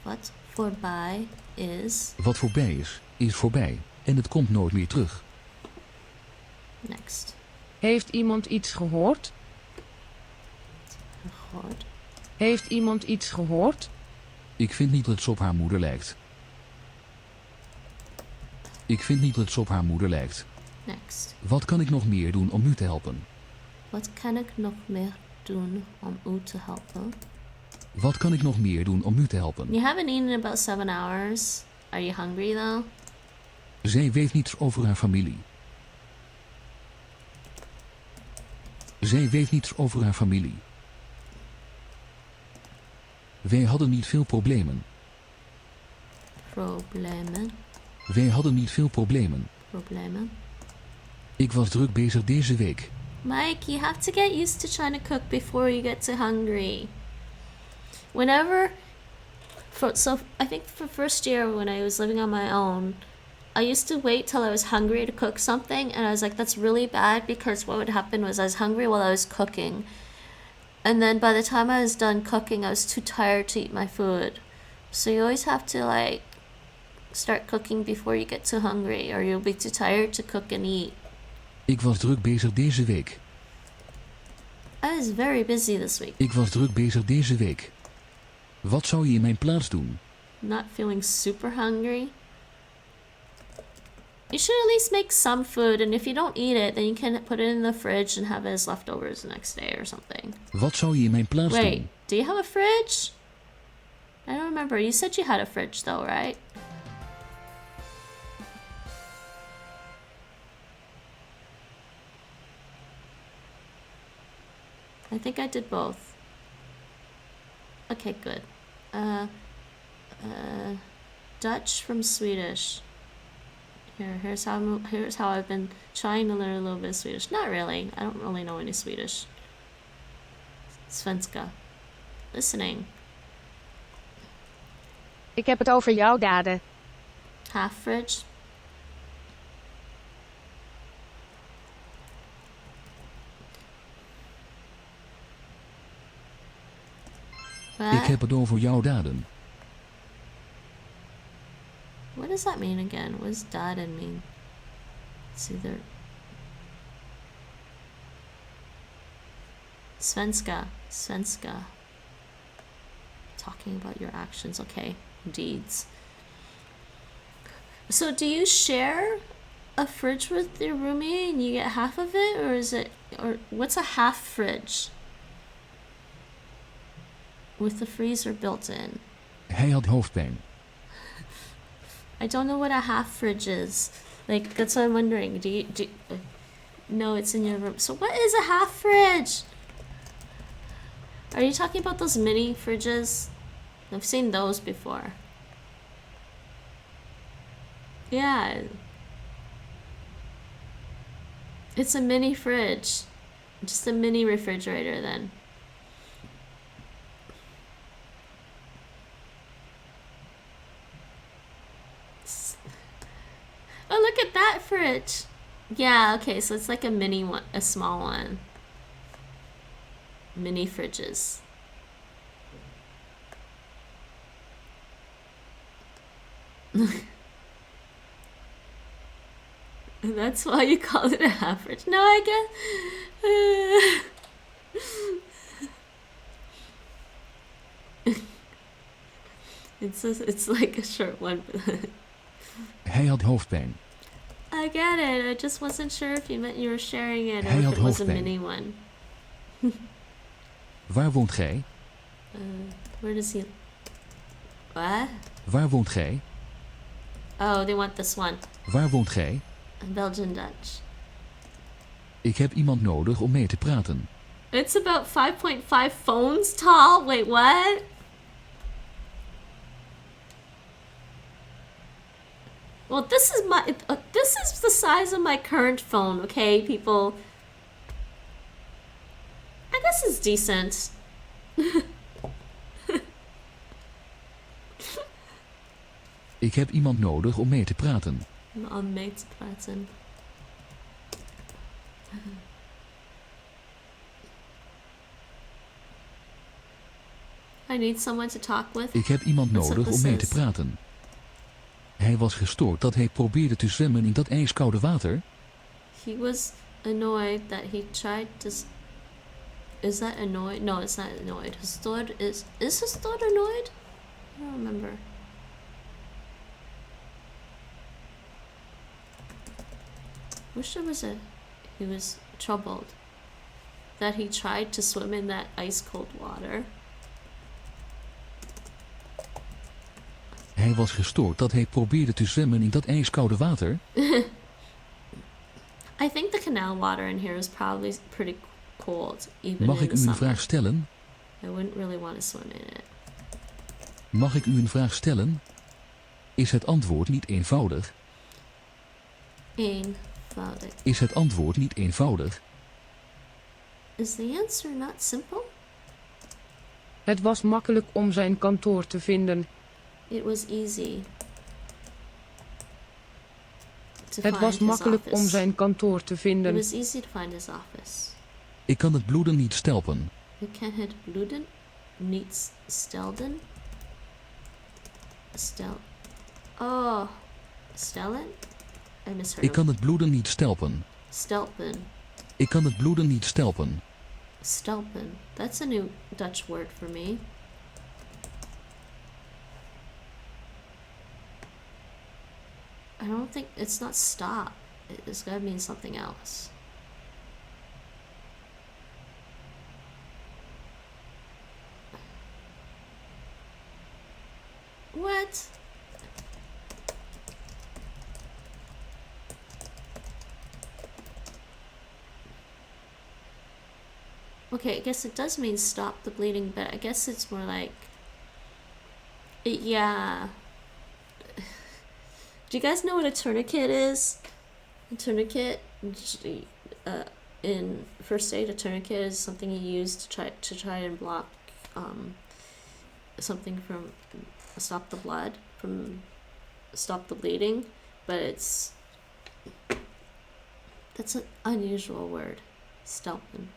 Wat voorbij is. Wat voorbij is voorbij. En het komt nooit meer terug. Next. Heeft iemand iets gehoord? Gehoord. Heeft iemand iets gehoord? Ik vind niet dat ze op haar moeder lijkt. Ik vind niet dat ze op haar moeder lijkt. Next. Wat kan ik nog meer doen om u te helpen? Wat kan ik nog meer doen om u te helpen? Wat kan ik nog meer doen om u te helpen? You haven't eaten in about 7 hours. Are you hungry though? Zij weet niets over haar familie. Zij weet niets over haar familie. Wij hadden niet veel problemen. Problemen. Wij hadden niet veel problemen. Problemen. Ik was druk bezig deze week. Mike, you have to get used to trying to cook before you get too hungry. Whenever, so I think for first year when I was living on my own, I used to wait till I was hungry to cook something, and I was like, that's really bad, because what would happen was I was hungry while I was cooking, and then by the time I was done cooking, I was too tired to eat my food. So you always have to like start cooking before you get too hungry, or you'll be too tired to cook and eat. Ik was druk bezig deze week. I was very busy this week. Ik was druk bezig deze week. Wat zou je in mijn plaats doen? Not feeling super hungry. You should at least make some food, and if you don't eat it, then you can put it in the fridge and have it as leftovers the next day or something. Wat zou je in mijn plaats Wait, doen? do you have a fridge? I don't remember. You said you had a fridge though, right? I think I did both. Okay, good. Dutch from Swedish. Here's how I've been trying to learn a little bit of Swedish. Not really. I don't really know any Swedish. Svenska. Listening. Ik heb het over jouw daden. Half fridge. Ik heb het over jouw daden. What does that mean again? What does daden mean? It's either Svenska. Talking about your actions. Okay, deeds. So do you share a fridge with your roomie and you get half of it, or what's a half fridge? With the freezer built in. Hij had hoofdpijn. I don't know what a half fridge is. Like, that's what I'm wondering. No, it's in your room. So what is a half fridge? Are you talking about those mini fridges? I've seen those before. Yeah. It's a mini fridge. Just a mini refrigerator then. Oh, look at that fridge. Yeah, okay, so it's like a mini one, a small one. Mini fridges. That's why you call it a half fridge. No, I guess. It's like a short one. Hij had hoofdpijn. I get it. I just wasn't sure if you meant you were sharing it or Hij if had it was a hoofdpijn. mini one. Waar woont gij? Where does he... What? Waar woont gij? Oh, they want this one. Waar woont gij? Belgian Dutch. Ik heb iemand nodig om mee te praten. It's about 5.5 phones tall. Wait, what? Well, this is the size of my current phone, okay, people? I guess it's decent. Ik heb iemand nodig om mee te praten. Om mee te praten. I need someone to talk with. Ik heb iemand That's what nodig this om mee te is. praten. Hij was gestoord dat hij probeerde te zwemmen in dat ijskoude water. He was annoyed that he tried to... Is that annoyed? No, it's not annoyed. Gestoord is gestoord annoyed? I don't remember. Wish there was he was troubled that he tried to swim in that ice cold water. Hij was gestoord dat hij probeerde te zwemmen in dat ijskoude water. I think the canal water in here is probably pretty cold, even Mag in ik the u een summer. vraag stellen? I wouldn't really want to swim in it. Mag ik u een vraag stellen? Is het antwoord niet eenvoudig? Eenvoudig. Is het antwoord niet eenvoudig? Is the answer not simple? Het was makkelijk om zijn kantoor te vinden. It was easy. To Het find was his makkelijk office. om zijn kantoor te It vinden. was easy to find his office. Ik kan het bloeden niet stelpen. You can het bloeden niet stelden. Oh, stellen? I misheard. Ik kan het bloeden niet stelpen. Stelpen. Ik kan het bloeden niet stelpen. Stelpen. That's a new Dutch word for me. I don't think it's not stop. It's gotta mean something else. What? Okay, I guess it does mean stop the bleeding, but I guess it's more like... Yeah. Do you guys know what a tourniquet is? A tourniquet, in first aid, a tourniquet is something you use to try and block something from stop the blood, from stop the bleeding, but that's an unusual word, stelpen.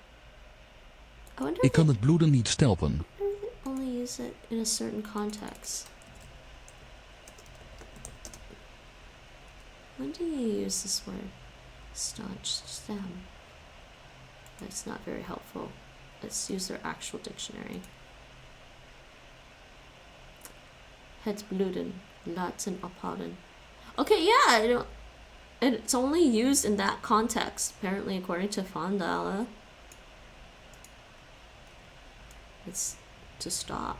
I wonder Ik if kan het bloeden niet stelpen. they only use it in a certain context. When do you use this word? Staunch stem. That's not very helpful. Let's use their actual dictionary. Het bloeden, laten ophouden. Okay, yeah, I don't, and it's only used in that context, apparently, according to Vandala. It's to stop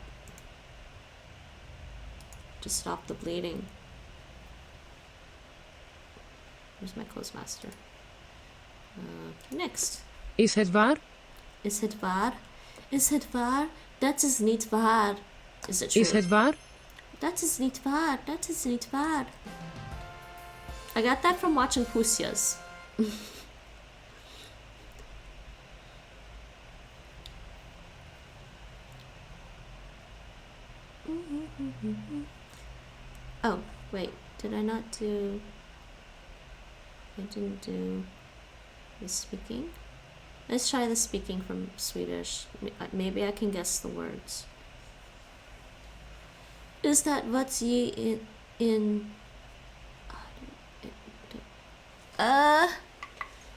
the bleeding. Where's my Clozemaster? Next. Is het waar? Is het waar? Is het waar? Dat is niet waar. Is it true? Is het waar? Dat is niet waar. Dat is niet waar. I got that from watching Pusias. Oh, wait. Did I not do... I didn't do the speaking. Let's try the speaking from Swedish. Maybe I can guess the words. Is that wat je in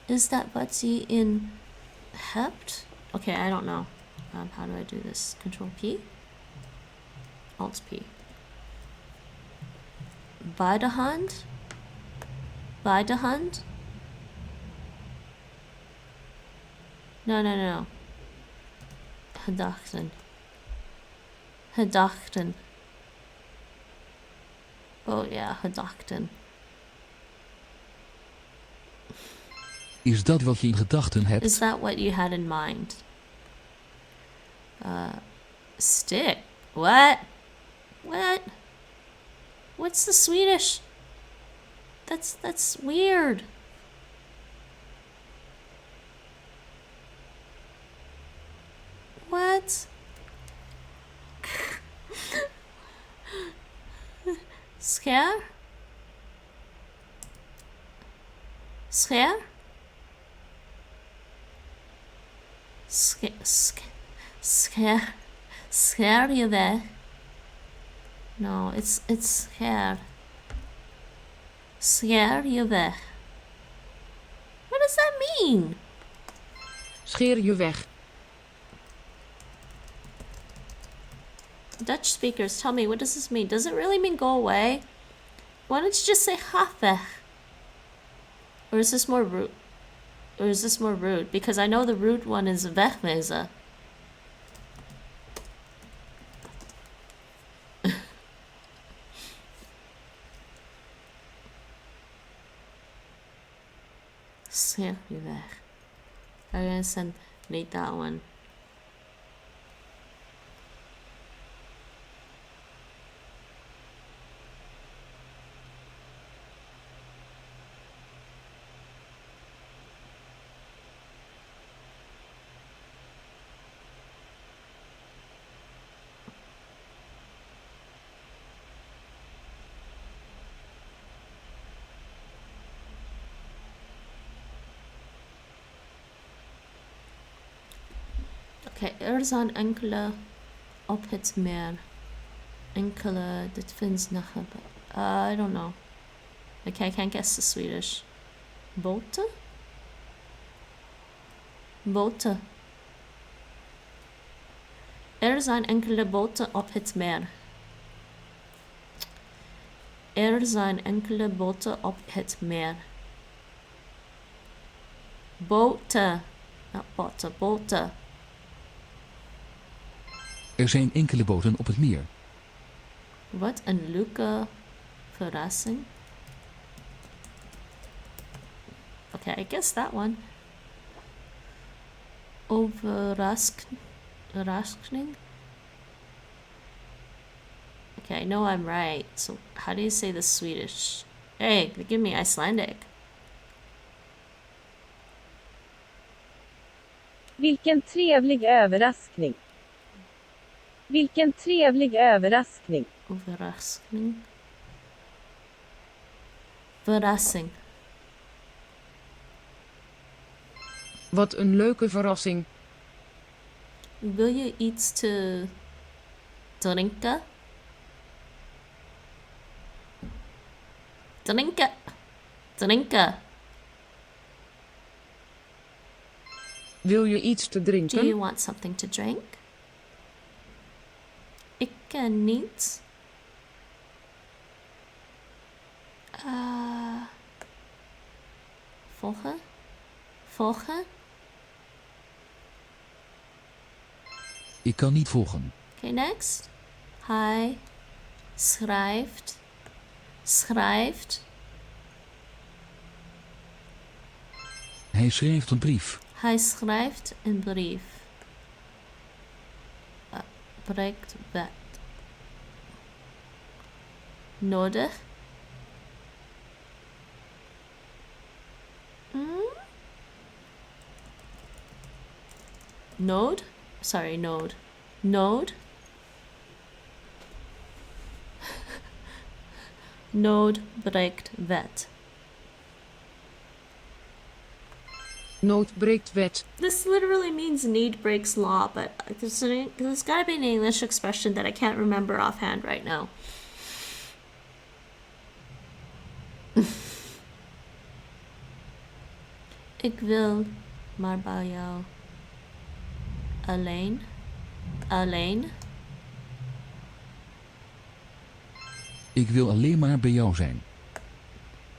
is that wat je in hebt? Okay, I don't know. How do I do this? Control P? Alt P. Bij de hand? Bij de hand? No. Gedachten. Gedachten. Oh yeah, gedachten. Is dat wat je in gedachten hebt? Is that what you had in mind? Stick. What? What? What's the Swedish? That's weird. What? Scare? Scare? Scare you there? No, it's scare. Scare you there. What does that mean? Scheer je weg. Dutch speakers, tell me, what does this mean? Does it really mean go away? Why don't you just say ga weg? Or is this more rude? Or is this more rude? Because I know the rude one is wegwezen. Scheer je weg. I'm gonna send Nate that one. Okay, zijn enkele op het meer. Enkele, dit finns nog I don't know. Okay, I can't guess the Swedish. Boten? Boten. Zijn enkele boten op het meer. Zijn enkele boten op het meer. Boten. Not boten, boten. Er zijn enkele boten op het meer. Wat een leuke verrassing. Okay, I guess that one. Overraskning? Okay, I know I'm right. So how do you say the Swedish? Hey, give me Icelandic. Vilken trevlig överraskning. Vilken trevlig överraskning. Overraskning. Verrassing. Wat een leuke verrassing. Wil je iets te drinken? Drinken. Drinken. Wil je iets te Do you drinken? want something to drink? Ik ken niet. Volgen? Volgen? Ik kan niet volgen. Okay, next. Hij schrijft. Schrijft. Hij schreef een brief. Hij schrijft een brief. Breekt wet. Nodig. Node? Sorry, node. Node? Node breekt wet. Nood breekt wet. This literally means need breaks law, but there's gotta be an English expression that I can't remember offhand right now. Ik wil maar bij jou alleen. Alleen. Ik wil alleen maar bij jou zijn.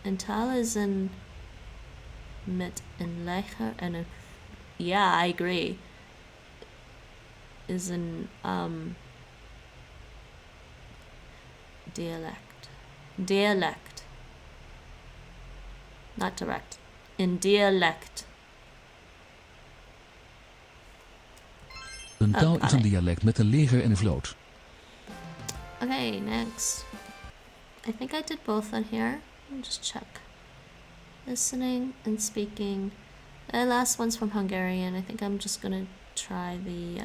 Een taal is een met een leger en een... Yeah, I agree. Is een dialect. Dialect. Not direct. In dialect. Een taal got is een it. dialect met een leger en een vloot. Okay, next. I think I did both on here. Let me just check. Listening and speaking. The last one's from Hungarian. I think I'm just gonna try the,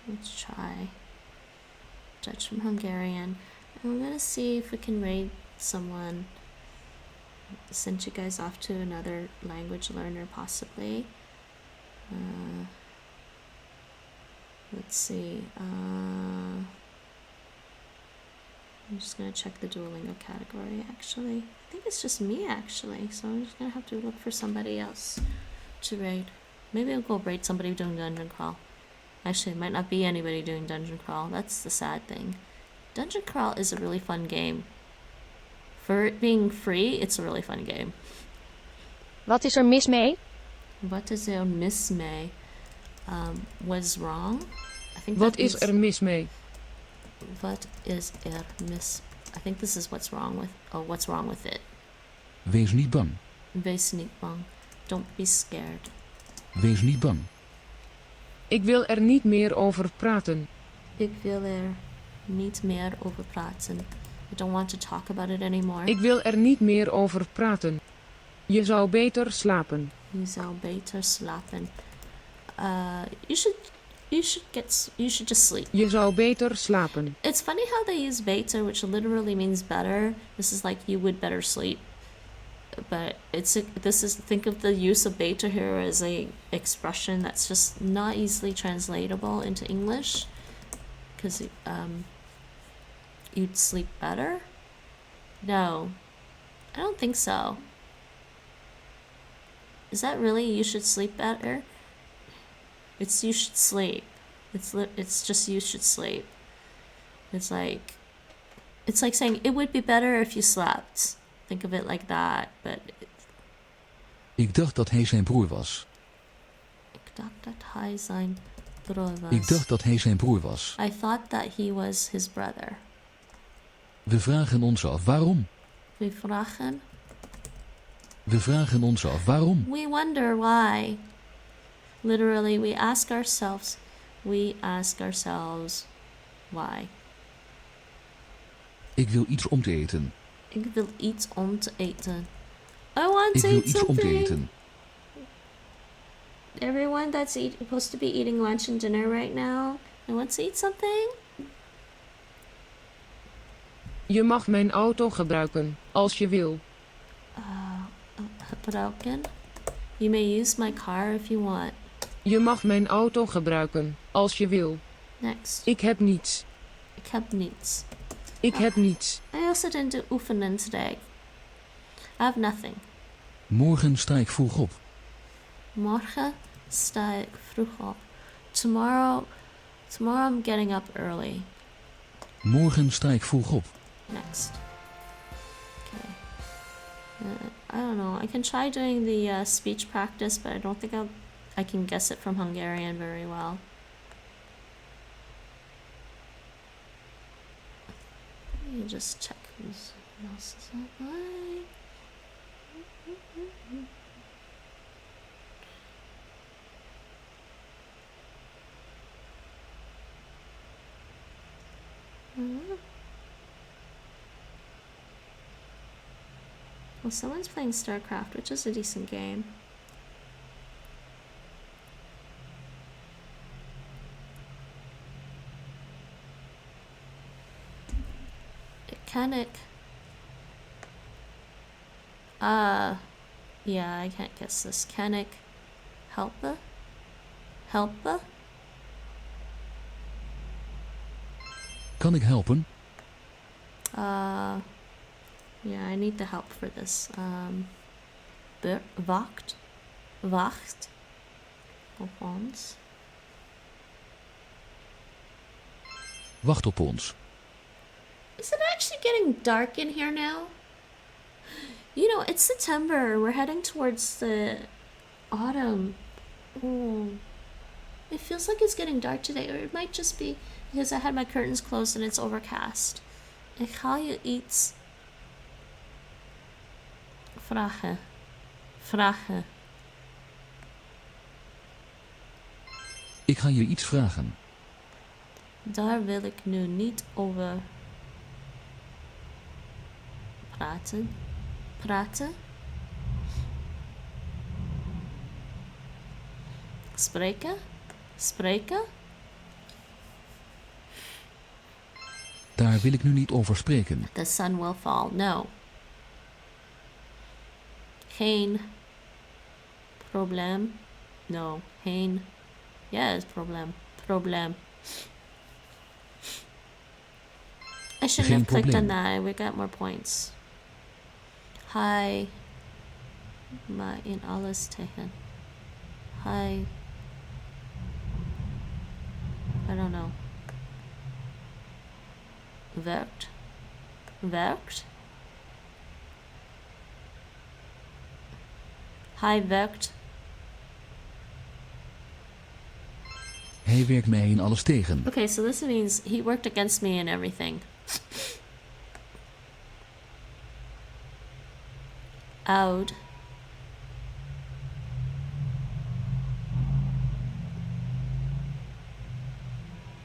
let's try Dutch from Hungarian. And we're gonna see if we can rate someone. Send you guys off to another language learner, possibly. Let's see. I'm just gonna check the Duolingo category, actually. I think it's just me, actually, so I'm just gonna have to look for somebody else to raid. Maybe I'll go raid somebody doing Dungeon Crawl. Actually, it might not be anybody doing Dungeon Crawl. That's the sad thing. Dungeon Crawl is a really fun game. For it being free, it's a really fun game. Wat is er mis mee? What is there miss May? Was wrong? I think Wat that is means- er mis mee? What is er mis? I think this is what's wrong with. Oh, what's wrong with it? Wees niet bang. Wees niet bang. Don't be scared. Wees niet bang. Ik wil er niet meer over praten. Ik wil er niet meer over praten. I don't want to talk about it anymore. Ik wil er niet meer over praten. Je zou beter slapen. Je zou beter slapen. You should just sleep. Je zou beter slapen. It's funny how they use beter, which literally means better. This is like you would better sleep. But think of the use of beter here as a expression that's just not easily translatable into English. Because you'd sleep better? No, I don't think so. Is that really you should sleep better? It's you should sleep. It's just you should sleep. It's like saying it would be better if you slept. Think of it like that, but Ik dacht dat hij zijn broer was. ik dacht dat hij zijn broer was. Ik dacht dat hij zijn broer was. I thought that he was his brother. We vragen ons af waarom. We vragen We vragen ons af waarom. We wonder why. Literally, we ask ourselves why. Ik wil iets om te eten. Ik wil iets om te eten. I want Ik to wil eat iets om te something. eten. Everyone that's supposed to be eating lunch and dinner right now, I want to eat something. Je mag mijn auto gebruiken, als je wil. Gebruiken. You may use my car if you want. Je mag mijn auto gebruiken, als je wil. Next. Ik heb niets. Ik heb niets. Ik heb niets. I also didn't do oefenen today. I have nothing. Morgen sta ik vroeg op. Morgen sta ik vroeg op. Tomorrow I'm getting up early. Morgen sta ik vroeg op. Next. Okay. I don't know. I can try doing the speech practice, but I don't think I can guess it from Hungarian very well. Let me just check who's else is online. Well, someone's playing StarCraft, which is a decent game. Mechanic. Yeah, I can't guess this. Mechanic. Helper? Helper? Kan ik helpen? Yeah, I need the help for this. Wacht. Wacht. Op ons. Wacht op ons. Is it actually getting dark in here now? You know, it's September. We're heading towards the autumn. Oh. It feels like it's getting dark today, or it might just be because I had my curtains closed and it's overcast. Ik ga je iets vragen. Vragen. Ik ga je iets vragen. Daar wil ik nu niet over praten. Praten? Spreken? Spreken? Daar wil ik nu niet over spreken. The sun will fall. No. Geen probleem. No. Geen. Yes, probleem. Probleem. I shouldn't Geen have clicked on probleem. that. We got more points. Hi. Maar in alles tegen. Hi. I don't know. Werkt. Werkt. Hij werkt. Hij werkt mij in alles tegen. Okay, so this means he worked against me and everything. Oud.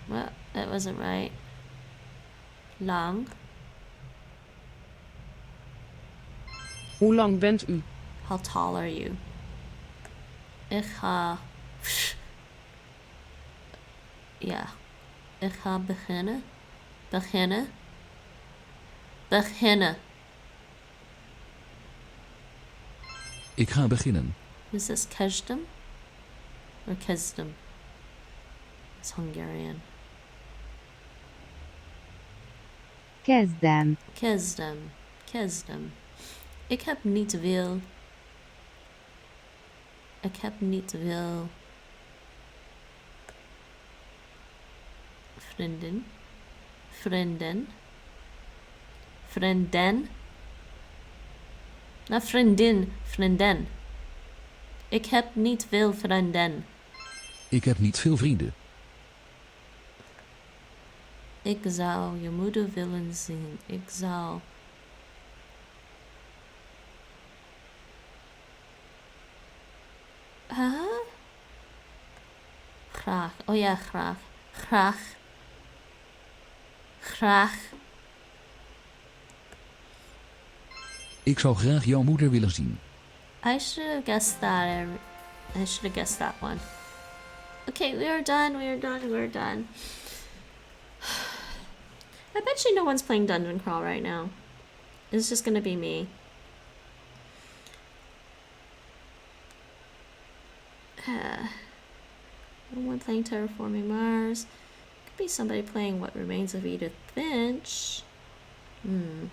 Well, that wasn't right. Lang. Hoe lang bent u? How tall are you? Ik ga... Ja. Ik ga beginnen. Beginnen. Beginnen. Ik ga beginnen. Is this kezdem? Or kezdem? It's Hungarian. Kezdem. Kezdem. Kezdem. Ik heb niet veel. Ik heb niet veel. Vrienden. Vrienden. Vrienden. Not vriendin. Vrienden. Ik heb niet veel vrienden. Ik heb niet veel vrienden. Ik zou je moeder willen zien. Ik zou Oh yeah, graag. Graag. Graag. Ik zou graag jouw moeder willen zien. I should have guessed that. I should have guessed that one. Okay, we are done. We are done. We're done. I bet you no one's playing Dungeon Crawl right now. It's just gonna be me. No one playing Terraforming Mars. Could be somebody playing What Remains of Edith Finch. I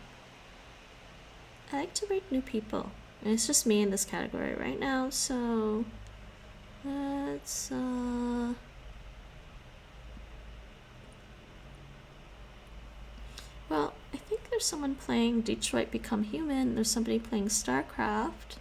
like to rate new people. And it's just me in this category right now, so let's well, I think there's someone playing Detroit Become Human. There's somebody playing StarCraft.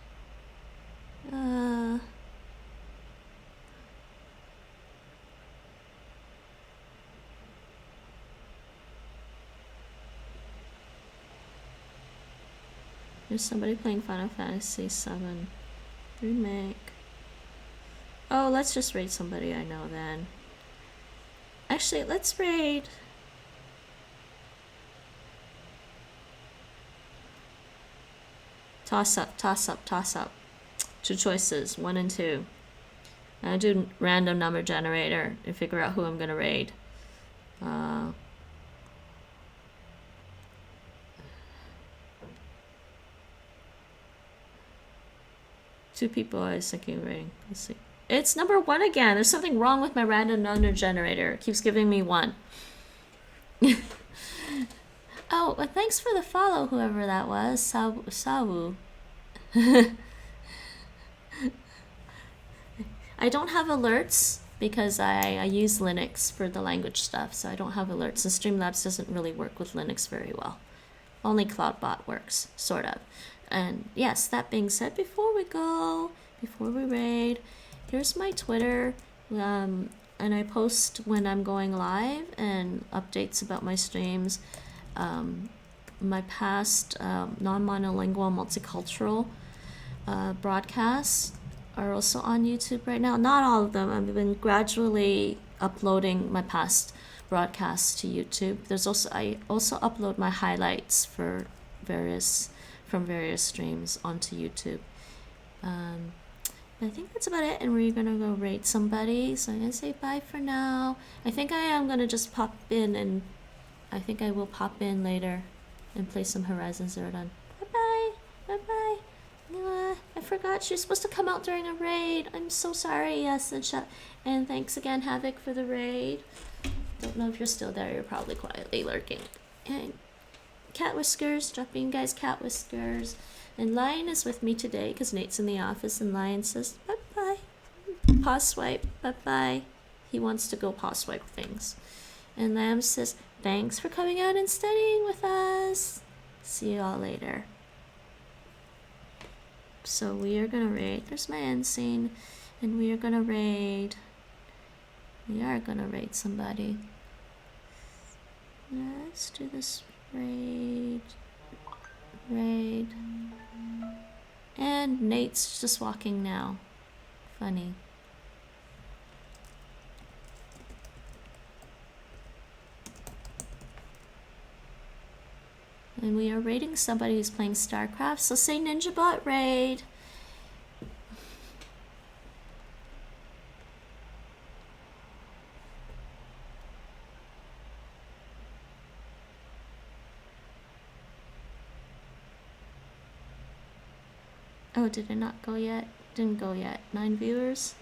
There's somebody playing Final Fantasy VII Remake. Oh, let's just raid somebody I know then. Actually, let's raid... Toss up, toss up, toss up. 2 choices, 1 and 2. I'll do random number generator and figure out who I'm gonna raid. 2 people I was thinking of raiding. Let's see. It's number 1 again. There's something wrong with my random number generator. It keeps giving me 1. Oh, well, thanks for the follow, whoever that was. Sawu. I don't have alerts because I use Linux for the language stuff, so I don't have alerts. And Streamlabs doesn't really work with Linux very well. Only CloudBot works, sort of. And yes, that being said, before we raid, here's my Twitter. And I post when I'm going live and updates about my streams. My past non-monolingual multicultural broadcasts are also on YouTube right now. Not all of them. I've been gradually uploading my past broadcasts to YouTube. I also upload my highlights for from various streams onto YouTube. I think that's about it, and we're gonna go rate somebody. So I'm gonna say bye for now. I think I am gonna just pop in, and I think I will pop in later and play some Horizon Zero Dawn. Bye bye, bye bye. I forgot she's supposed to come out during a raid. I'm so sorry. Yes, and thanks again, Havoc, for the raid. Don't know if you're still there. You're probably quietly lurking. And Cat Whiskers, dropping you guys Cat Whiskers. And Lion is with me today because Nate's in the office, and Lion says bye bye. Pause swipe, bye bye. He wants to go pause swipe things. And Lamb says thanks for coming out and studying with us. See you all later. So we are gonna raid. There's my end scene, and we are gonna raid. We are gonna raid somebody. Let's do this raid. Raid. And Nate's just walking now. Funny. And we are raiding somebody who's playing StarCraft, so say NinjaBot raid. Oh, did it not go yet? Didn't go yet. 9 viewers?